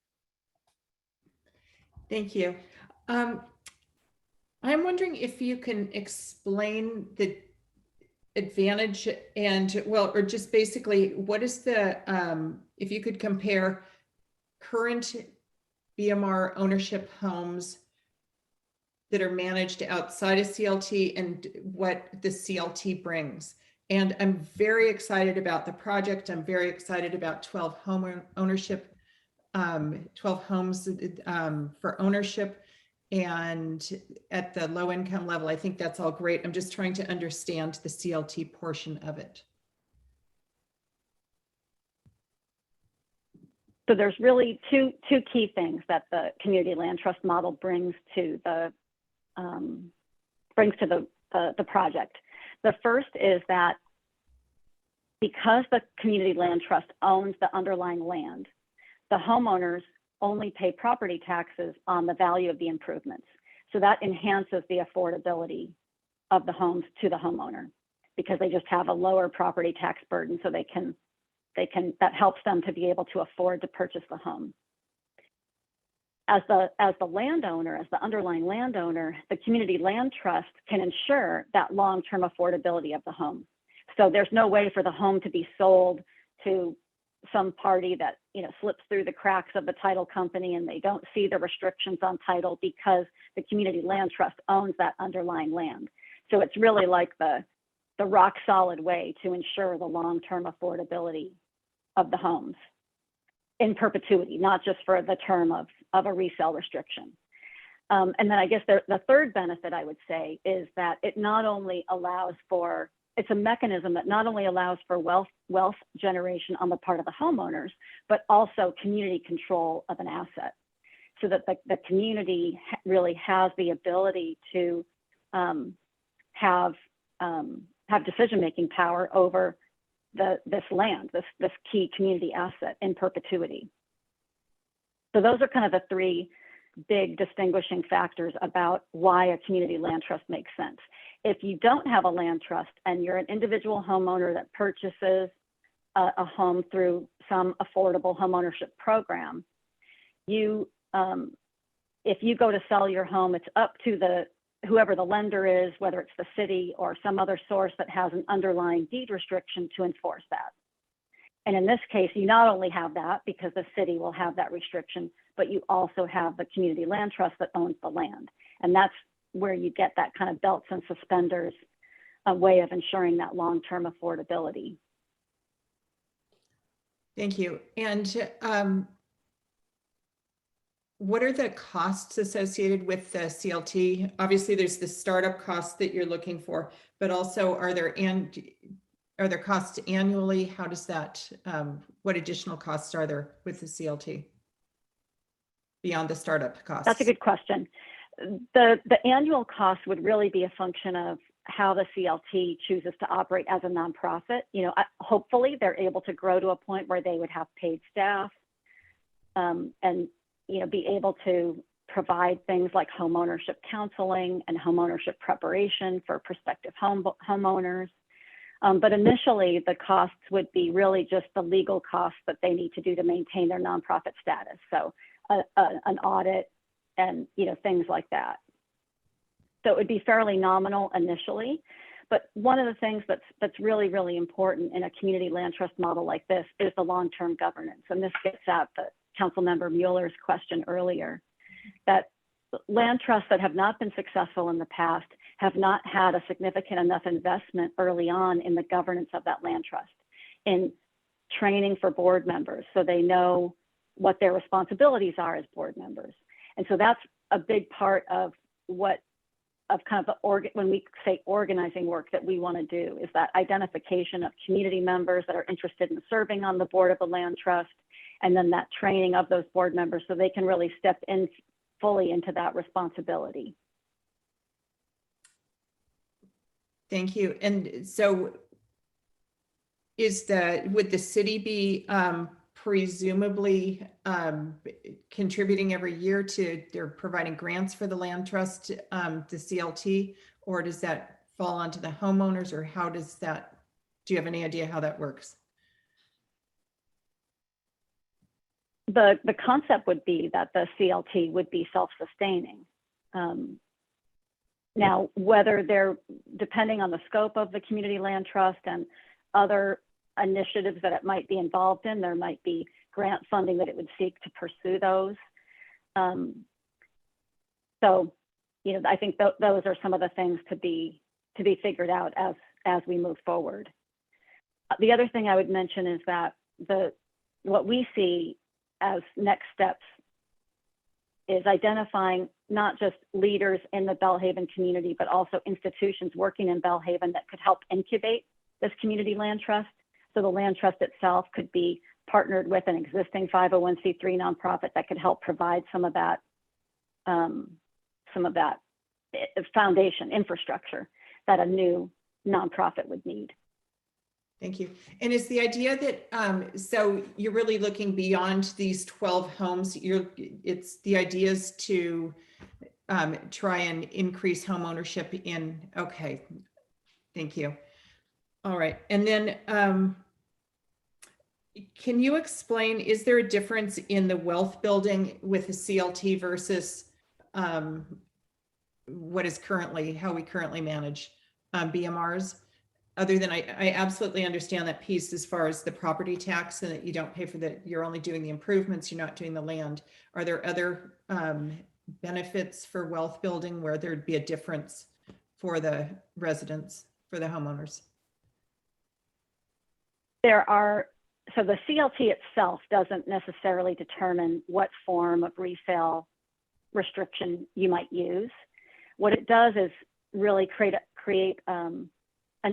Thank you. I'm wondering if you can explain the advantage and, well, or just basically what is the, if you could compare current BMR ownership homes that are managed outside of CLT and what the CLT brings. And I'm very excited about the project. I'm very excited about 12 home ownership, 12 homes for ownership. And at the low income level, I think that's all great. I'm just trying to understand the CLT portion of it. So there's really two key things that the community land trust model brings to the project. The first is that because the community land trust owns the underlying land, the homeowners only pay property taxes on the value of the improvements. So that enhances the affordability of the homes to the homeowner because they just have a lower property tax burden, so that helps them to be able to afford to purchase the home. As the landowner, as the underlying landowner, the community land trust can ensure that long-term affordability of the home. So there's no way for the home to be sold to some party that slips through the cracks of the title company and they don't see the restrictions on title because the community land trust owns that underlying land. So it's really like the rock solid way to ensure the long-term affordability of the homes in perpetuity, not just for the term of a resale restriction. And then I guess the third benefit I would say is that it not only allows for, it's a mechanism that not only allows for wealth generation on the part of the homeowners, but also community control of an asset, so that the community really has the ability to have decision-making power over this land, this key community asset in perpetuity. So those are kind of the three big distinguishing factors about why a community land trust makes sense. If you don't have a land trust and you're an individual homeowner that purchases a home through some affordable homeownership program, if you go to sell your home, it's up to whoever the lender is, whether it's the city or some other source that has an underlying deed restriction, to enforce that. And in this case, you not only have that because the city will have that restriction, but you also have the community land trust that owns the land. And that's where you get that kind of belts and suspenders way of ensuring that long-term affordability. Thank you. And what are the costs associated with the CLT? Obviously, there's the startup costs that you're looking for, but also are there costs annually? How does that, what additional costs are there with the CLT beyond the startup costs? That's a good question. The annual cost would really be a function of how the CLT chooses to operate as a nonprofit. Hopefully they're able to grow to a point where they would have paid staff and be able to provide things like homeownership counseling and homeownership preparation for prospective homeowners. But initially, the costs would be really just the legal costs that they need to do to maintain their nonprofit status. So an audit and things like that. So it would be fairly nominal initially. But one of the things that's really, really important in a community land trust model like this is the long-term governance. And this gets at the Councilmember Mueller's question earlier, that land trusts that have not been successful in the past have not had a significant enough investment early on in the governance of that land trust, in training for board members so they know what their responsibilities are as board members. And so that's a big part of kind of when we say organizing work that we want to do, is that identification of community members that are interested in serving on the board of the land trust, and then that training of those board members so they can really step in fully into that responsibility. Thank you. And so would the city be presumably contributing every year they're providing grants for the land trust, the CLT, or does that fall onto the homeowners, or how does that, do you have any idea how that works? The concept would be that the CLT would be self-sustaining. Now, whether they're, depending on the scope of the community land trust and other initiatives that it might be involved in, there might be grant funding that it would seek to pursue those. So I think those are some of the things to be figured out as we move forward. The other thing I would mention is that what we see as next steps is identifying not just leaders in the Belhaven community, but also institutions working in Belhaven that could help incubate this community land trust. So the land trust itself could be partnered with an existing 501c3 nonprofit that could help provide some of that foundation infrastructure that a new nonprofit would need. Thank you. And is the idea that, so you're really looking beyond these 12 homes, it's the idea is to try and increase home ownership in, okay, thank you. All right, and then can you explain, is there a difference in the wealth building with the CLT versus what is currently, how we currently manage BMRs? Other than I absolutely understand that piece as far as the property tax and that you don't pay for you're only doing the improvements, you're not doing the land. Are there other benefits for wealth building where there'd be a difference for the residents, for the homeowners? There are, so the CLT itself doesn't necessarily determine what form of resale restriction you might use. What it does is really create an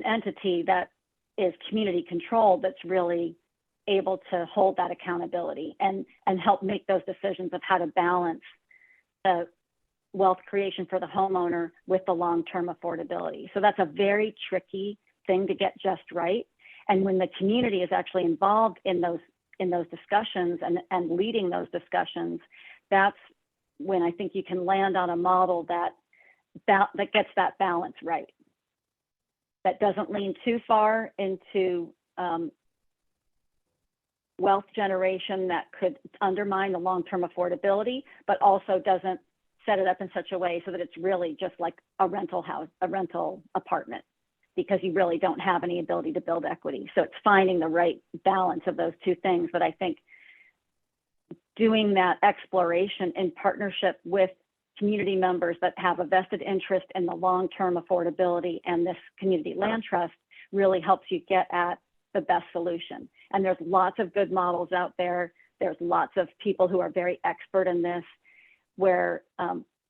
entity that is community controlled that's really able to hold that accountability and help make those decisions of how to balance the wealth creation for the homeowner with the long-term affordability. So that's a very tricky thing to get just right. And when the community is actually involved in those discussions and leading those discussions, that's when I think you can land on a model that gets that balance right, that doesn't lean too far into wealth generation that could undermine the long-term affordability, but also doesn't set it up in such a way so that it's really just like a rental house, a rental apartment, because you really don't have any ability to build equity. So it's finding the right balance of those two things. But I think doing that exploration in partnership with community members that have a vested interest in the long-term affordability and this community land trust really helps you get at the best solution. And there's lots of good models out there. There's lots of people who are very expert in this, where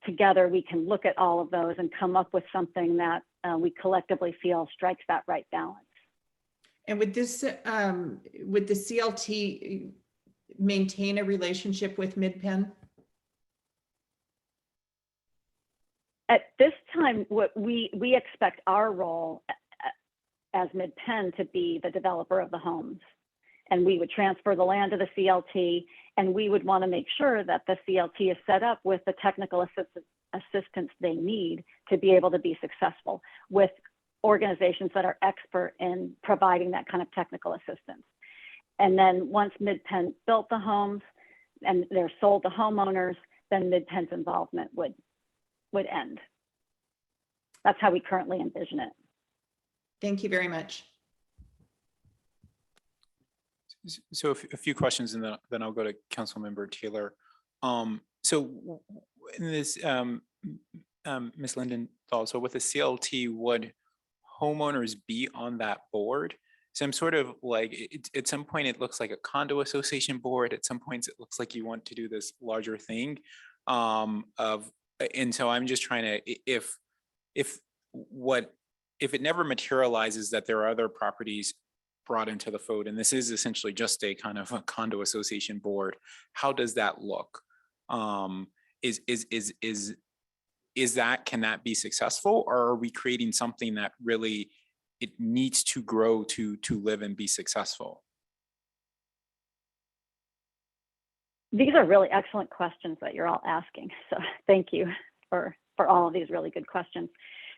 together we can look at all of those and come up with something that we collectively feel strikes that right balance. And would this, would the CLT maintain a relationship with MidPenn? At this time, what we expect our role as MidPenn to be the developer of the homes. And we would transfer the land to the CLT, and we would want to make sure that the CLT is set up with the technical assistance they need to be able to be successful with organizations that are expert in providing that kind of technical assistance. And then once MidPenn built the homes and they're sold to homeowners, then MidPenn's involvement would end. That's how we currently envision it. Thank you very much. So a few questions, and then I'll go to Councilmember Taylor. So in this, Ms. Lindenthal, so with the CLT, would homeowners be on that board? So I'm sort of like, at some point it looks like a condo association board. At some points it looks like you want to do this larger thing. And so I'm just trying to, if it never materializes that there are other properties brought into the fold, and this is essentially just a kind of a condo association board, how does that look? Can that be successful, or are we creating something that really it needs to grow to live and be successful? These are really excellent questions that you're all asking. So thank you for all of these really good questions.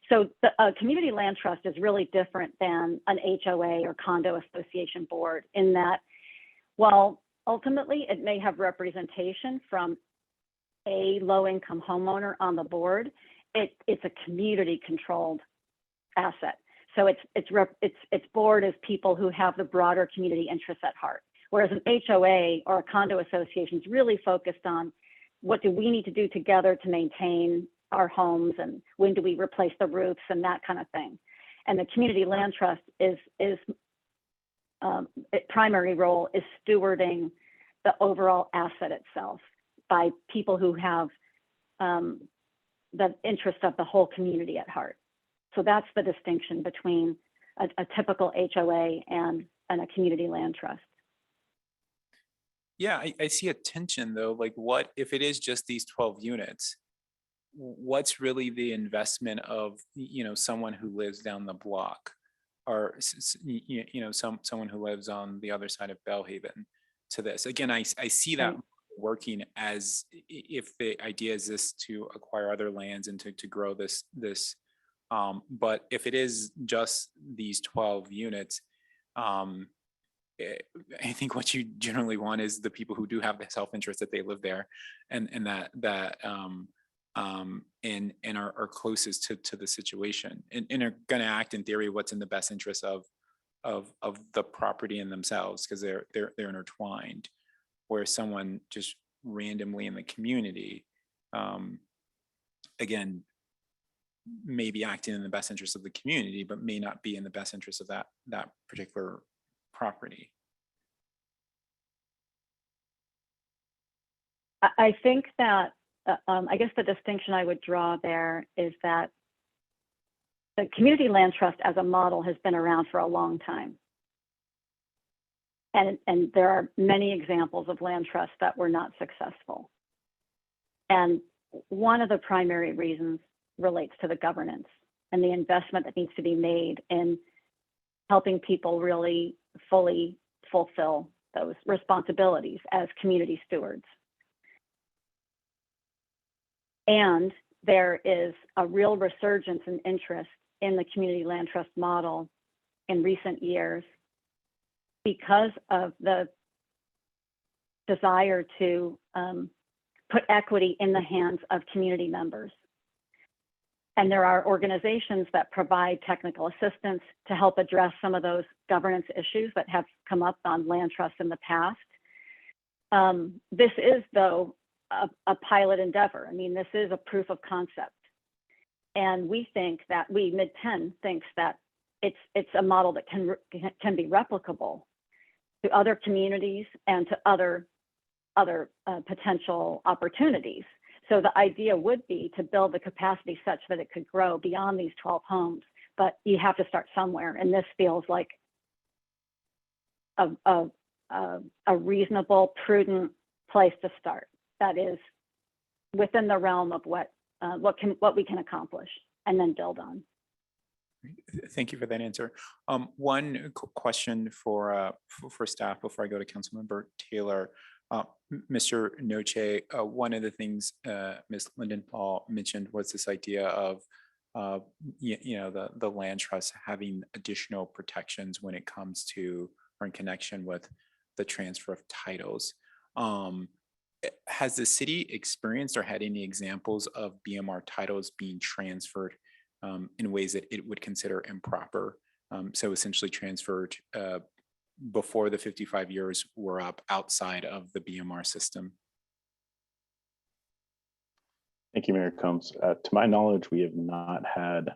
So the community land trust is really different than an HOA or condo association board in that, while ultimately it may have representation from a low-income homeowner on the board, it's a community-controlled asset. So its board is people who have the broader community interests at heart. Whereas an HOA or a condo association is really focused on what do we need to do together to maintain our homes, and when do we replace the roofs and that kind of thing. And the community land trust its primary role is stewarding the overall asset itself by people who have the interest of the whole community at heart. So that's the distinction between a typical HOA and a community land trust. Yeah, I see a tension though. Like, what if it is just these 12 units? What's really the investment of, someone who lives down the block, or someone who lives on the other side of Bellhaven to this? Again, I see that working as if the idea is this to acquire other lands and to grow this. But if it is just these 12 units, I think what you generally want is the people who do have the self-interest that they live there, and are closest to the situation, and are going to act in theory what's in the best interest of the property and themselves, because they're intertwined. Where someone just randomly in the community, again, may be acting in the best interest of the community, but may not be in the best interest of that particular property. I think that I guess the distinction I would draw there is that the community land trust as a model has been around for a long time. And there are many examples of land trusts that were not successful. And one of the primary reasons relates to the governance and the investment that needs to be made in helping people really fully fulfill those responsibilities as community stewards. And there is a real resurgence in interest in the community land trust model in recent years because of the desire to put equity in the hands of community members. And there are organizations that provide technical assistance to help address some of those governance issues that have come up on land trusts in the past. This is, though, a pilot endeavor. I mean, this is a proof of concept. And we think that, Mid-Penn thinks that it's a model that can be replicable to other communities and to other potential opportunities. So the idea would be to build the capacity such that it could grow beyond these 12 homes, but you have to start somewhere. And this feels like a reasonable, prudent place to start. That is within the realm of what we can accomplish and then build on. Thank you for that answer. One question for staff before I go to Councilmember Taylor. Mr. Noche, one of the things Ms. Lindenthal mentioned was this idea of the land trust having additional protections when it comes to, or in connection with, the transfer of titles. Has the city experienced or had any examples of BMR titles being transferred in ways that it would consider improper? So essentially transferred before the 55 years were up outside of the BMR system? Thank you, Mayor Combs. To my knowledge, we have not had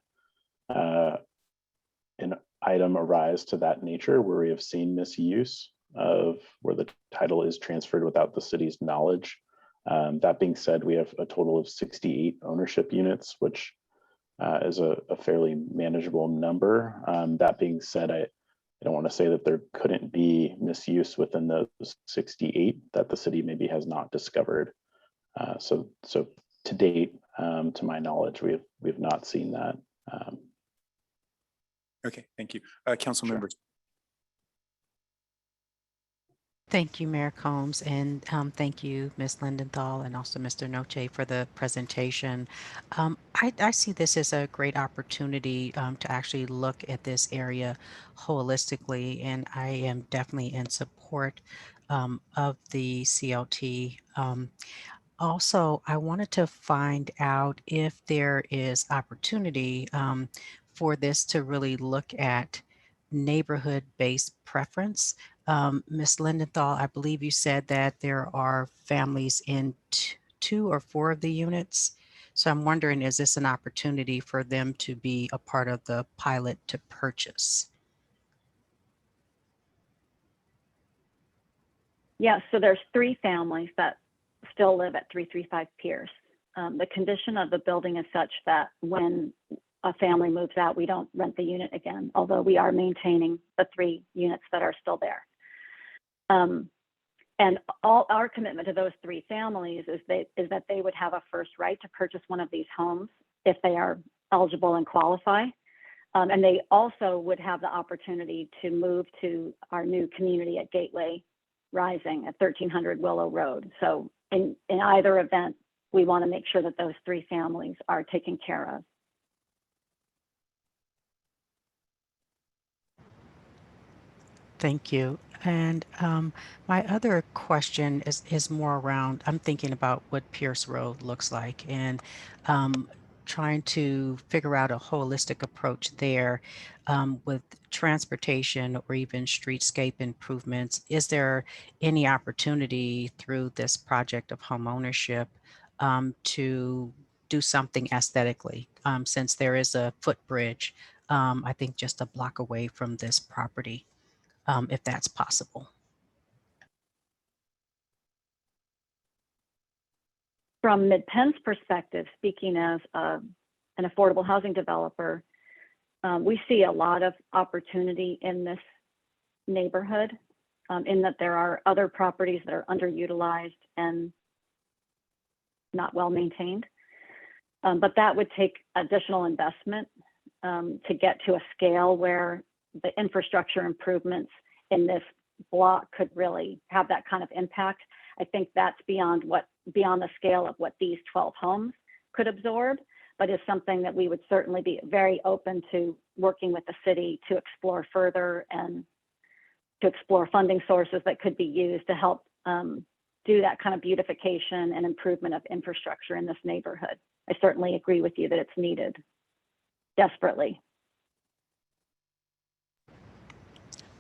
an item arise to that nature where we have seen misuse of where the title is transferred without the city's knowledge. That being said, we have a total of 68 ownership units, which is a fairly manageable number. That being said, I don't want to say that there couldn't be misuse within those 68 that the city maybe has not discovered. So to date, to my knowledge, we have not seen that. Okay, thank you. Council members. Thank you, Mayor Combs, and thank you, Ms. Lindenthal, and also Mr. Noche for the presentation. I see this as a great opportunity to actually look at this area holistically, and I am definitely in support of the CLT. Also, I wanted to find out if there is opportunity for this to really look at neighborhood-based preference. Ms. Lindenthal, I believe you said that there are families in 2 or 4 of the units. So I'm wondering, is this an opportunity for them to be a part of the pilot to purchase? Yeah, so there's 3 families that still live at 335 Pierce. The condition of the building is such that when a family moves out, we don't rent the unit again, although we are maintaining the 3 units that are still there. And all our commitment to those 3 families is that they would have a first right to purchase one of these homes if they are eligible and qualify. And they also would have the opportunity to move to our new community at Gateway Rising at 1300 Willow Road. So in either event, we want to make sure that those 3 families are taken care of. Thank you. And my other question is more around, I'm thinking about what Pierce Road looks like and trying to figure out a holistic approach there with transportation or even streetscape improvements. Is there any opportunity through this project of homeownership to do something aesthetically, since there is a footbridge, I think just a block away from this property? If that's possible. From Mid-Penn's perspective, speaking as an affordable housing developer, we see a lot of opportunity in this neighborhood, in that there are other properties that are underutilized and not well maintained. But that would take additional investment to get to a scale where the infrastructure improvements in this block could really have that kind of impact. I think that's beyond the scale of what these 12 homes could absorb, but is something that we would certainly be very open to working with the city to explore further and to explore funding sources that could be used to help do that kind of beautification and improvement of infrastructure in this neighborhood. I certainly agree with you that it's needed desperately.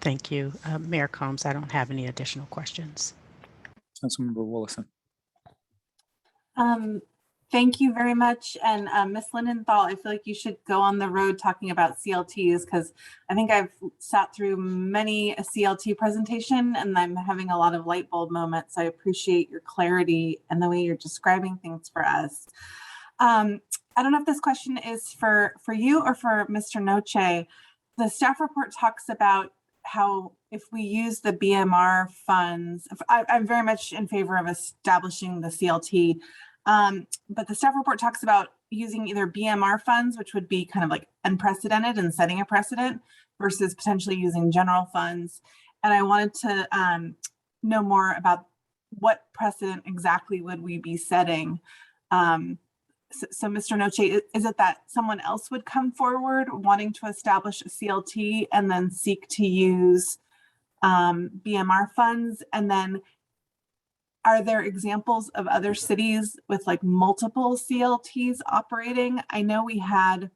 Thank you. Mayor Combs, I don't have any additional questions. Councilmember Willison. Thank you very much. And Ms. Lindenthal, I feel like you should go on the road talking about CLTs, because I think I've sat through many a CLT presentation and I'm having a lot of light bulb moments. I appreciate your clarity and the way you're describing things for us. I don't know if this question is for you or for Mr. Noche. The staff report talks about how if we use the BMR funds, I'm very much in favor of establishing the CLT, but the staff report talks about using either BMR funds, which would be kind of like unprecedented and setting a precedent, versus potentially using general funds. And I wanted to know more about what precedent exactly would we be setting. So Mr. Noche, is it that someone else would come forward wanting to establish a CLT and then seek to use BMR funds? And then are there examples of other cities with like multiple CLTs operating? I know we had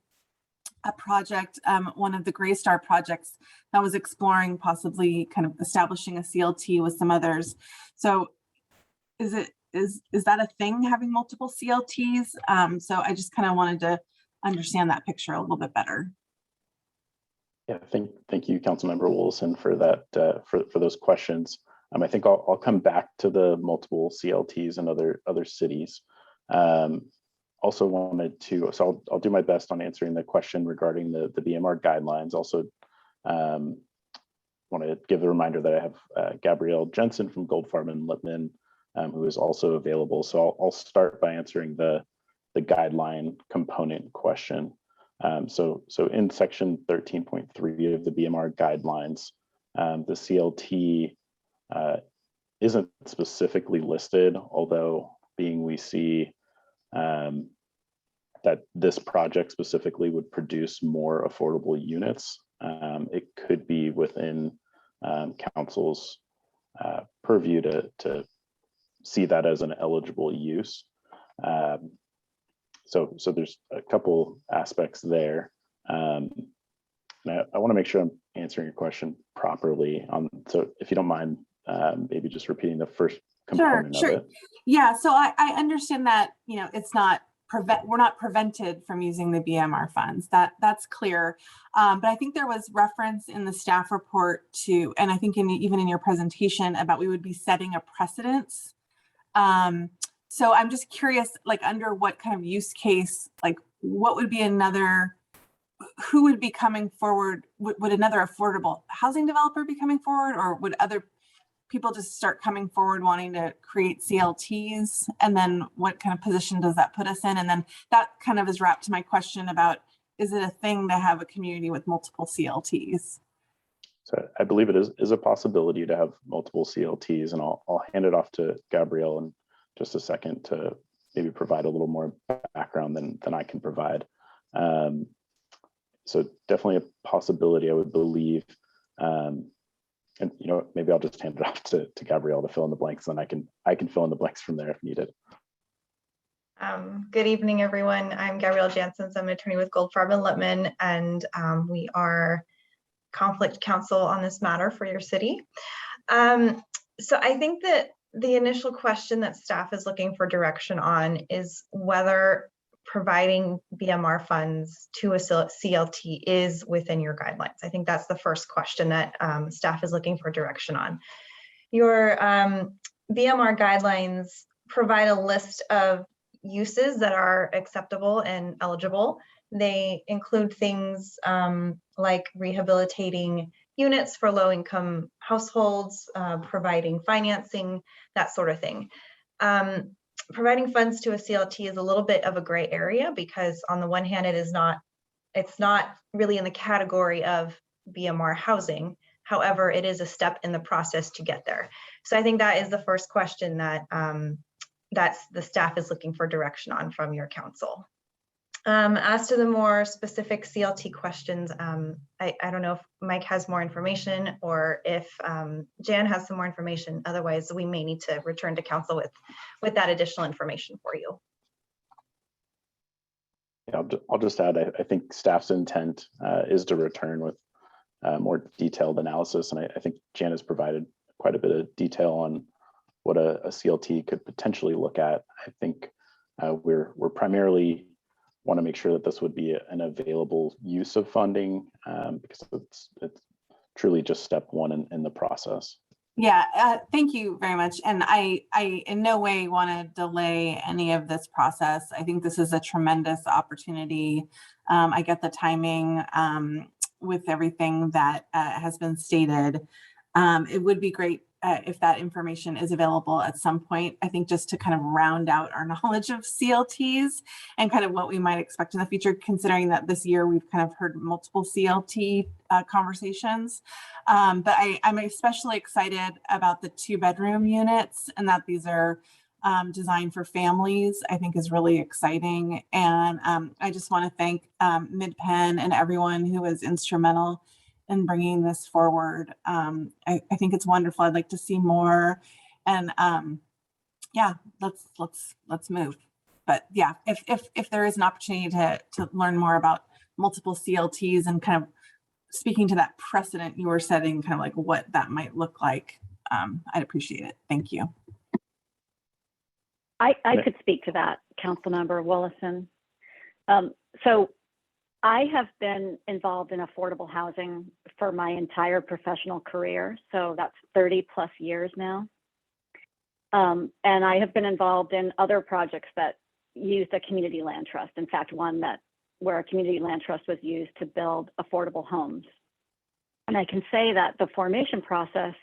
a project, one of the Gray Star projects that was exploring possibly kind of establishing a CLT with some others. So is that a thing, having multiple CLTs? So I just kind of wanted to understand that picture a little bit better. Yeah, thank you, Councilmember Willison, for that, for those questions. I think I'll come back to the multiple CLTs in other cities. Also wanted to, so I'll do my best on answering the question regarding the Bmr guidelines. Also want to give a reminder that I have Gabrielle Jensen from Goldfarb and Lippman, who is also available. So I'll start by answering the guideline component question. So in section 13.3 of the Bmr guidelines, the CLT isn't specifically listed, although we see that this project specifically would produce more affordable units. It could be within council's purview to see that as an eligible use. So there's a couple aspects there. And I want to make sure I'm answering your question properly. So if you don't mind, maybe just repeating the first component of it. Yeah, so I understand that, it's not we're not prevented from using the BMR funds. That's clear. But I think there was reference in the staff report to, and I think even in your presentation, about we would be setting a precedence. So I'm just curious, like under what kind of use case, like what would be another, who would be coming forward? Would another affordable housing developer be coming forward, or would other people just start coming forward wanting to create CLTs? And then what kind of position does that put us in? And then that kind of is wrapped to my question about, is it a thing to have a community with multiple CLTs? So I believe it is a possibility to have multiple CLTs, and I'll hand it off to Gabrielle in just a second to maybe provide a little more background than I can provide. So definitely a possibility, I would believe. And maybe I'll just hand it off to Gabrielle to fill in the blanks, and I can fill in the blanks from there if needed. Good evening, everyone. I'm Gabrielle Jansen. I'm an attorney with Goldfarb and Lippman, and we are conflict counsel on this matter for your city. So I think that the initial question that staff is looking for direction on is whether providing BMR funds to a CLT is within your guidelines. I think that's the first question that staff is looking for direction on. Your BMR guidelines provide a list of uses that are acceptable and eligible. They include things like rehabilitating units for low-income households, providing financing, that sort of thing. Providing funds to a CLT is a little bit of a gray area because on the one hand, it's not really in the category of BMR housing. However, it is a step in the process to get there. So I think that is the first question that the staff is looking for direction on from your council. As to the more specific CLT questions, I don't know if Mike has more information or if Jan has some more information. Otherwise, we may need to return to council with that additional information for you. Yeah, I'll just add, I think staff's intent is to return with more detailed analysis. And I think Jan has provided quite a bit of detail on what a CLT could potentially look at. I think we're primarily want to make sure that this would be an available use of funding because it's truly just step one in the process. Yeah, thank you very much. And I in no way want to delay any of this process. I think this is a tremendous opportunity. I get the timing with everything that has been stated. It would be great if that information is available at some point, I think just to kind of round out our knowledge of CLTs and kind of what we might expect in the future, considering that this year we've kind of heard multiple CLT conversations. But I'm especially excited about the 2-bedroom units and that these are designed for families, I think is really exciting. And I just want to thank MidPenn and everyone who was instrumental in bringing this forward. I think it's wonderful. I'd like to see more, and yeah, let's move. But yeah, if there is an opportunity to learn more about multiple CLTs and kind of speaking to that precedent you were setting, kind of like what that might look like, I'd appreciate it. Thank you. I could speak to that, Councilmember Willison. So I have been involved in affordable housing for my entire professional career. So that's 30 plus years now. And I have been involved in other projects that used a community land trust. In fact, one where a community land trust was used to build affordable homes. And I can say that the formation process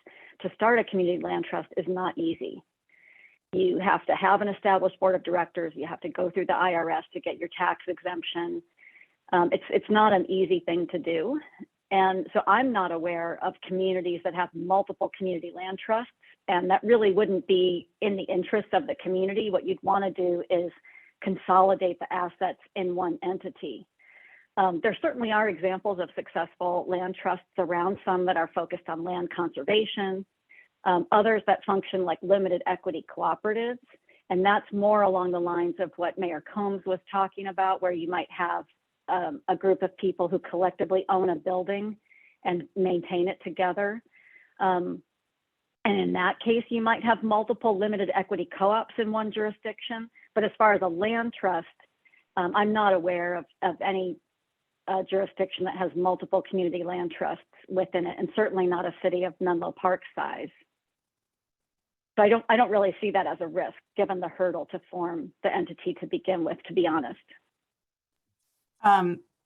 to start a community land trust is not easy. You have to have an established board of directors. You have to go through the IRS to get your tax exemption. It's not an easy thing to do. And so I'm not aware of communities that have multiple community land trusts, and that really wouldn't be in the interest of the community. What you'd want to do is consolidate the assets in one entity. There certainly are examples of successful land trusts around, some that are focused on land conservation, others that function like limited equity cooperatives. And that's more along the lines of what Mayor Combs was talking about, where you might have a group of people who collectively own a building and maintain it together. And in that case, you might have multiple limited equity co-ops in one jurisdiction. But as far as a land trust, I'm not aware of any jurisdiction that has multiple community land trusts within it, and certainly not a city of Menlo Park size. So I don't really see that as a risk, given the hurdle to form the entity to begin with, to be honest.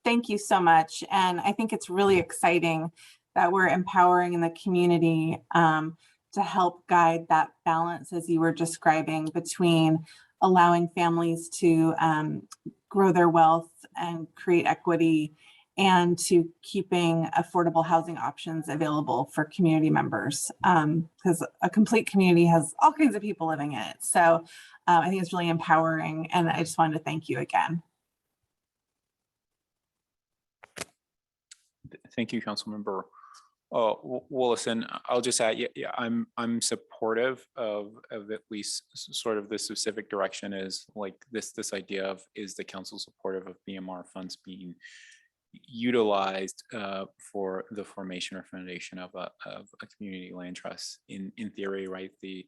Thank you so much. And I think it's really exciting that we're empowering the community to help guide that balance, as you were describing, between allowing families to grow their wealth and create equity, and to keeping affordable housing options available for community members, because a complete community has all kinds of people living in it. So I think it's really empowering, and I just wanted to thank you again. Thank you, Councilmember Willison. I'll just add, yeah, I'm supportive of at least sort of the specific direction is like this idea of, is the council supportive of BMR funds being utilized for the formation or foundation of a community land trust? In theory, right, the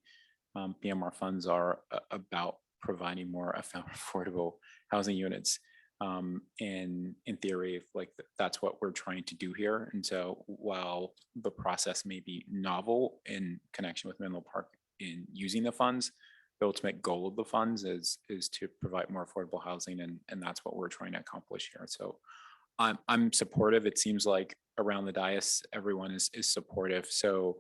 BMR funds are about providing more affordable housing units. And in theory, like that's what we're trying to do here. And so while the process may be novel in connection with Menlo Park in using the funds, the ultimate goal of the funds is to provide more affordable housing, and that's what we're trying to accomplish here. So I'm supportive. It seems like around the dais, everyone is supportive. So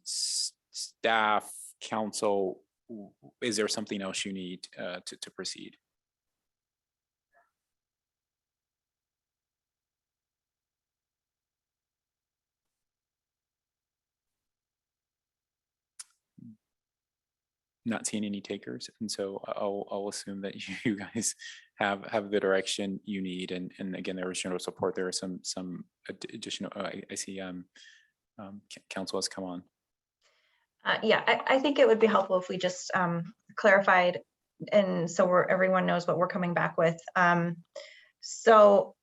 staff, council, is there something else you need to proceed? Not seeing any takers, and so I'll assume that you guys have the direction you need, and again, there is general support. There are some additional. I see. Council has come on. Yeah, I think it would be helpful if we just clarified, and so everyone knows what we're coming back with. So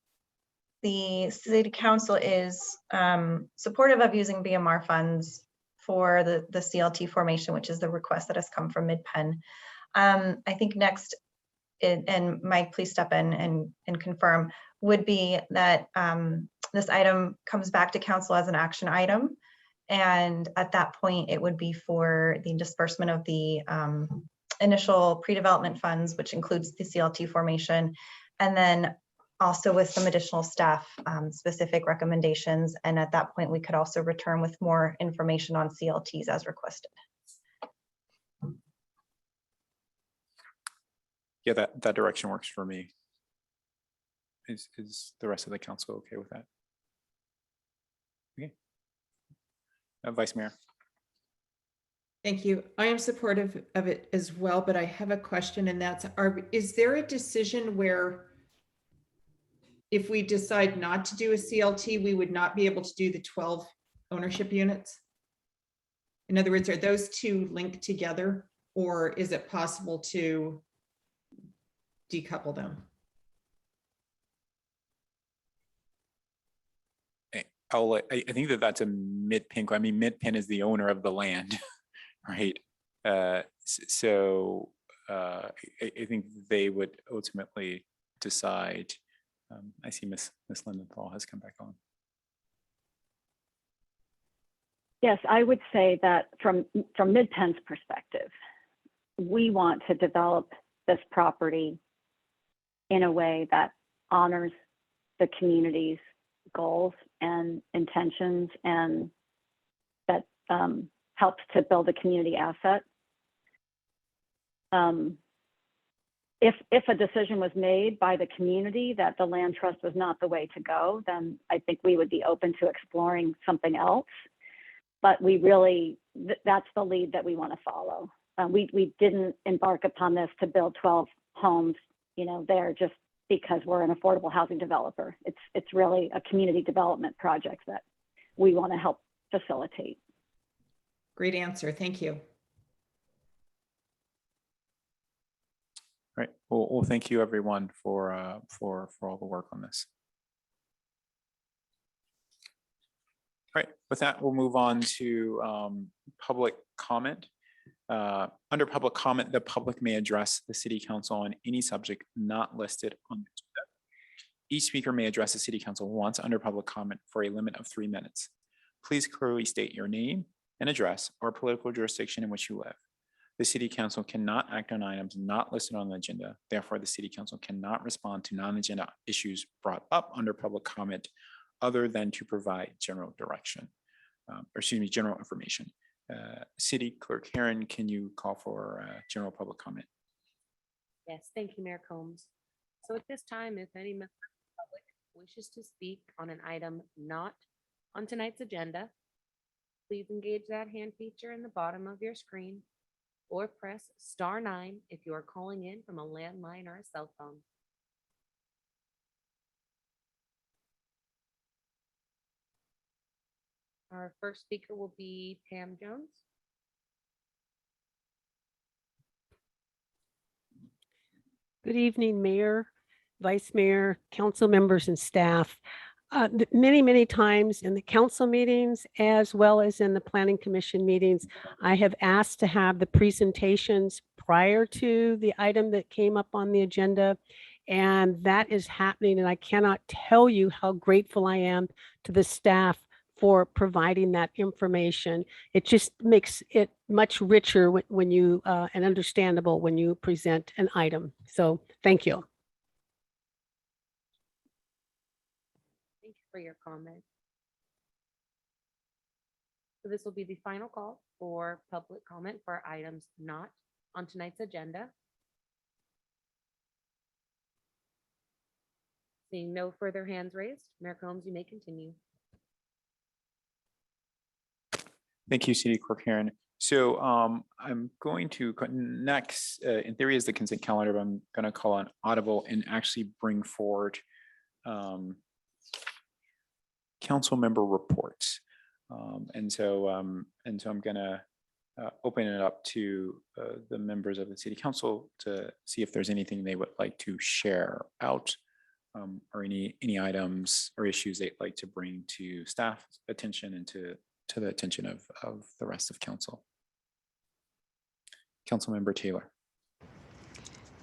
the city council is supportive of using BMR funds for the CLT formation, which is the request that has come from Mid-Penn. I think next, and Mike, please step in and confirm, would be that this item comes back to council as an action item. And at that point, it would be for the disbursement of the initial pre-development funds, which includes the CLT formation, and then also with some additional staff specific recommendations. And at that point, we could also return with more information on CLTs as requested. Yeah, that direction works for me. Is the rest of the council okay with that? Okay. Vice Mayor. Thank you. I am supportive of it as well, but I have a question, and that's, is there a decision where if we decide not to do a CLT, we would not be able to do the 12 ownership units? In other words, are those two linked together, or is it possible to decouple them? I think that's a Mid-Penn. I mean, Mid-Penn is the owner of the land, right? So I think they would ultimately decide. I see Miss Lindenthal has come back on. Yes, I would say that from Mid-Penn's perspective, we want to develop this property in a way that honors the community's goals and intentions, and that helps to build a community asset. If a decision was made by the community that the land trust was not the way to go, then I think we would be open to exploring something else. But we really, that's the lead that we want to follow. We didn't embark upon this to build 12 homes, there just because we're an affordable housing developer. It's really a community development project that we want to help facilitate. Great answer. Thank you. Right. Well, thank you everyone for all the work on this. All right. With that, we'll move on to public comment. Under public comment, the public may address the city council on any subject not listed on the agenda. Each speaker may address the city council once under public comment for a limit of 3 minutes. Please clearly state your name and address or political jurisdiction in which you live. The city council cannot act on items not listed on the agenda. Therefore, the city council cannot respond to non-agenda issues brought up under public comment other than to provide general direction, general information. City Clerk Heron, can you call for general public comment? Yes, thank you, Mayor Combs. So at this time, if any member of the public wishes to speak on an item not on tonight's agenda, please engage that hand feature in the bottom of your screen or press *9 if you are calling in from a landline or a cell phone. Our first speaker will be Pam Jones. Good evening, Mayor, Vice Mayor, council members and staff. Many times in the council meetings, as well as in the Planning Commission meetings, I have asked to have the presentations prior to the item that came up on the agenda. And that is happening. And I cannot tell you how grateful I am to the staff for providing that information. It just makes it much richer when you and understandable when you present an item. So thank you. Thank you for your comment. So this will be the final call for public comment for items not on tonight's agenda. Seeing no further hands raised, Mayor Combs, you may continue. Thank you, City Clerk Heron. So I'm going to next, in theory, is the consent calendar, but I'm going to call on audible and actually bring forward council member reports. And so I'm going to open it up to the members of the City Council to see if there's anything they would like to share out, or any items or issues they'd like to bring to staff attention and to the attention of the rest of council. Councilmember Taylor.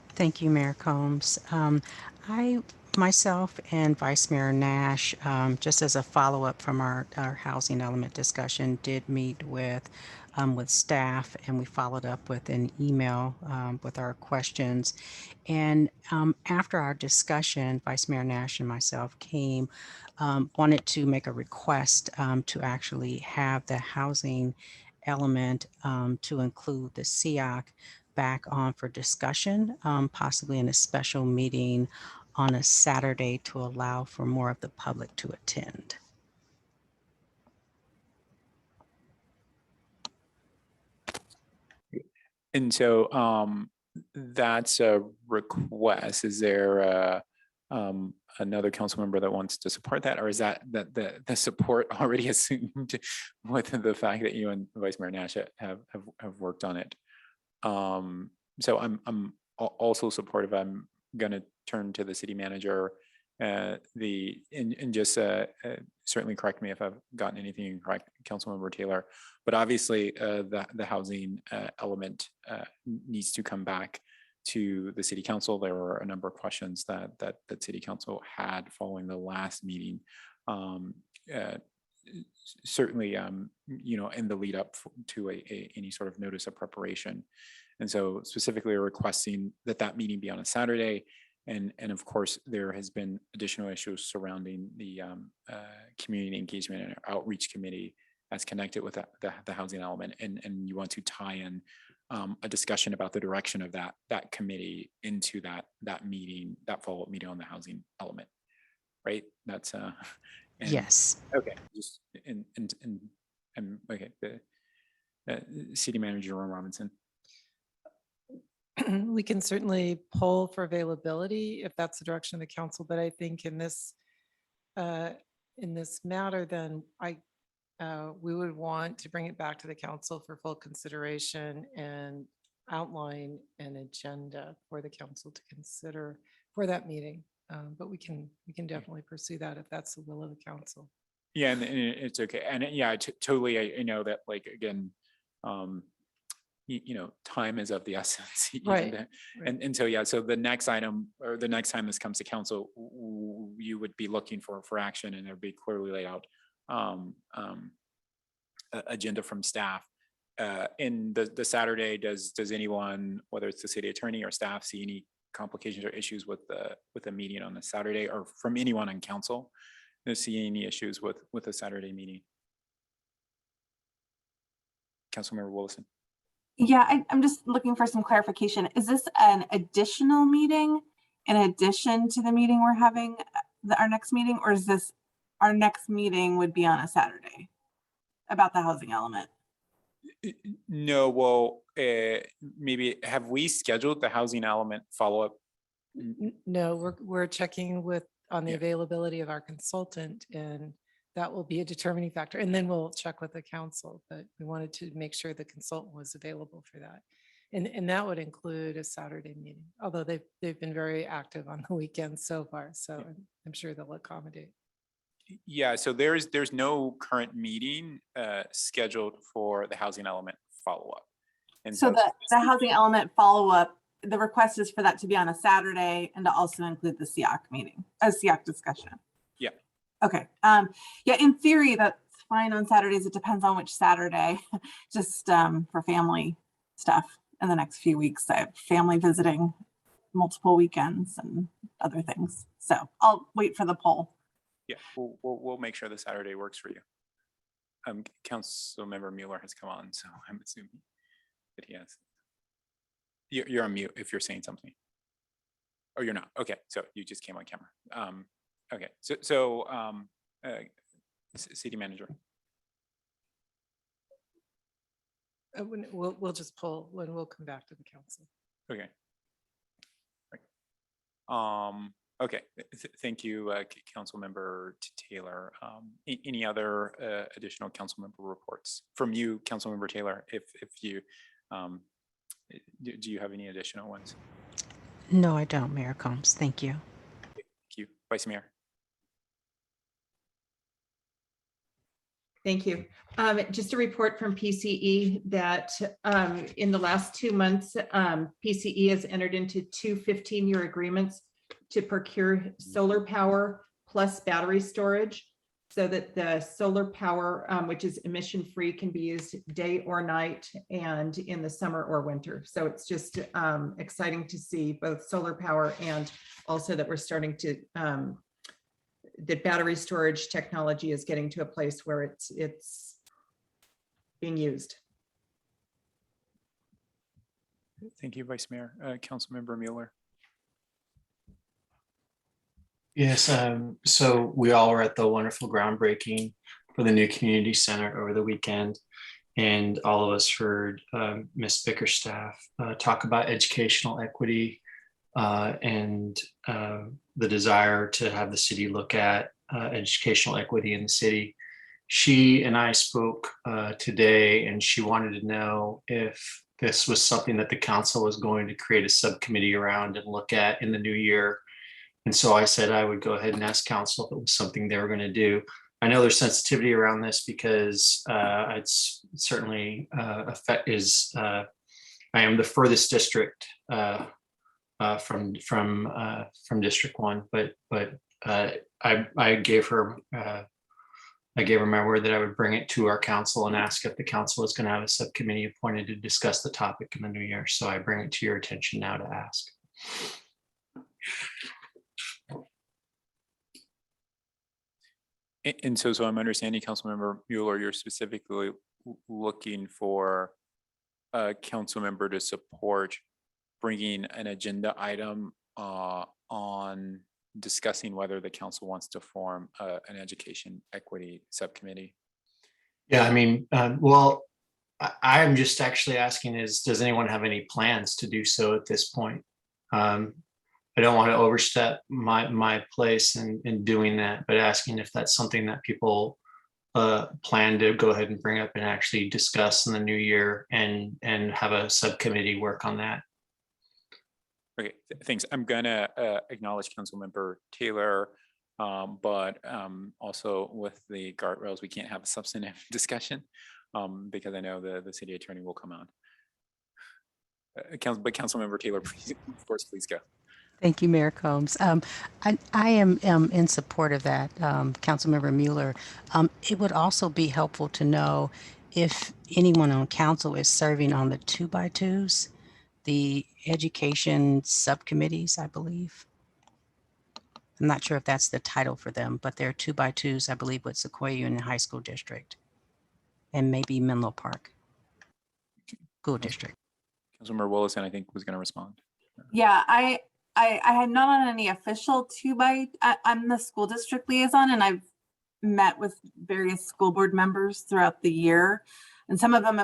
Thank you, Mayor Combs. I myself and Vice Mayor Nash, just as a follow-up from our housing element discussion, did meet with staff, and we followed up with an email with our questions. And after our discussion, Vice Mayor Nash and myself wanted to make a request to actually have the housing element to include the SEOC back on for discussion, possibly in a special meeting on a Saturday to allow for more of the public to attend. And so that's a request. Is there another council member that wants to support that, or is that the support already assumed with the fact that you and Vice Mayor Nash have worked on it? So I'm also supportive. I'm going to turn to the city manager and just certainly correct me if I've gotten anything incorrect, Councilmember Taylor. But obviously, the housing element needs to come back to the city council. There were a number of questions that city council had following the last meeting. Certainly, in the lead up to any sort of notice of preparation. And so specifically requesting that meeting be on a Saturday. And of course, there has been additional issues surrounding the community engagement and outreach committee as connected with the housing element. And you want to tie in a discussion about the direction of that committee into that meeting, that follow-up meeting on the housing element, right? That's yes. Okay. Just and okay. The city manager Ron Robinson. We can certainly poll for availability if that's the direction of the council, but I think in this matter, then we would want to bring it back to the council for full consideration and outline an agenda for the council to consider for that meeting. But we can definitely pursue that if that's the will of the council. Yeah, and it's okay. And yeah, totally. I know that, like, again, time is of the essence. Right, And so, yeah, so the next item, or the next time this comes to council, you would be looking for action, and there'd be clearly laid out agenda from staff. In the Saturday, does anyone, whether it's the city attorney or staff, see any complications or issues with the meeting on the Saturday, or from anyone on council, see any issues with the Saturday meeting? Councilmember Willison. Yeah, I'm just looking for some clarification. Is this an additional meeting in addition to the meeting we're having, our next meeting, or is this our next meeting would be on a Saturday about the housing element? No, well, maybe have we scheduled the housing element follow-up? No, we're checking on the Yeah. availability of our consultant, and that will be a determining factor. And then we'll check with the council, but we wanted to make sure the consultant was available for that. And that would include a Saturday meeting, although they've been very active on the weekends so far. So I'm sure they'll accommodate. Yeah, so there's no current meeting scheduled for the housing element follow-up. And So the housing element follow-up, the request is for that to be on a Saturday and to also include the SEAC meeting, a SEAC discussion. Yeah. Okay. Yeah, in theory, that's fine on Saturdays. It depends on which Saturday, just for family stuff in the next few weeks. I have family visiting multiple weekends and other things. So I'll wait for the poll. Yeah, we'll make sure the Saturday works for you. Councilmember Mueller has come on, so I'm assuming that he has. You're on mute if you're saying something. Oh, you're not. Okay, so you just came on camera. Okay, so city manager. We'll just pull when we'll come back to the council. Okay. Right. Okay, thank you, Councilmember Taylor. Any other additional council member reports from you, Councilmember Taylor? If you do you have any additional ones? No, I don't, Mayor Combs. Thank you. Thank you, Vice Mayor. Thank you. Just a report from PCE that in the last 2 months, PCE has entered into 2 15-year agreements to procure solar power plus battery storage, so that the solar power, which is emission-free, can be used day or night and in the summer or winter. So it's just exciting to see both solar power and also that we're starting to that battery storage technology is getting to a place where it's being used. Thank you, Vice Mayor. Councilmember Mueller. Yes, so we all were at the wonderful groundbreaking for the new community center over the weekend, and all of us heard Ms. Bickerstaff talk about educational equity and the desire to have the city look at educational equity in the city. She and I spoke today, and she wanted to know if this was something that the council was going to create a subcommittee around and look at in the new year. And so I said I would go ahead and ask council if it was something they were going to do. I know there's sensitivity around this because it's certainly I am the furthest district from District 1, but I gave her my word that I would bring it to our council and ask if the council is going to have a subcommittee appointed to discuss the topic in the new year. So I bring it to your attention now to ask. And so I'm understanding, Councilmember Mueller, you're specifically looking for a council member to support bringing an agenda item on discussing whether the council wants to form an education equity subcommittee. Yeah, I mean, well, I'm just actually asking does anyone have any plans to do so at this point? I don't want to overstep my place in doing that, but asking if that's something that people plan to go ahead and bring up and actually discuss in the new year and have a subcommittee work on that. Okay, thanks. I'm gonna acknowledge Councilmember Taylor, but also with the guardrails, we can't have a substantive discussion because I know the city attorney will come on. Councilmember Taylor, please, of course, please go. Thank you, Mayor Combs. I am in support of that, Councilmember Mueller. It would also be helpful to know if anyone on council is serving on the 2x2s, the education subcommittees, I believe. I'm not sure if that's the title for them, but they're 2x2s, I believe, with Sequoia Union High School District and maybe Menlo Park School District. Councilmember Willison, I think, was going to respond. Yeah, I had not on any official I'm the school district liaison, and I've met with various school board members throughout the year. And some of them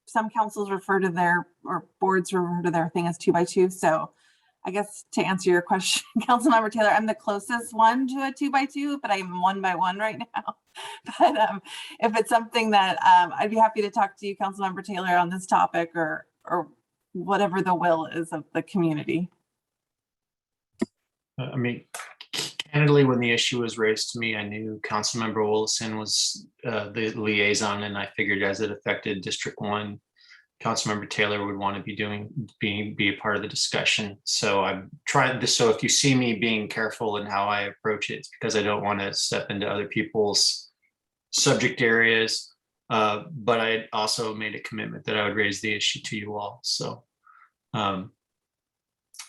some councils refer to or boards refer to their thing as 2x2. So I guess to answer your question, Councilmember Taylor, I'm the closest one to a 2x2, but I'm 1x1 right now. But if it's something that I'd be happy to talk to you, Councilmember Taylor, on this topic or whatever the will is of the community. I mean, candidly, when the issue was raised to me, I knew Councilmember Willison was the liaison, and I figured as it affected District 1, Councilmember Taylor would want to be a part of the discussion. So I'm trying to, so if you see me being careful in how I approach it, it's because I don't want to step into other people's subject areas. But I also made a commitment that I would raise the issue to you all. So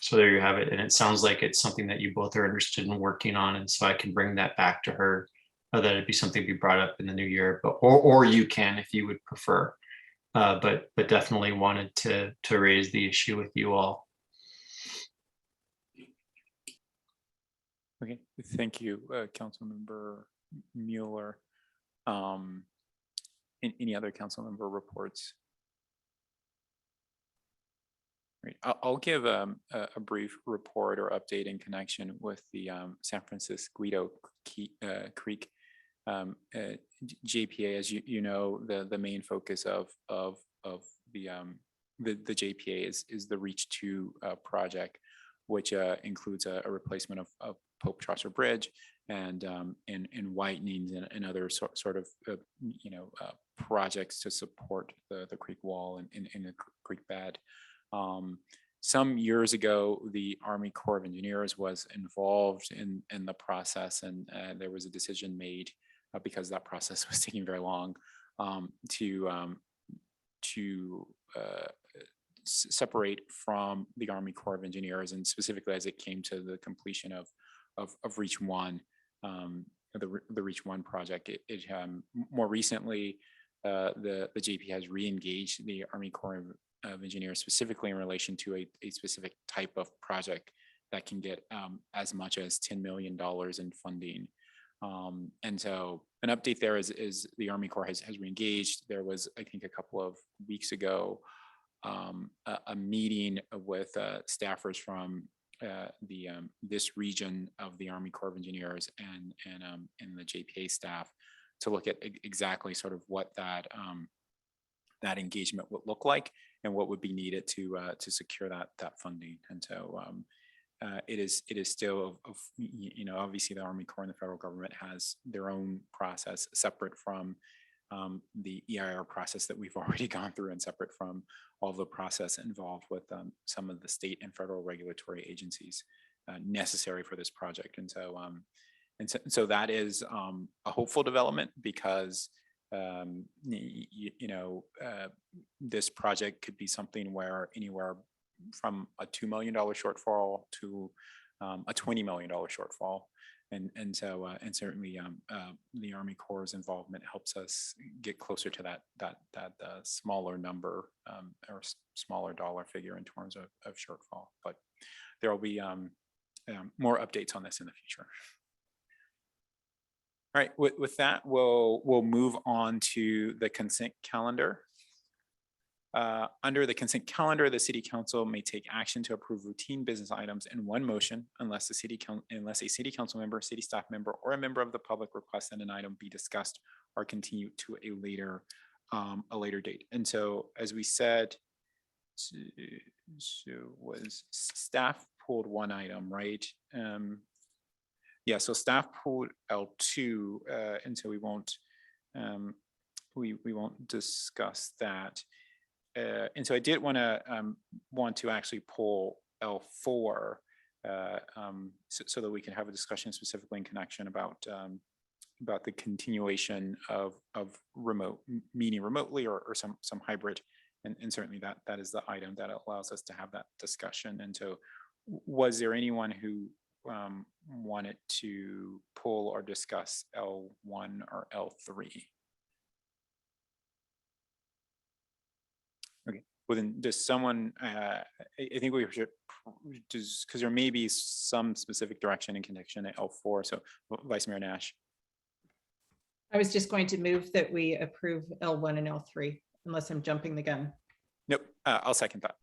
so there you have it. And it sounds like it's something that you both are interested in working on. And so I can bring that back to her, that it'd be something to be brought up in the new year, but or you can if you would prefer. But definitely wanted to raise the issue with you all. Okay, thank you, Councilmember Mueller. Any other council member reports? Right. I'll give a brief report or update in connection with the San Francisco Guido Creek JPA. As you know, the main focus of the JPA is the Reach 2 project, which includes a replacement of Pope Chaucer Bridge and widenings and other sort of projects to support the creek wall and the creek bed. Some years ago, the Army Corps of Engineers was involved in the process, and there was a decision made because that process was taking very long to separate from the Army Corps of Engineers, and specifically as it came to the completion of Reach 1, the Reach 1 project. It more recently, the JP has re-engaged the Army Corps of Engineers specifically in relation to a specific type of project that can get as much as $10 million in funding. And so an update there is the Army Corps has re-engaged. There was, I think, a couple of weeks ago, a meeting with staffers from this region of the Army Corps of Engineers and the JPA staff to look at exactly sort of what that engagement would look like and what would be needed to secure that funding. And so it is still obviously the Army Corps and the federal government has their own process separate from the EIR process that we've already gone through and separate from all the process involved with some of the state and federal regulatory agencies necessary for this project. And so that is a hopeful development because this project could be something where anywhere from a $2 million shortfall to a $20 million shortfall. And certainly the Army Corps' involvement helps us get closer to that smaller number or smaller dollar figure in terms of shortfall. But there will be more updates on this in the future. All right, with that, we'll move on to the consent calendar. Under the consent calendar, the City Council may take action to approve routine business items in one motion unless a City Council member, city staff member, or a member of the public requests that an item be discussed or continued to a later date. And so, as we said, was staff pulled one item, right? Yeah, so staff pulled L2, and so we won't discuss that. and so I did want to actually pull L4 so that we can have a discussion specifically in connection about the continuation of remote meeting remotely or some hybrid, and certainly that is the item that allows us to have that discussion. And so, was there anyone who wanted to pull or discuss L1 or L3? Okay, well then, does someone, I think we should, just because there may be some specific direction in connection to L4, so Vice Mayor Nash. I was just going to move that we approve L1 and L3, unless I'm jumping the gun. Nope, I'll second that.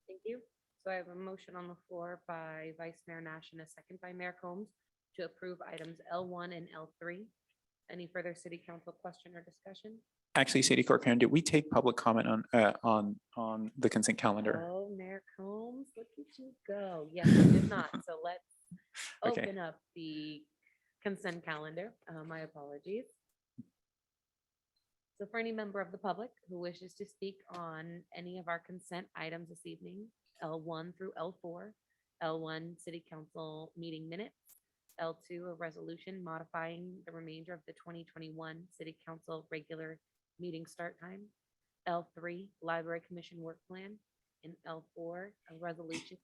Thank you. So I have a motion on the floor by Vice Mayor Nash and a second by Mayor Combs to approve items L1 and L3. Any further city council question or discussion? Actually, City Clerk Karen, did we take public comment on the consent calendar? Oh, Mayor Combs, look at you go. Yes, we did not. So let's Okay. open up the consent calendar. My apologies. So for any member of the public who wishes to speak on any of our consent items this evening, L1 through L4, L1 City Council meeting minutes, L2 a resolution modifying the remainder of the 2021 City Council regular meeting start time, L3 Library Commission work plan, and L4 a resolution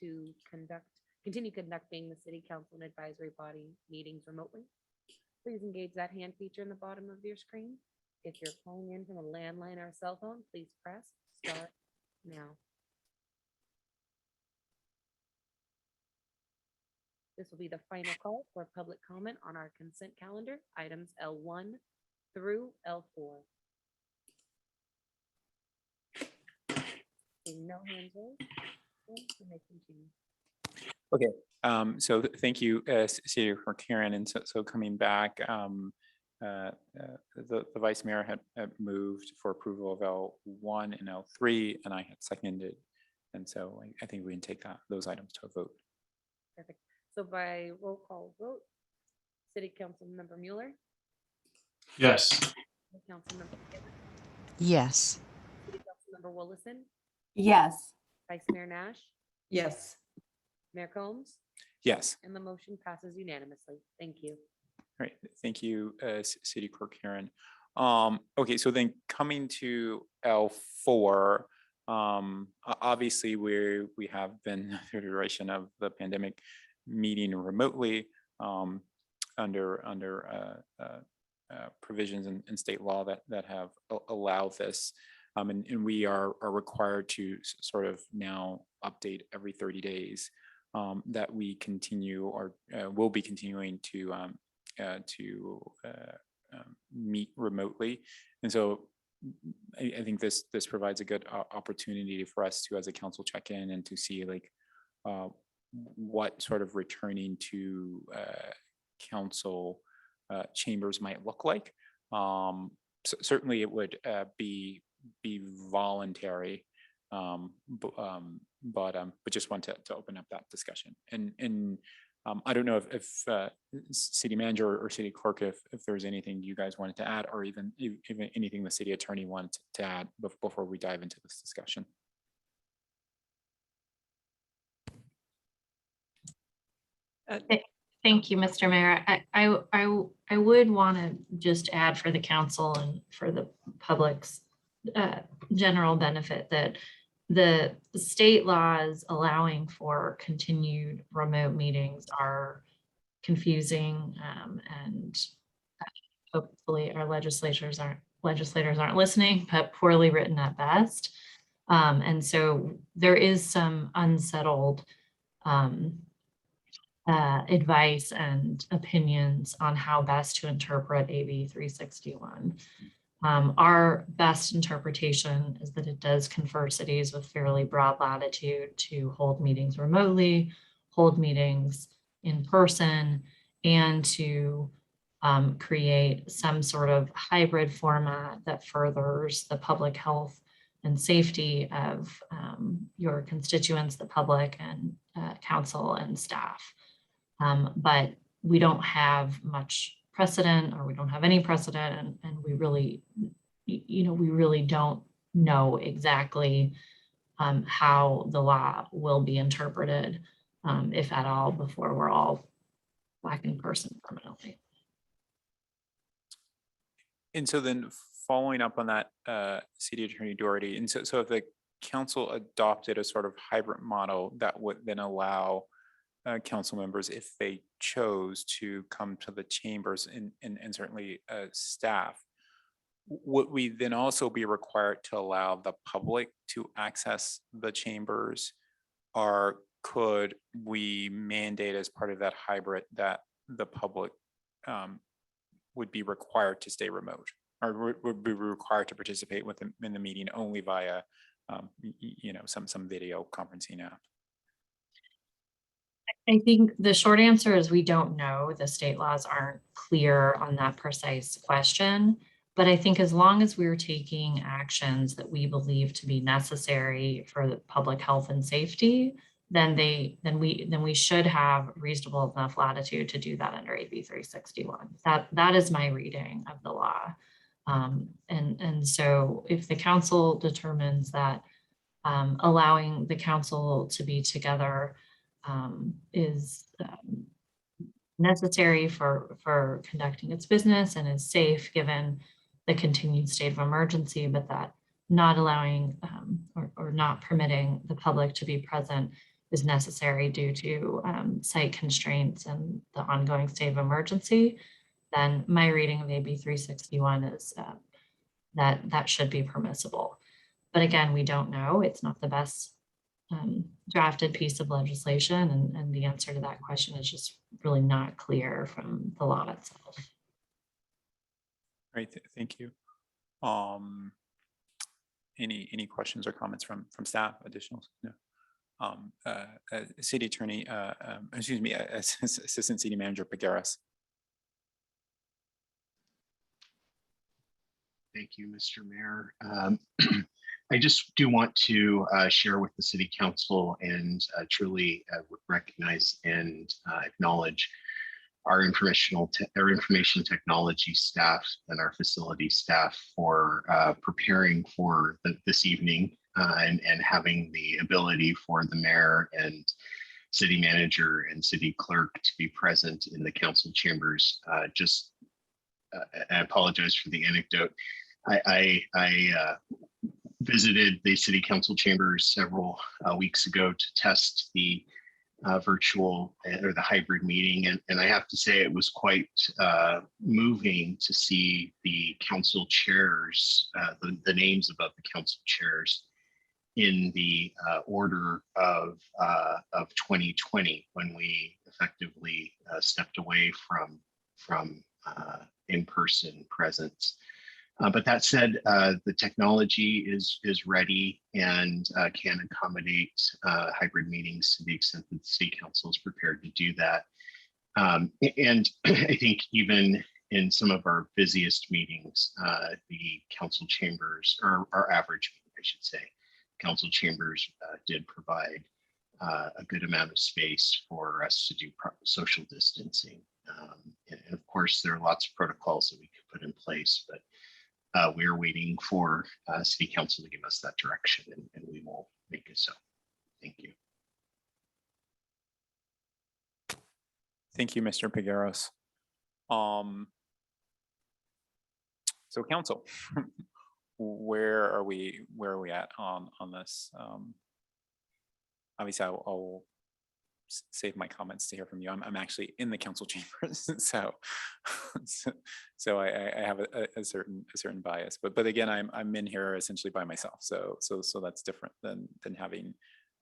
to continue conducting the City Council and Advisory Body meetings remotely. Please engage that hand feature in the bottom of your screen. If you're calling in from a landline or a cell phone, please press start now. This will be the final call for public comment on our consent calendar, items L1 through L4. Seeing no hands raised, you may continue. Okay, so thank you, City Clerk Karen. And so coming back, the Vice Mayor had moved for approval of L1 and L3, and I had seconded. And so I think we can take those items to a vote. Perfect. So by roll call vote, City Council Member Mueller, Yes. City Council Member Taylor, Yes. City Council Member Willison, Yes. Vice Mayor Nash, Yes. Mayor Combs, Yes. and the motion passes unanimously. Thank you. All right, thank you, City Clerk Karen. Okay, so then coming to L4, obviously we have been through the duration of the pandemic meeting remotely under provisions in state law that have allowed this, and we are required to sort of now update every 30 days that we continue or will be continuing to meet remotely. And so I think this provides a good opportunity for us to, as a council, check in and to see like what sort of returning to council chambers might look like. Certainly it would be voluntary, but just want to open up that discussion. And I don't know if city manager or city clerk, if there's anything you guys wanted to add, or even anything the city attorney wanted to add before we dive into this discussion. Thank you, Mr. Mayor. I would want to just add for the council and for the public's general benefit that the state laws allowing for continued remote meetings are confusing, and hopefully our legislators aren't listening, but poorly written at best. And so there is some unsettled advice and opinions on how best to interpret AB 361. Our best interpretation is that it does confer cities with fairly broad latitude to hold meetings remotely, hold meetings in person, and to create some sort of hybrid format that furthers the public health and safety of your constituents, the public, and council and staff. But we don't have much precedent, or we don't have any precedent, and we really, we really don't know exactly how the law will be interpreted, if at all, before we're all back in person permanently. And so then following up on that, City Attorney Doherty, and so if the council adopted a sort of hybrid model that would then allow council members, if they chose, to come to the chambers and certainly staff, would we then also be required to allow the public to access the chambers? Or could we mandate as part of that hybrid that the public would be required to stay remote, or would be required to participate in the meeting only via some video conferencing app? I think the short answer is we don't know. The state laws aren't clear on that precise question. But I think as long as we're taking actions that we believe to be necessary for the public health and safety, then we should have reasonable enough latitude to do that under AB 361. That is my reading of the law. And so if the council determines that allowing the council to be together is necessary for conducting its business and is safe given the continued state of emergency, but that not allowing or not permitting the public to be present is necessary due to site constraints and the ongoing state of emergency, then my reading of AB 361 is that should be permissible. But again, we don't know. It's not the best drafted piece of legislation, and the answer to that question is just really not clear from the law itself. Great, thank you. Any questions or comments from staff? Additionals? No. City Attorney, excuse me, Assistant City Manager Pegueras. Thank you, Mr. Mayor. I just do want to share with the City Council and truly recognize and acknowledge our information technology staff and our facility staff for preparing for this evening and having the ability for the mayor and city manager and city clerk to be present in the council chambers. I apologize for the anecdote. I visited the city council chambers several weeks ago to test the virtual or the hybrid meeting. And I have to say it was quite moving to see the council chairs, the names above the council chairs in the order of 2020, when we effectively stepped away from in-person presence. But that said, the technology is ready and can accommodate hybrid meetings to the extent that the city council is prepared to do that. And I think even in some of our busiest meetings, the council chambers, or our average meeting, I should say, council chambers did provide a good amount of space for us to do social distancing. And of course, there are lots of protocols that we could put in place, but we are waiting for City Council to give us that direction, and we will make it so. Thank you. Thank you, Mr. Pegueras. So council, where are we at on this? Obviously, I'll save my comments to hear from you. I'm actually in the council chambers, so I have a certain bias. But again, I'm in here essentially by myself. So that's different than having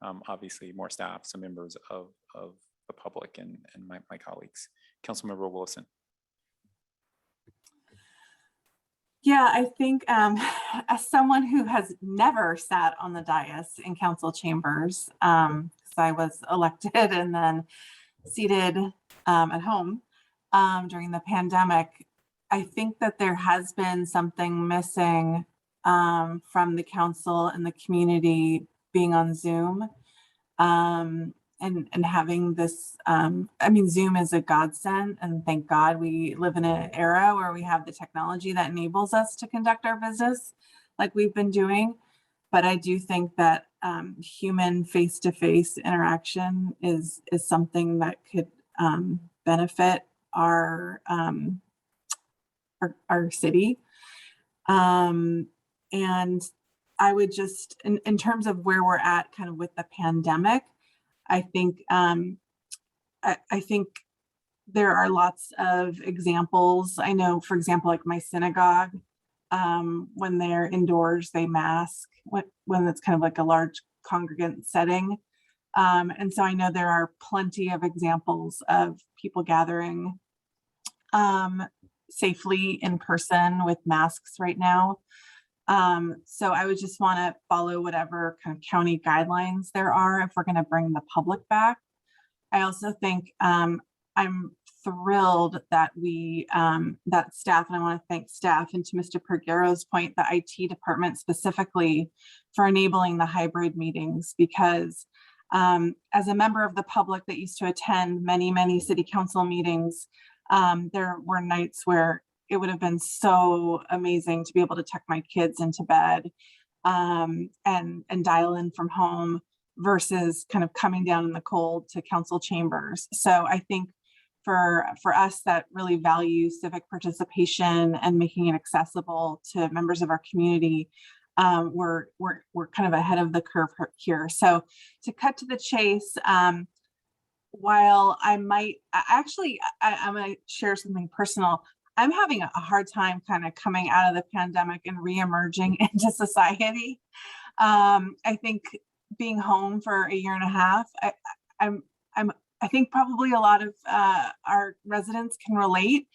obviously more staff, some members of the public and my colleagues. Councilmember Wilson. Yeah, I think as someone who has never sat on the dais in council chambers, because I was elected and then seated at home during the pandemic, I think that there has been something missing from the council and the community being on Zoom and having this, I mean, Zoom is a godsend, and thank God we live in an era where we have the technology that enables us to conduct our business like we've been doing. But I do think that human face-to-face interaction is something that could benefit our city. And I would just, in terms of where we're at kind of with the pandemic, I think I think there are lots of examples. I know, for example, like my synagogue, when they're indoors, they mask when it's kind of like a large congregant setting. And so I know there are plenty of examples of people gathering safely in person with masks right now. So I would just want to follow whatever kind of county guidelines there are if we're going to bring the public back. I also think I'm thrilled that that staff, and I want to thank staff, and to Mr. Perguero's point, the IT department specifically for enabling the hybrid meetings, because as a member of the public that used to attend many city council meetings, there were nights where it would have been so amazing to be able to tuck my kids into bed and dial in from home versus kind of coming down in the cold to council chambers. So I think for us that really value civic participation and making it accessible to members of our community, we're kind of ahead of the curve here. So to cut to the chase, while I'm going to share something personal. I'm having a hard time kind of coming out of the pandemic and re-emerging into society. I think being home for a year and a half, I think probably a lot of our residents can relate.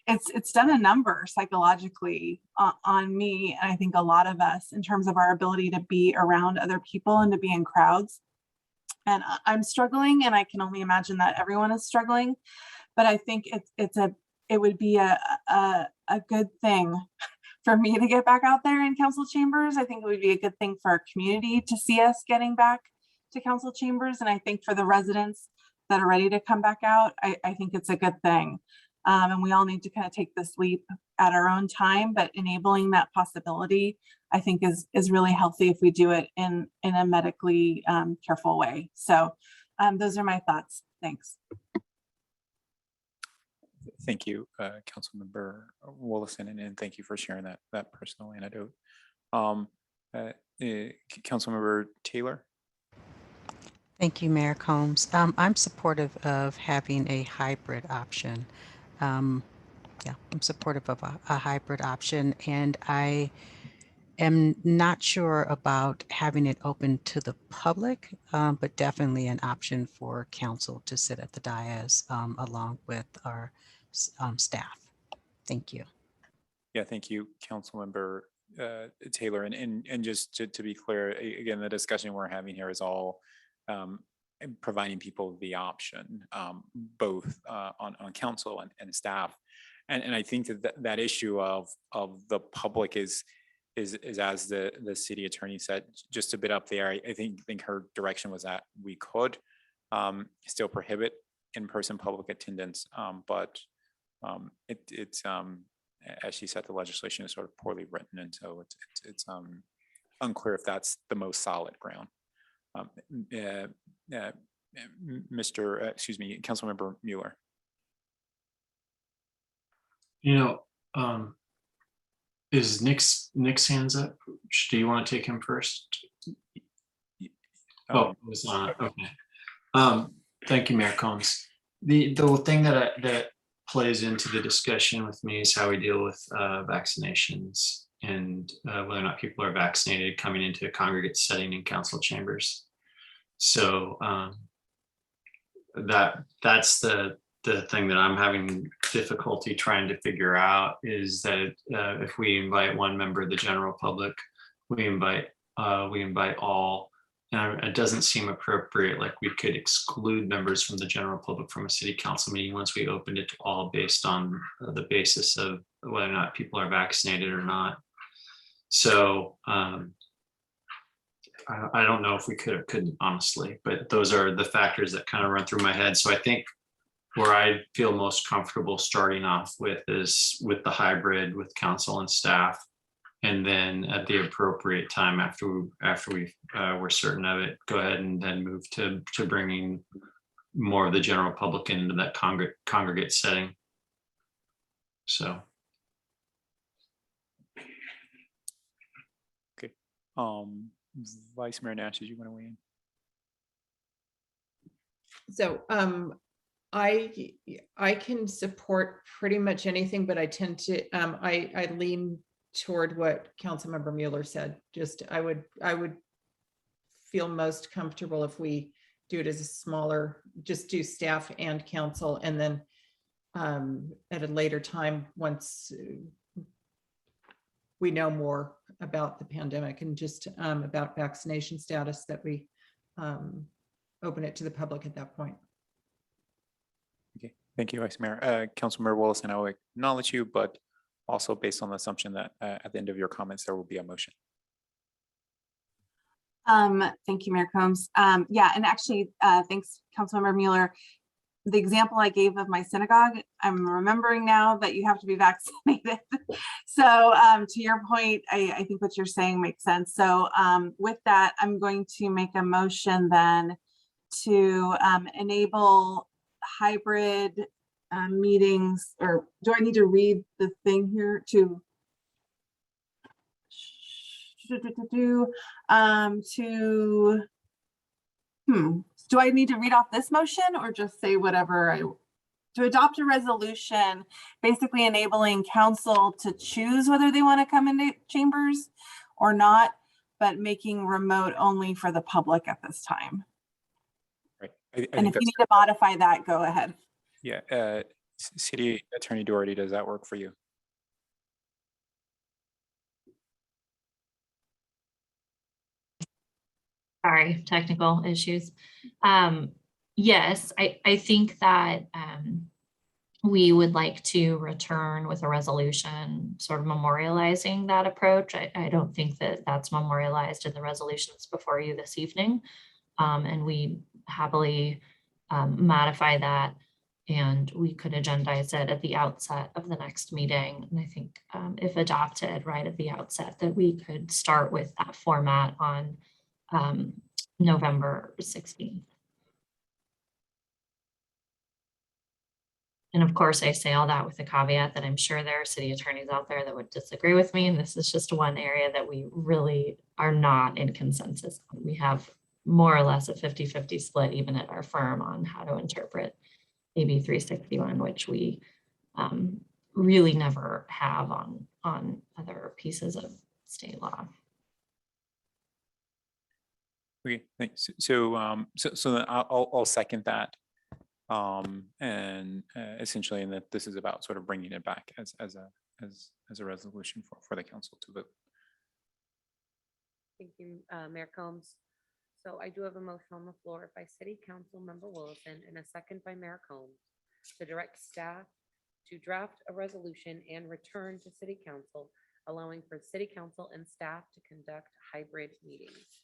It's done a number psychologically on me, and I think a lot of us in terms of our ability to be around other people and to be in crowds. And I'm struggling, and I can only imagine that everyone is struggling. But I think it would be a good thing for me to get back out there in council chambers. I think it would be a good thing for our community to see us getting back to council chambers. And I think for the residents that are ready to come back out, I think it's a good thing. And we all need to kind of take this leap at our own time, but enabling that possibility, I think is really healthy if we do it in a medically careful way. So those are my thoughts. Thanks. Thank you, Councilmember Willison, and thank you for sharing that personal anecdote. Councilmember Taylor. Thank you, Mayor Combs. I'm supportive of having a hybrid option. Yeah, I'm supportive of a hybrid option, and I am not sure about having it open to the public, but definitely an option for council to sit at the dais along with our staff. Thank you. Yeah, thank you, Councilmember Taylor. And just to be clear, again, the discussion we're having here is all providing people the option, both on council and staff. And I think that issue of the public is as the city attorney said, just a bit up there. I think her direction was that we could still prohibit in-person public attendance, but it's as she said, the legislation is sort of poorly written, and so it's unclear if that's the most solid ground. Councilmember Mueller. Is Nick's hands up? Do you want to take him first? Oh, it was on. Okay. Thank you, Mayor Combs. The thing that plays into the discussion with me is how we deal with vaccinations and whether or not people are vaccinated coming into a congregate setting in council chambers. So that's the thing that I'm having difficulty trying to figure out is that if we invite one member of the general public, we invite all. And it doesn't seem appropriate, like we could exclude members from the general public from a city council meeting once we opened it to all based on the basis of whether or not people are vaccinated or not. So I don't know if we could or couldn't, honestly, but those are the factors that kind of run through my head. So I think where I feel most comfortable starting off with is with the hybrid with council and staff. And then at the appropriate time after we're certain of it, go ahead and then move to bringing more of the general public into that congregate setting. So. Okay. Vice Mayor Nash, did you want to weigh in? So I can support pretty much anything, but I tend to I lean toward what Councilmember Mueller said. Just I would feel most comfortable if we do it as a smaller, just do staff and council, and then at a later time, once we know more about the pandemic and just about vaccination status, that we open it to the public at that point. Okay, thank you, Vice Mayor. Councilmember Willis, and I will acknowledge you, but also based on the assumption that at the end of your comments, there will be a motion. Thank you, Mayor Combs. Yeah, and actually, thanks, Councilmember Mueller. The example I gave of my synagogue, I'm remembering now that you have to be vaccinated. So to your point, I think what you're saying makes sense. So with that, I'm going to make a motion then to enable hybrid meetings, or do I need to read the thing here to do I need to read off this motion or just say whatever to adopt a resolution, basically enabling council to choose whether they want to come into chambers or not, but making remote only for the public at this time. Right. And if you need to modify that, go ahead. Yeah. City Attorney Doherty, does that work for you? Sorry, technical issues. Yes, I think that we would like to return with a resolution sort of memorializing that approach. I don't think that that's memorialized in the resolutions before you this evening. And we happily modify that, and we could agendize it at the outset of the next meeting. And I think if adopted right at the outset, that we could start with that format on November 16th. And of course, I say all that with the caveat that I'm sure there are city attorneys out there that would disagree with me. And this is just one area that we really are not in consensus. We have more or less a 50-50 split even at our firm on how to interpret AB 361, which we really never have on other pieces of state law. Okay, thanks. So then I'll second that. And essentially, in that this is about sort of bringing it back as a resolution for the council to vote. Thank you, Mayor Combs. So I do have a motion on the floor by City Council Member Wilson and a second by Mayor Combs to direct staff to draft a resolution and return to City Council, allowing for City Council and staff to conduct hybrid meetings.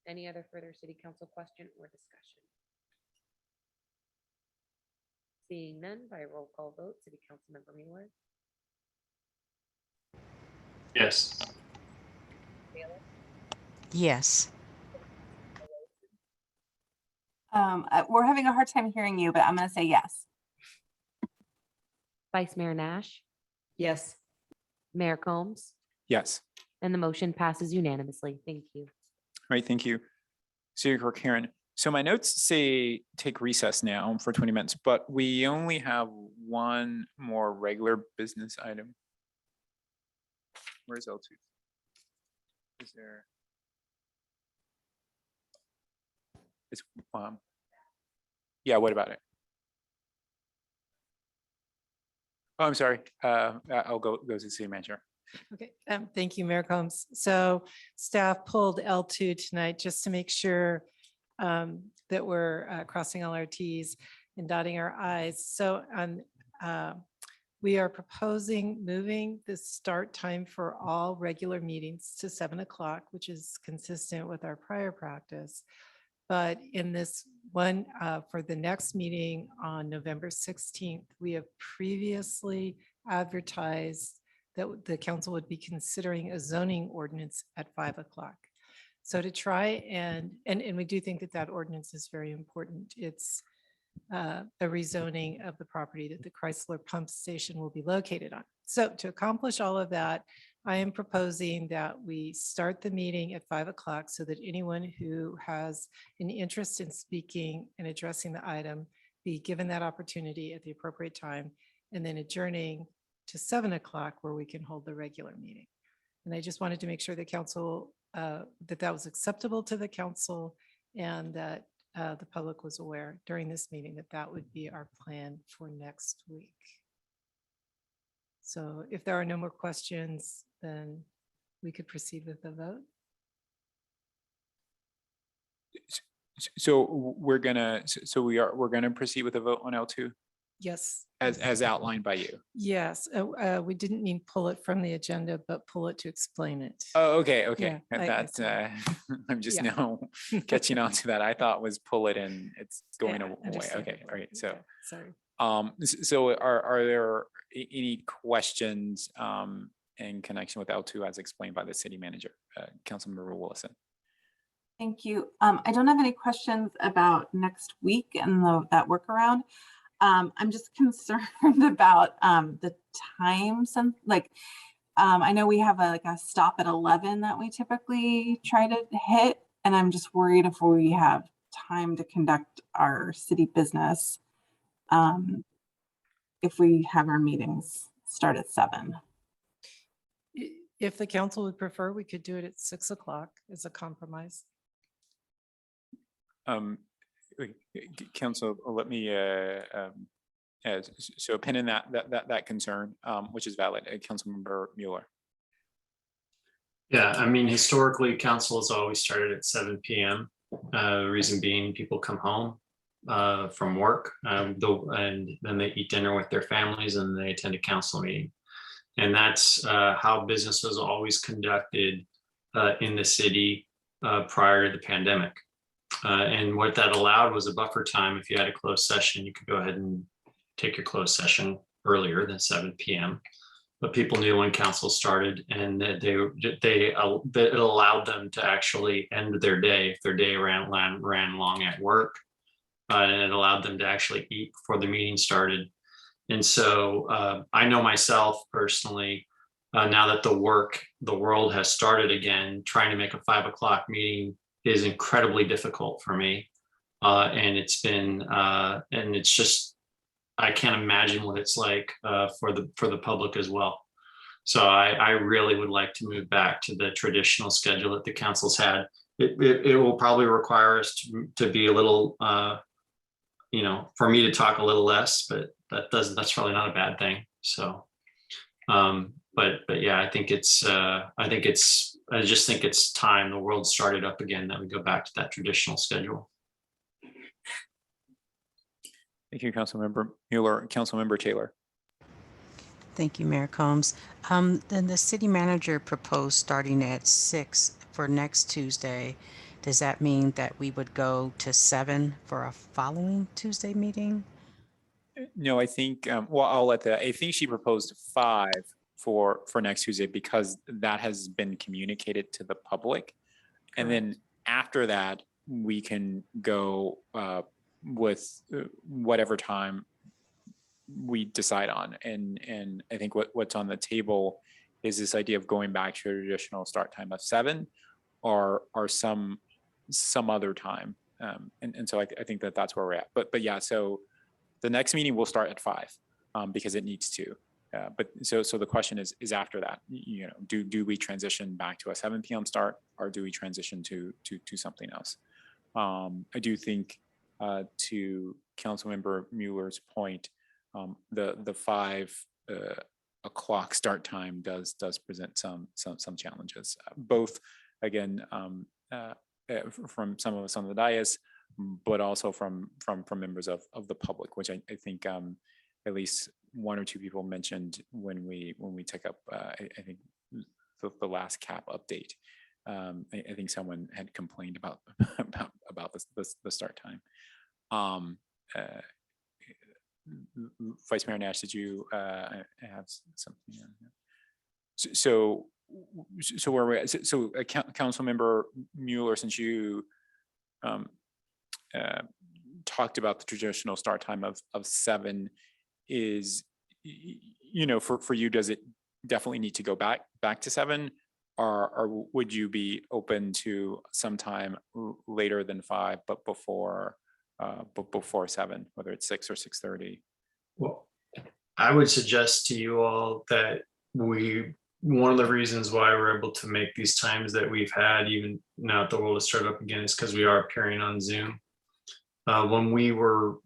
Any other further City Council question or discussion? Seeing none, by roll call vote, City Council Member Mueller. Yes. Yes. We're having a hard time hearing you, but I'm going to say yes. Vice Mayor Nash, Yes. Mayor Combs, Yes. and the motion passes unanimously. Thank you. All right, thank you. City Clerk Karen. So my notes say take recess now for 20 minutes, but we only have one more regular business item. Where's L2? Is there? It's yeah, what about it? Oh, I'm sorry. I'll go to the city manager. Okay, thank you, Mayor Combs. So staff pulled L2 tonight just to make sure that we're crossing all our T's and dotting our I's. So we are proposing moving the start time for all regular meetings to 7 o'clock, which is consistent with our prior practice. But in this one, for the next meeting on November 16th, we have previously advertised that the council would be considering a zoning ordinance at 5 o'clock. So to try and we do think that that ordinance is very important. It's a rezoning of the property that the Chrysler pump station will be located on. So to accomplish all of that, I am proposing that we start the meeting at 5 o'clock so that anyone who has an interest in speaking and addressing the item be given that opportunity at the appropriate time, and then adjourning to 7 o'clock where we can hold the regular meeting. And I just wanted to make sure the council, that was acceptable to the council, and that the public was aware during this meeting that that would be our plan for next week. So if there are no more questions, then we could proceed with the vote. So we're gonna proceed with the vote on L2 Yes. as outlined by you. Yes. We didn't mean pull it from the agenda, but pull it to explain it. Oh, okay. Yeah, That's I'm just yeah. now catching on to that. I thought was pull it and it's going Yeah, away. Okay, understandable. all right. So Sorry. so are there any questions in connection with L2 as explained by the city manager, Councilmember Willison? Thank you. I don't have any questions about next week and that workaround. I'm just concerned about the times and I know we have a stop at 11 that we typically try to hit, and I'm just worried if we have time to conduct our city business if we have our meetings start at 7. If the council would prefer, we could do it at 6 o'clock as a compromise. Council, let me so pin in that concern, which is valid. Councilmember Mueller. Yeah, I mean, historically, council has always started at 7 p.m. Reason being, people come home from work, and then they eat dinner with their families and they attend a council meeting. And that's how business was always conducted in the city prior to the pandemic. And what that allowed was a buffer time. If you had a closed session, you could go ahead and take your closed session earlier than 7 p.m. But people knew when council started, and that it allowed them to actually end their day if their day ran long at work, and it allowed them to actually eat before the meeting started. And so I know myself personally, now that the world has started again, trying to make a 5 o'clock meeting is incredibly difficult for me. And it's been, and it's just, I can't imagine what it's like for the public as well. So I really would like to move back to the traditional schedule that the council's had. It will probably require us to be a little, for me to talk a little less, but that's probably not a bad thing. So, but yeah, I just think it's time the world started up again that we go back to that traditional schedule. Thank you, Councilmember Mueller. Councilmember Taylor. Thank you, Mayor Combs. Then the city manager proposed starting at 6 for next Tuesday. Does that mean that we would go to 7 for a following Tuesday meeting? No, I think, well, I think she proposed 5 for next Tuesday because that has been communicated to the public. And then after that, we can go with whatever time we decide on. And I think what's on the table is this idea of going back to a traditional start time of 7 or some other time. And so I think that's where we're at. But yeah, so the next meeting will start at 5 because it needs to. But so the question is after that, do we transition back to a 7 p.m. start, or do we transition to something else? I do think to Councilmember Mueller's point, the 5 o'clock start time does present some challenges, both again from some of us on the dais, but also from members of the public, which I think at least 1 or 2 people mentioned when we took up I think the last cap update. I think someone had complained about the start time. Vice Mayor Nash, did you have something? So where we're at, Councilmember Mueller, since you talked about the traditional start time of 7, is, for you, does it definitely need to go back to 7, or would you be open to sometime later than 5, but before 7, whether it's 6 or 6:30? Well, I would suggest to you all that one of the reasons why we're able to make these times that we've had, even now that the world has started up again, is because we are appearing on Zoom. When we were,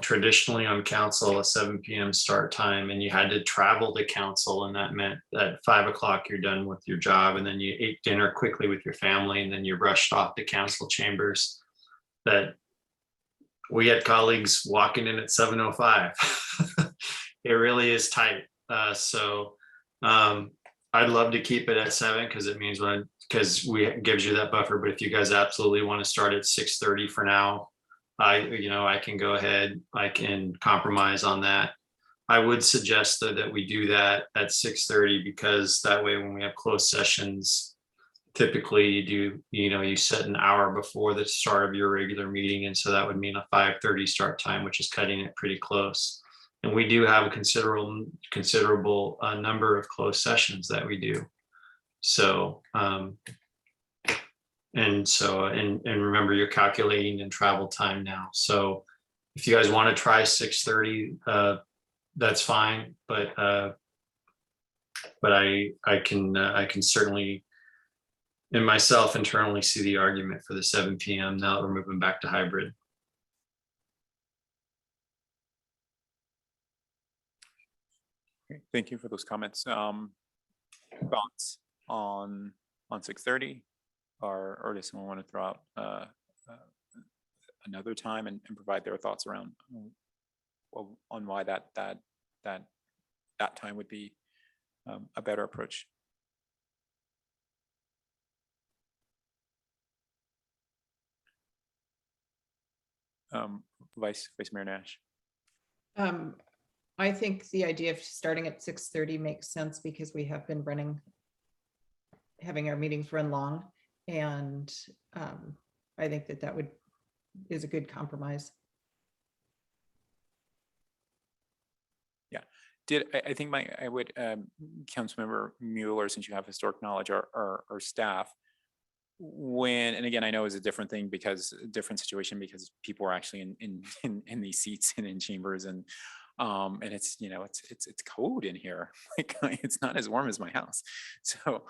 traditionally on council, a 7 p.m. start time, and you had to travel to council, and that meant that 5 o'clock you're done with your job, and then you ate dinner quickly with your family, and then you rushed off to council chambers. That we had colleagues walking in at 7:05. It really is tight. So I'd love to keep it at 7 because it means because it gives you that buffer. But if you guys absolutely want to start at 6:30 for now, I can go ahead. I can compromise on that. I would suggest though that we do that at 6:30 because that way when we have closed sessions, typically you set an hour before the start of your regular meeting. And so that would mean a 5:30 start time, which is cutting it pretty close. And we do have a considerable number of closed sessions that we do. So, and remember, you're calculating in travel time now. So if you guys want to try 6:30, that's fine. But I can certainly, and myself internally, see the argument for the 7 p.m. now that we're moving back to hybrid. Thank you for those comments. Thoughts on 6:30, or does someone want to throw out another time and provide their thoughts around on why that time would be a better approach? Vice Mayor Nash. I think the idea of starting at 6:30 makes sense because we have been having our meetings run long, and I think that is a good compromise. Yeah, I think I would, Councilmember Mueller, since you have historic knowledge, or staff, and again, I know it's a different thing because different situation because people are actually in these seats and in chambers, and it's it's cold in here. Like it's not as warm as my house, so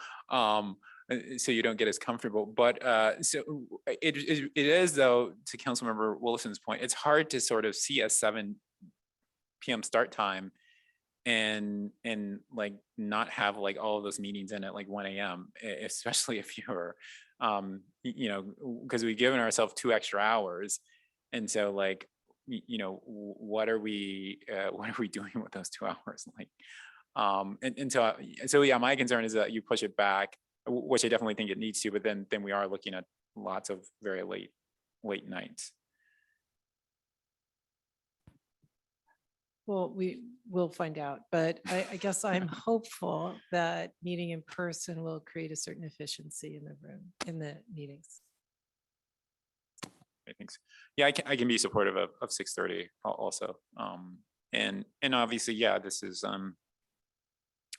you don't get as comfortable. But so it is, though, to Councilmember Willison's point, it's hard to sort of see a 7 p.m. start time and like not have like all of those meetings in at like 1 a.m., especially if you're because we've given ourselves 2 extra hours, and so like what are we doing with those 2 hours? Like so yeah, my concern is that you push it back, which I definitely think it needs to, but then we are looking at lots of very late nights. Well, we will find out, but I guess I'm hopeful that meeting in person will create a certain efficiency in the room, in the meetings. I think so. Yeah, I can be supportive of 6:30 also. And obviously, yeah, this is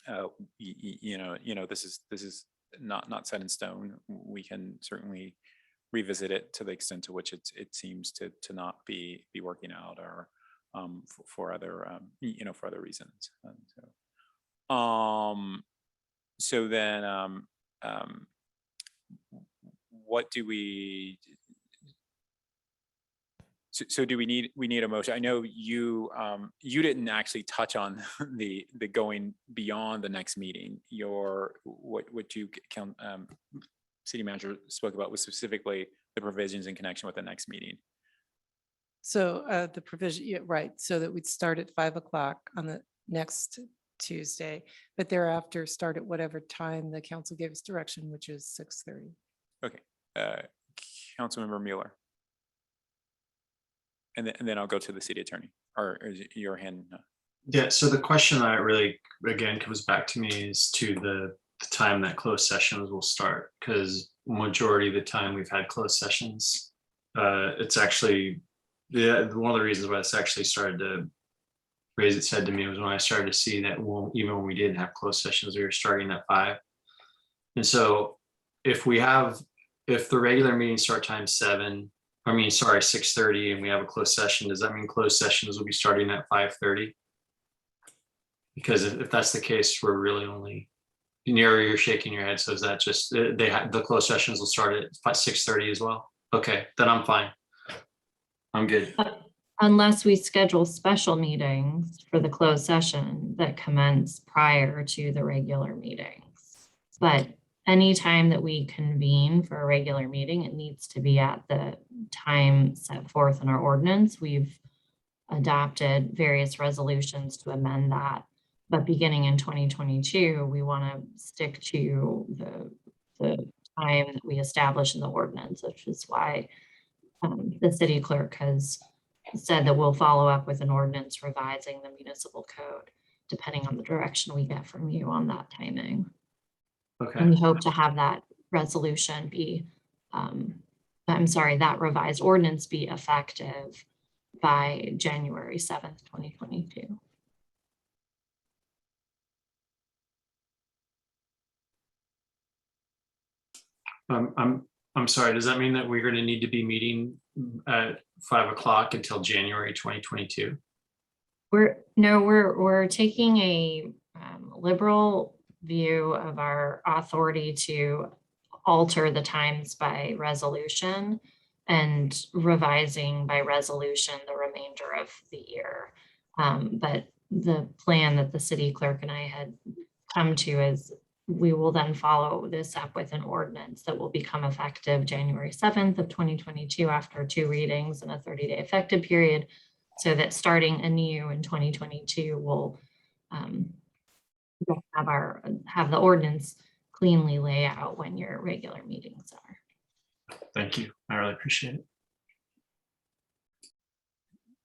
this is not set in stone. We can certainly revisit it to the extent to which it seems to not be working out, or for other for other reasons. And so then what do we? So do we need a motion? I know you didn't actually touch on the going beyond the next meeting. What you city manager spoke about was specifically the provisions in connection with the next meeting. So the provision, yeah, right, so that we'd start at 5 o'clock on the next Tuesday, but thereafter start at whatever time the council gave us direction, which is 6:30. Okay, Councilmember Mueller. And then I'll go to the city attorney, or is it your hand? Yeah, so the question that really, again, comes back to me is to the time that closed sessions will start, because majority of the time we've had closed sessions. It's actually, yeah, one of the reasons why it's actually started to raise its head to me was when I started to see that even when we didn't have closed sessions, we were starting at 5. And so if the regular meeting start time 6:30, and we have a closed session, does that mean closed sessions will be starting at 5:30? Because if that's the case, we're really only, you're shaking your head. So is that just, the closed sessions will start at 6:30 as well? Okay, then I'm fine. I'm good. Unless we schedule special meetings for the closed session that commence prior to the regular meetings. But anytime that we convene for a regular meeting, it needs to be at the time set forth in our ordinance. We've adopted various resolutions to amend that. But beginning in 2022, we want to stick to the time that we established in the ordinance, which is why the city clerk has said that we'll follow up with an ordinance revising the municipal code, depending on the direction we get from you on that timing. Okay. And we hope to have that resolution be, that revised ordinance be effective by January 7th, 2022. I'm sorry, does that mean that we're going to need to be meeting at 5 o'clock until January 2022? We're taking a liberal view of our authority to alter the times by resolution and revising by resolution the remainder of the year. But the plan that the city clerk and I had come to is we will then follow this up with an ordinance that will become effective January 7th of 2022 after 2 readings and a 30-day effective period, so that starting anew in 2022, we'll have the ordinance cleanly lay out when your regular meetings are. Thank you. I really appreciate it.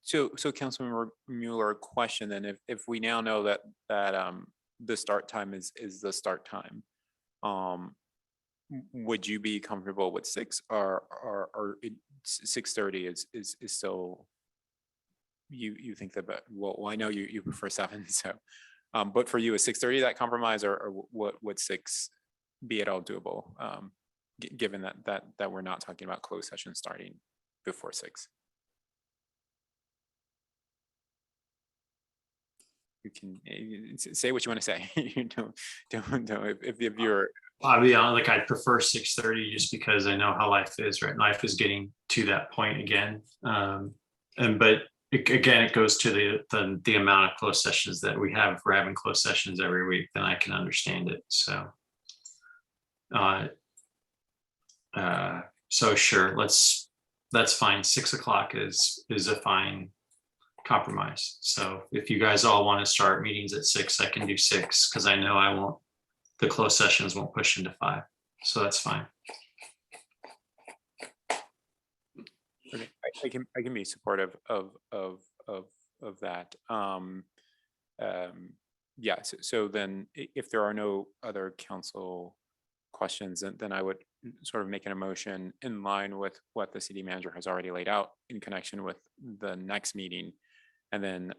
So Councilmember Mueller, question then, if we now know that the start time is the start time, would you be comfortable with 6 or 6:30 is still, you think that, well, I know you prefer 7, so but for you, is 6:30 that compromise, or would 6 be at all doable, given that we're not talking about closed session starting before 6? You can say what you want to say. You don't if you're, I'll be honest, like I'd prefer 6:30 just because I know how life is, right? Life is getting to that point again. But again, it goes to the amount of closed sessions that we have. If we're having closed sessions every week, then I can understand it. So so sure, that's fine. 6 o'clock is a fine compromise. So if you guys all want to start meetings at 6, I can do 6, because I know the closed sessions won't push into 5. So that's fine. okay, I can be supportive of that. Yeah, so then if there are no other council questions, then I would sort of make an motion in line with what the city manager has already laid out in connection with the next meeting. And then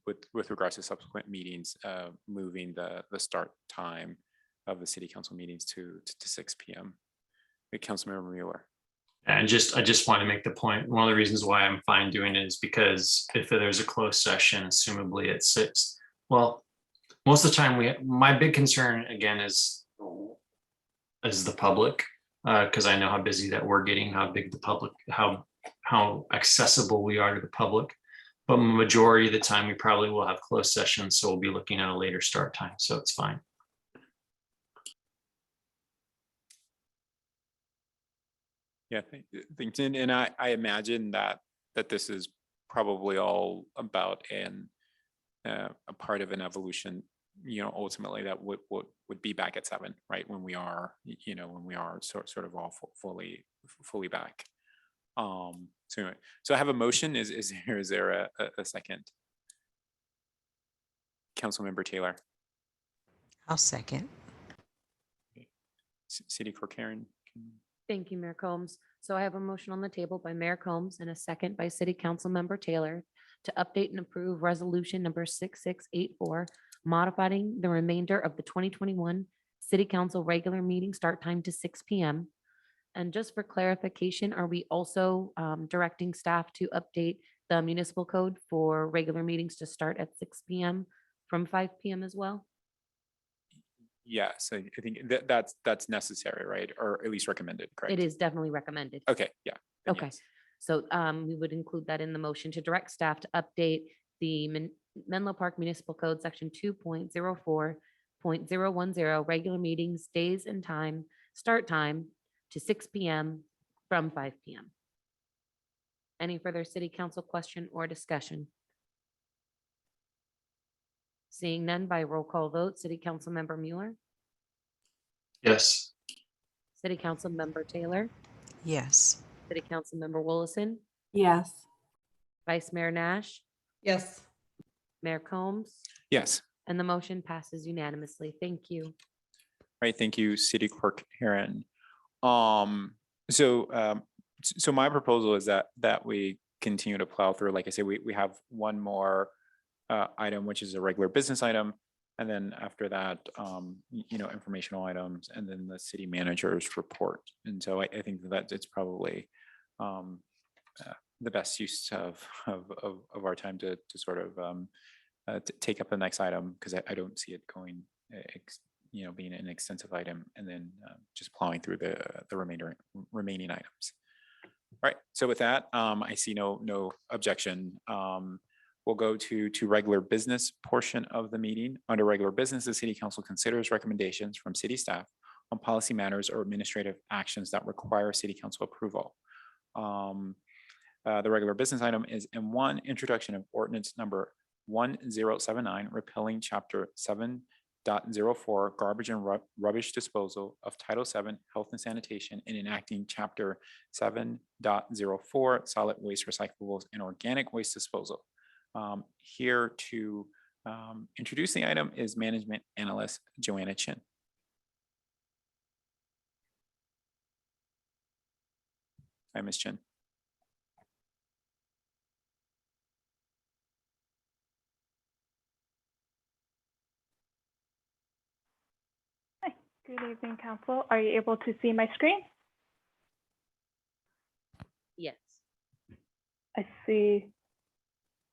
with regards to subsequent meetings, moving the start time of the city council meetings to 6 p.m. Councilmember Mueller. And I just want to make the point. One of the reasons why I'm fine doing it is because if there's a closed session, assumably at 6, well, most of the time my big concern again is the public, because I know how busy that we're getting, how big the public, how accessible we are to the public. But majority of the time we probably will have closed sessions, so we'll be looking at a later start time, so it's fine. Yeah, thanks. And I imagine that this is probably all about a part of an evolution, ultimately that would be back at 7, right? When we are, when we are sort of all fully back. So anyway, so I have a motion. Is there a second? Councilmember Taylor. I'll second. City Clerk Karen. Thank you, Mayor Combs. So I have a motion on the table by Mayor Combs and a second by City Council Member Taylor to update and approve Resolution number 6684, modifying the remainder of the 2021 City Council regular meeting start time to 6 p.m. And just for clarification, are we also directing staff to update the municipal code for regular meetings to start at 6 p.m. from 5 p.m. as well? Yes, I think that's necessary, right? Or at least recommended, correct? It is definitely recommended. Okay, yeah. then Okay, yes. so we would include that in the motion to direct staff to update the Menlo Park Municipal Code, section 2.04.010, regular meetings, days and time, start time to 6 p.m. from 5 p.m. Any further city council question or discussion? Seeing none by roll call vote, City Council Member Mueller, Yes. City Council Member Taylor, Yes. City Council Member Willison, Yes. Vice Mayor Nash, Yes. Mayor Combs, Yes. and the motion passes unanimously. Thank you. Right, thank you, City Clerk Karen. So my proposal is that we continue to plow through. Like I say, we have one more item, which is a regular business item. And then after that, informational items, and then the city manager's report. And so I think that it's probably the best use of our time to sort of to take up the next item, because I don't see it going, being an extensive item, and then just plowing through the remaining items. All right. So with that, I see no objection. We'll go to regular business portion of the meeting. Under regular business, the city council considers recommendations from city staff on policy matters or administrative actions that require city council approval. The regular business item is M1, introduction of ordinance number 1079, repealing chapter 7.04, garbage and rubbish disposal of Title VII, health and sanitation, and enacting chapter 7.04, solid waste recyclables and organic waste disposal. Here to introduce the item is Management Analyst Joanna Chin. Hi, Ms. Chin. Hi, good evening, Council. Are you able to see my screen? Yes. I see.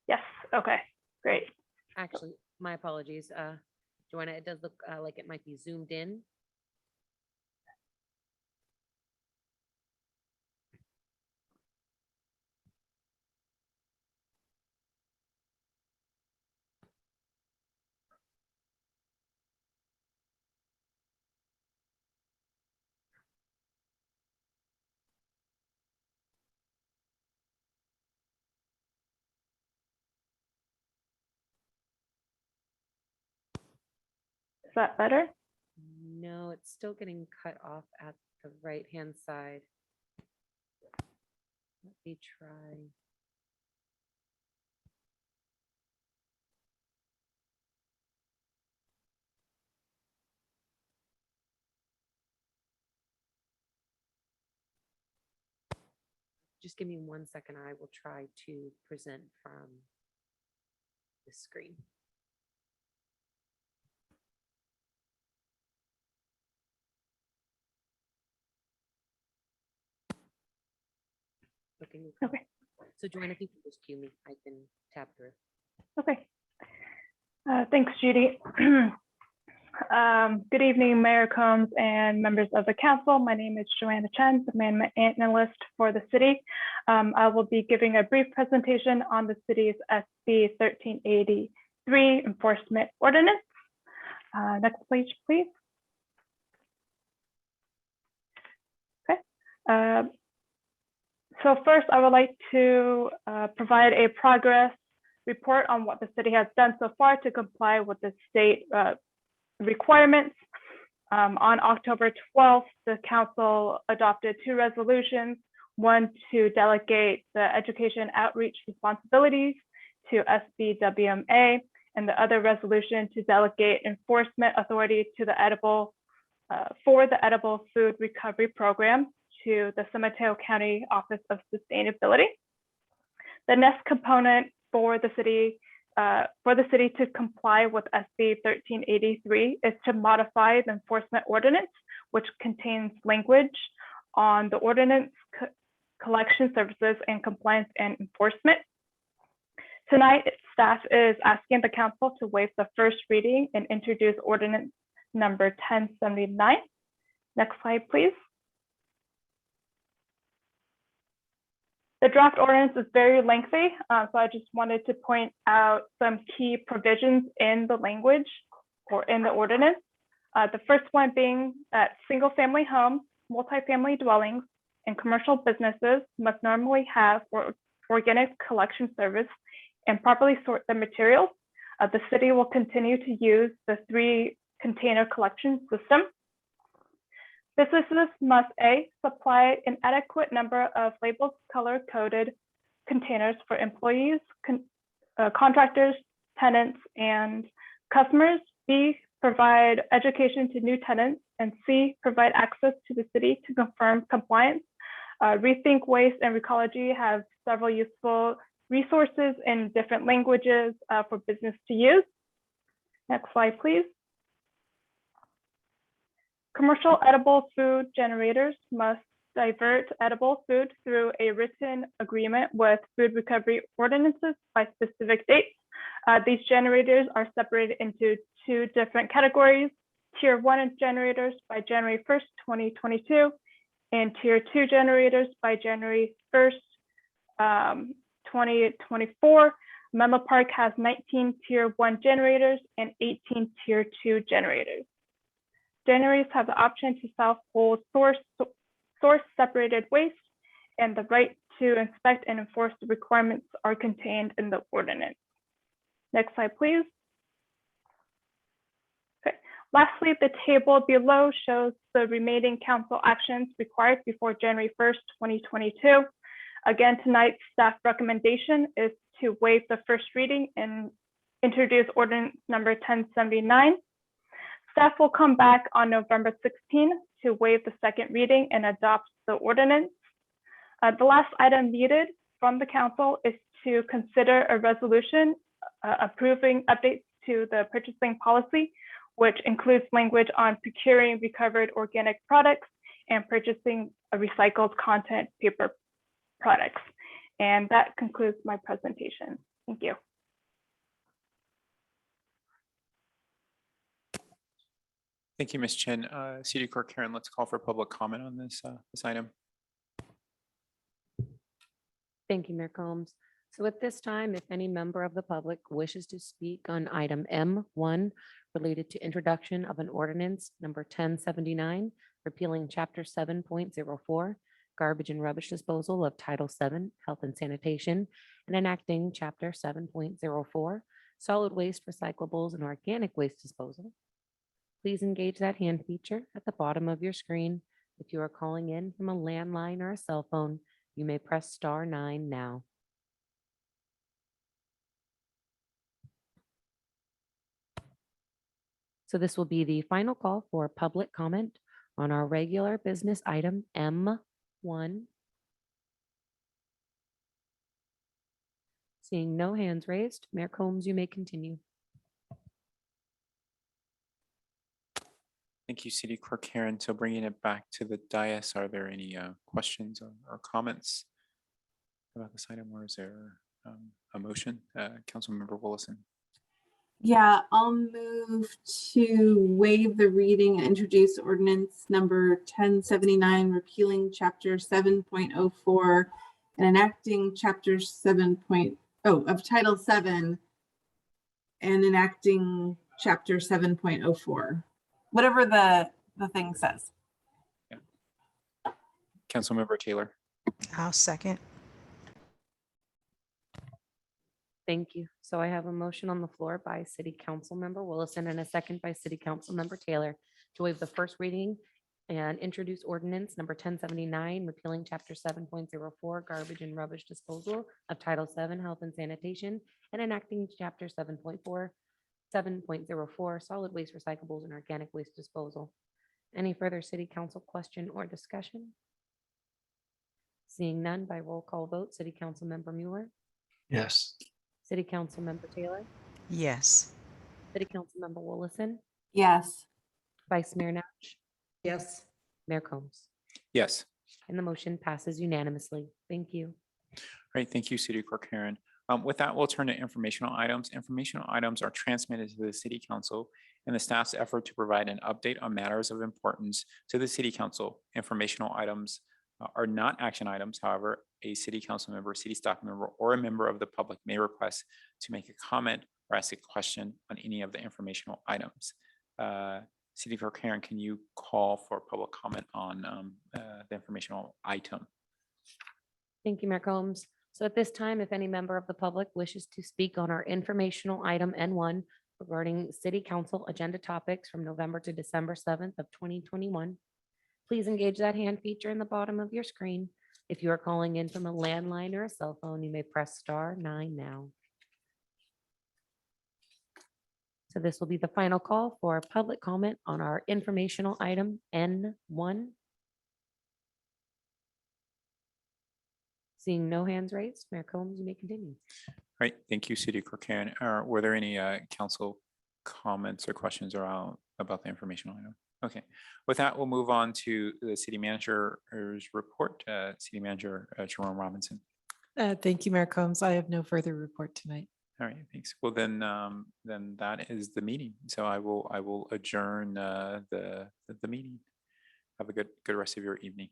Yes, okay, great. Actually, my apologies. Joanna, it does look like it might be zoomed in. Is that better? No, it's still getting cut off at the right-hand side. Let me try. Just give me 1 second. I will try to present from the screen. Looking okay. So Joanna, if you can just cue me, I can tap through. Okay. Thanks, Judy. Good evening, Mayor Combs and members of the council. My name is Joanna Chen, the management analyst for the city. I will be giving a brief presentation on the city's SB 1383 enforcement ordinance. Next page, please. Okay. So first, I would like to provide a progress report on what the city has done so far to comply with the state requirements. On October 12th, the council adopted 2 resolutions, one, to delegate the education outreach responsibilities to SBWMA, and the other resolution to delegate enforcement authority to the for the edible food recovery program to the San Mateo County Office of Sustainability. The next component for the city to comply with SB 1383 is to modify the enforcement ordinance, which contains language on the ordinance, collection services, and compliance and enforcement. Tonight, staff is asking the council to waive the first reading and introduce ordinance number 1079. Next slide, please. The draft ordinance is very lengthy, so I just wanted to point out some key provisions in the language or in the ordinance. The first one being that single-family homes, multifamily dwellings, and commercial businesses must normally have organic collection service and properly sort the materials. The city will continue to use the 3-container collection system. Businesses must A, supply an adequate number of labeled color-coded containers for employees, contractors, tenants, and customers. B, provide education to new tenants. And C, provide access to the city to confirm compliance. Rethink Waste and Recology have several useful resources in different languages for business to use. Next slide, please. Commercial edible food generators must divert edible food through a written agreement with food recovery ordinances by specific dates. These generators are separated into 2 different categories: Tier 1 generators by January 1st, 2022, and Tier 2 generators by January 1st, 2024. Menlo Park has 19 Tier 1 generators and 18 Tier 2 generators. Generators have the option to self-hold source separated waste, and the right to inspect and enforce the requirements are contained in the ordinance. Next slide, please. Okay. Lastly, the table below shows the remaining council actions required before January 1st, 2022. Again, tonight's staff recommendation is to waive the first reading and introduce ordinance number 1079. Staff will come back on November 16 to waive the second reading and adopt the ordinance. The last item needed from the council is to consider a resolution approving updates to the purchasing policy, which includes language on procuring recovered organic products and purchasing a recycled content paper products. And that concludes my presentation. Thank you. Thank you, Ms. Chen. City Clerk Karen, let's call for public comment on this item. Thank you, Mayor Combs. So at this time, if any member of the public wishes to speak on item M1 related to introduction of an ordinance number 1079, repealing chapter 7.04, garbage and rubbish disposal of Title 7, Health and Sanitation, and enacting chapter 7.04, solid waste, recyclables, and organic waste disposal, please engage that hand feature at the bottom of your screen. If you are calling in from a landline or a cell phone, you may press *9 now. So this will be the final call for public comment on our regular business item M1. Seeing no hands raised, Mayor Combs, you may continue. Thank you, City Clerk Karen. So bringing it back to the dais, are there any questions or comments about this item, or is there a motion? Councilmember Willison. Yeah, I'll move to waive the reading and introduce ordinance number 1079, repealing chapter 7.04 and enacting chapter 7.0 of Title 7 and enacting chapter 7.04. Whatever the thing says. Yeah. Councilmember Taylor. I'll second. Thank you. So I have a motion on the floor by City Council Member Willison and a second by City Council Member Taylor to waive the first reading and introduce ordinance number 1079, repealing chapter 7.04 garbage and rubbish disposal of Title 7 Health and Sanitation, and enacting chapter 7.04 solid waste recyclables and organic waste disposal. Any further city council question or discussion? Seeing none, by roll call vote, City Council Member Mueller, Yes. City Council Member Taylor, Yes. City Council Member Willison, Yes. Vice Mayor Nash, Yes. Mayor Combs. Yes. And the motion passes unanimously. Thank you. Great, thank you, City Clerk Karen. With that, we'll turn to informational items. Informational items are transmitted to the City Council in the staff's effort to provide an update on matters of importance to the City Council. Informational items are not action items. However, a City Council member, city staff member, or a member of the public may request to make a comment or ask a question on any of the informational items. City Clerk Karen, can you call for public comment on the informational item? Thank you, Mayor Combs. So at this time, if any member of the public wishes to speak on our informational item N1 regarding City Council agenda topics from November to December 7th of 2021, please engage that hand feature in the bottom of your screen. If you are calling in from a landline or a cell phone, you may press *9 now. So this will be the final call for public comment on our informational item N1. Seeing no hands raised, Mayor Combs, you may continue. Right, thank you, City Clerk Karen. Were there any council comments or questions around about the informational item? Okay, with that, we'll move on to the City Manager's report. City Manager Jerome Robinson. Thank you, Mayor Combs. I have no further report tonight. All right, thanks. Well, then that is the meeting. So I will adjourn the meeting. Have a good rest of your evening.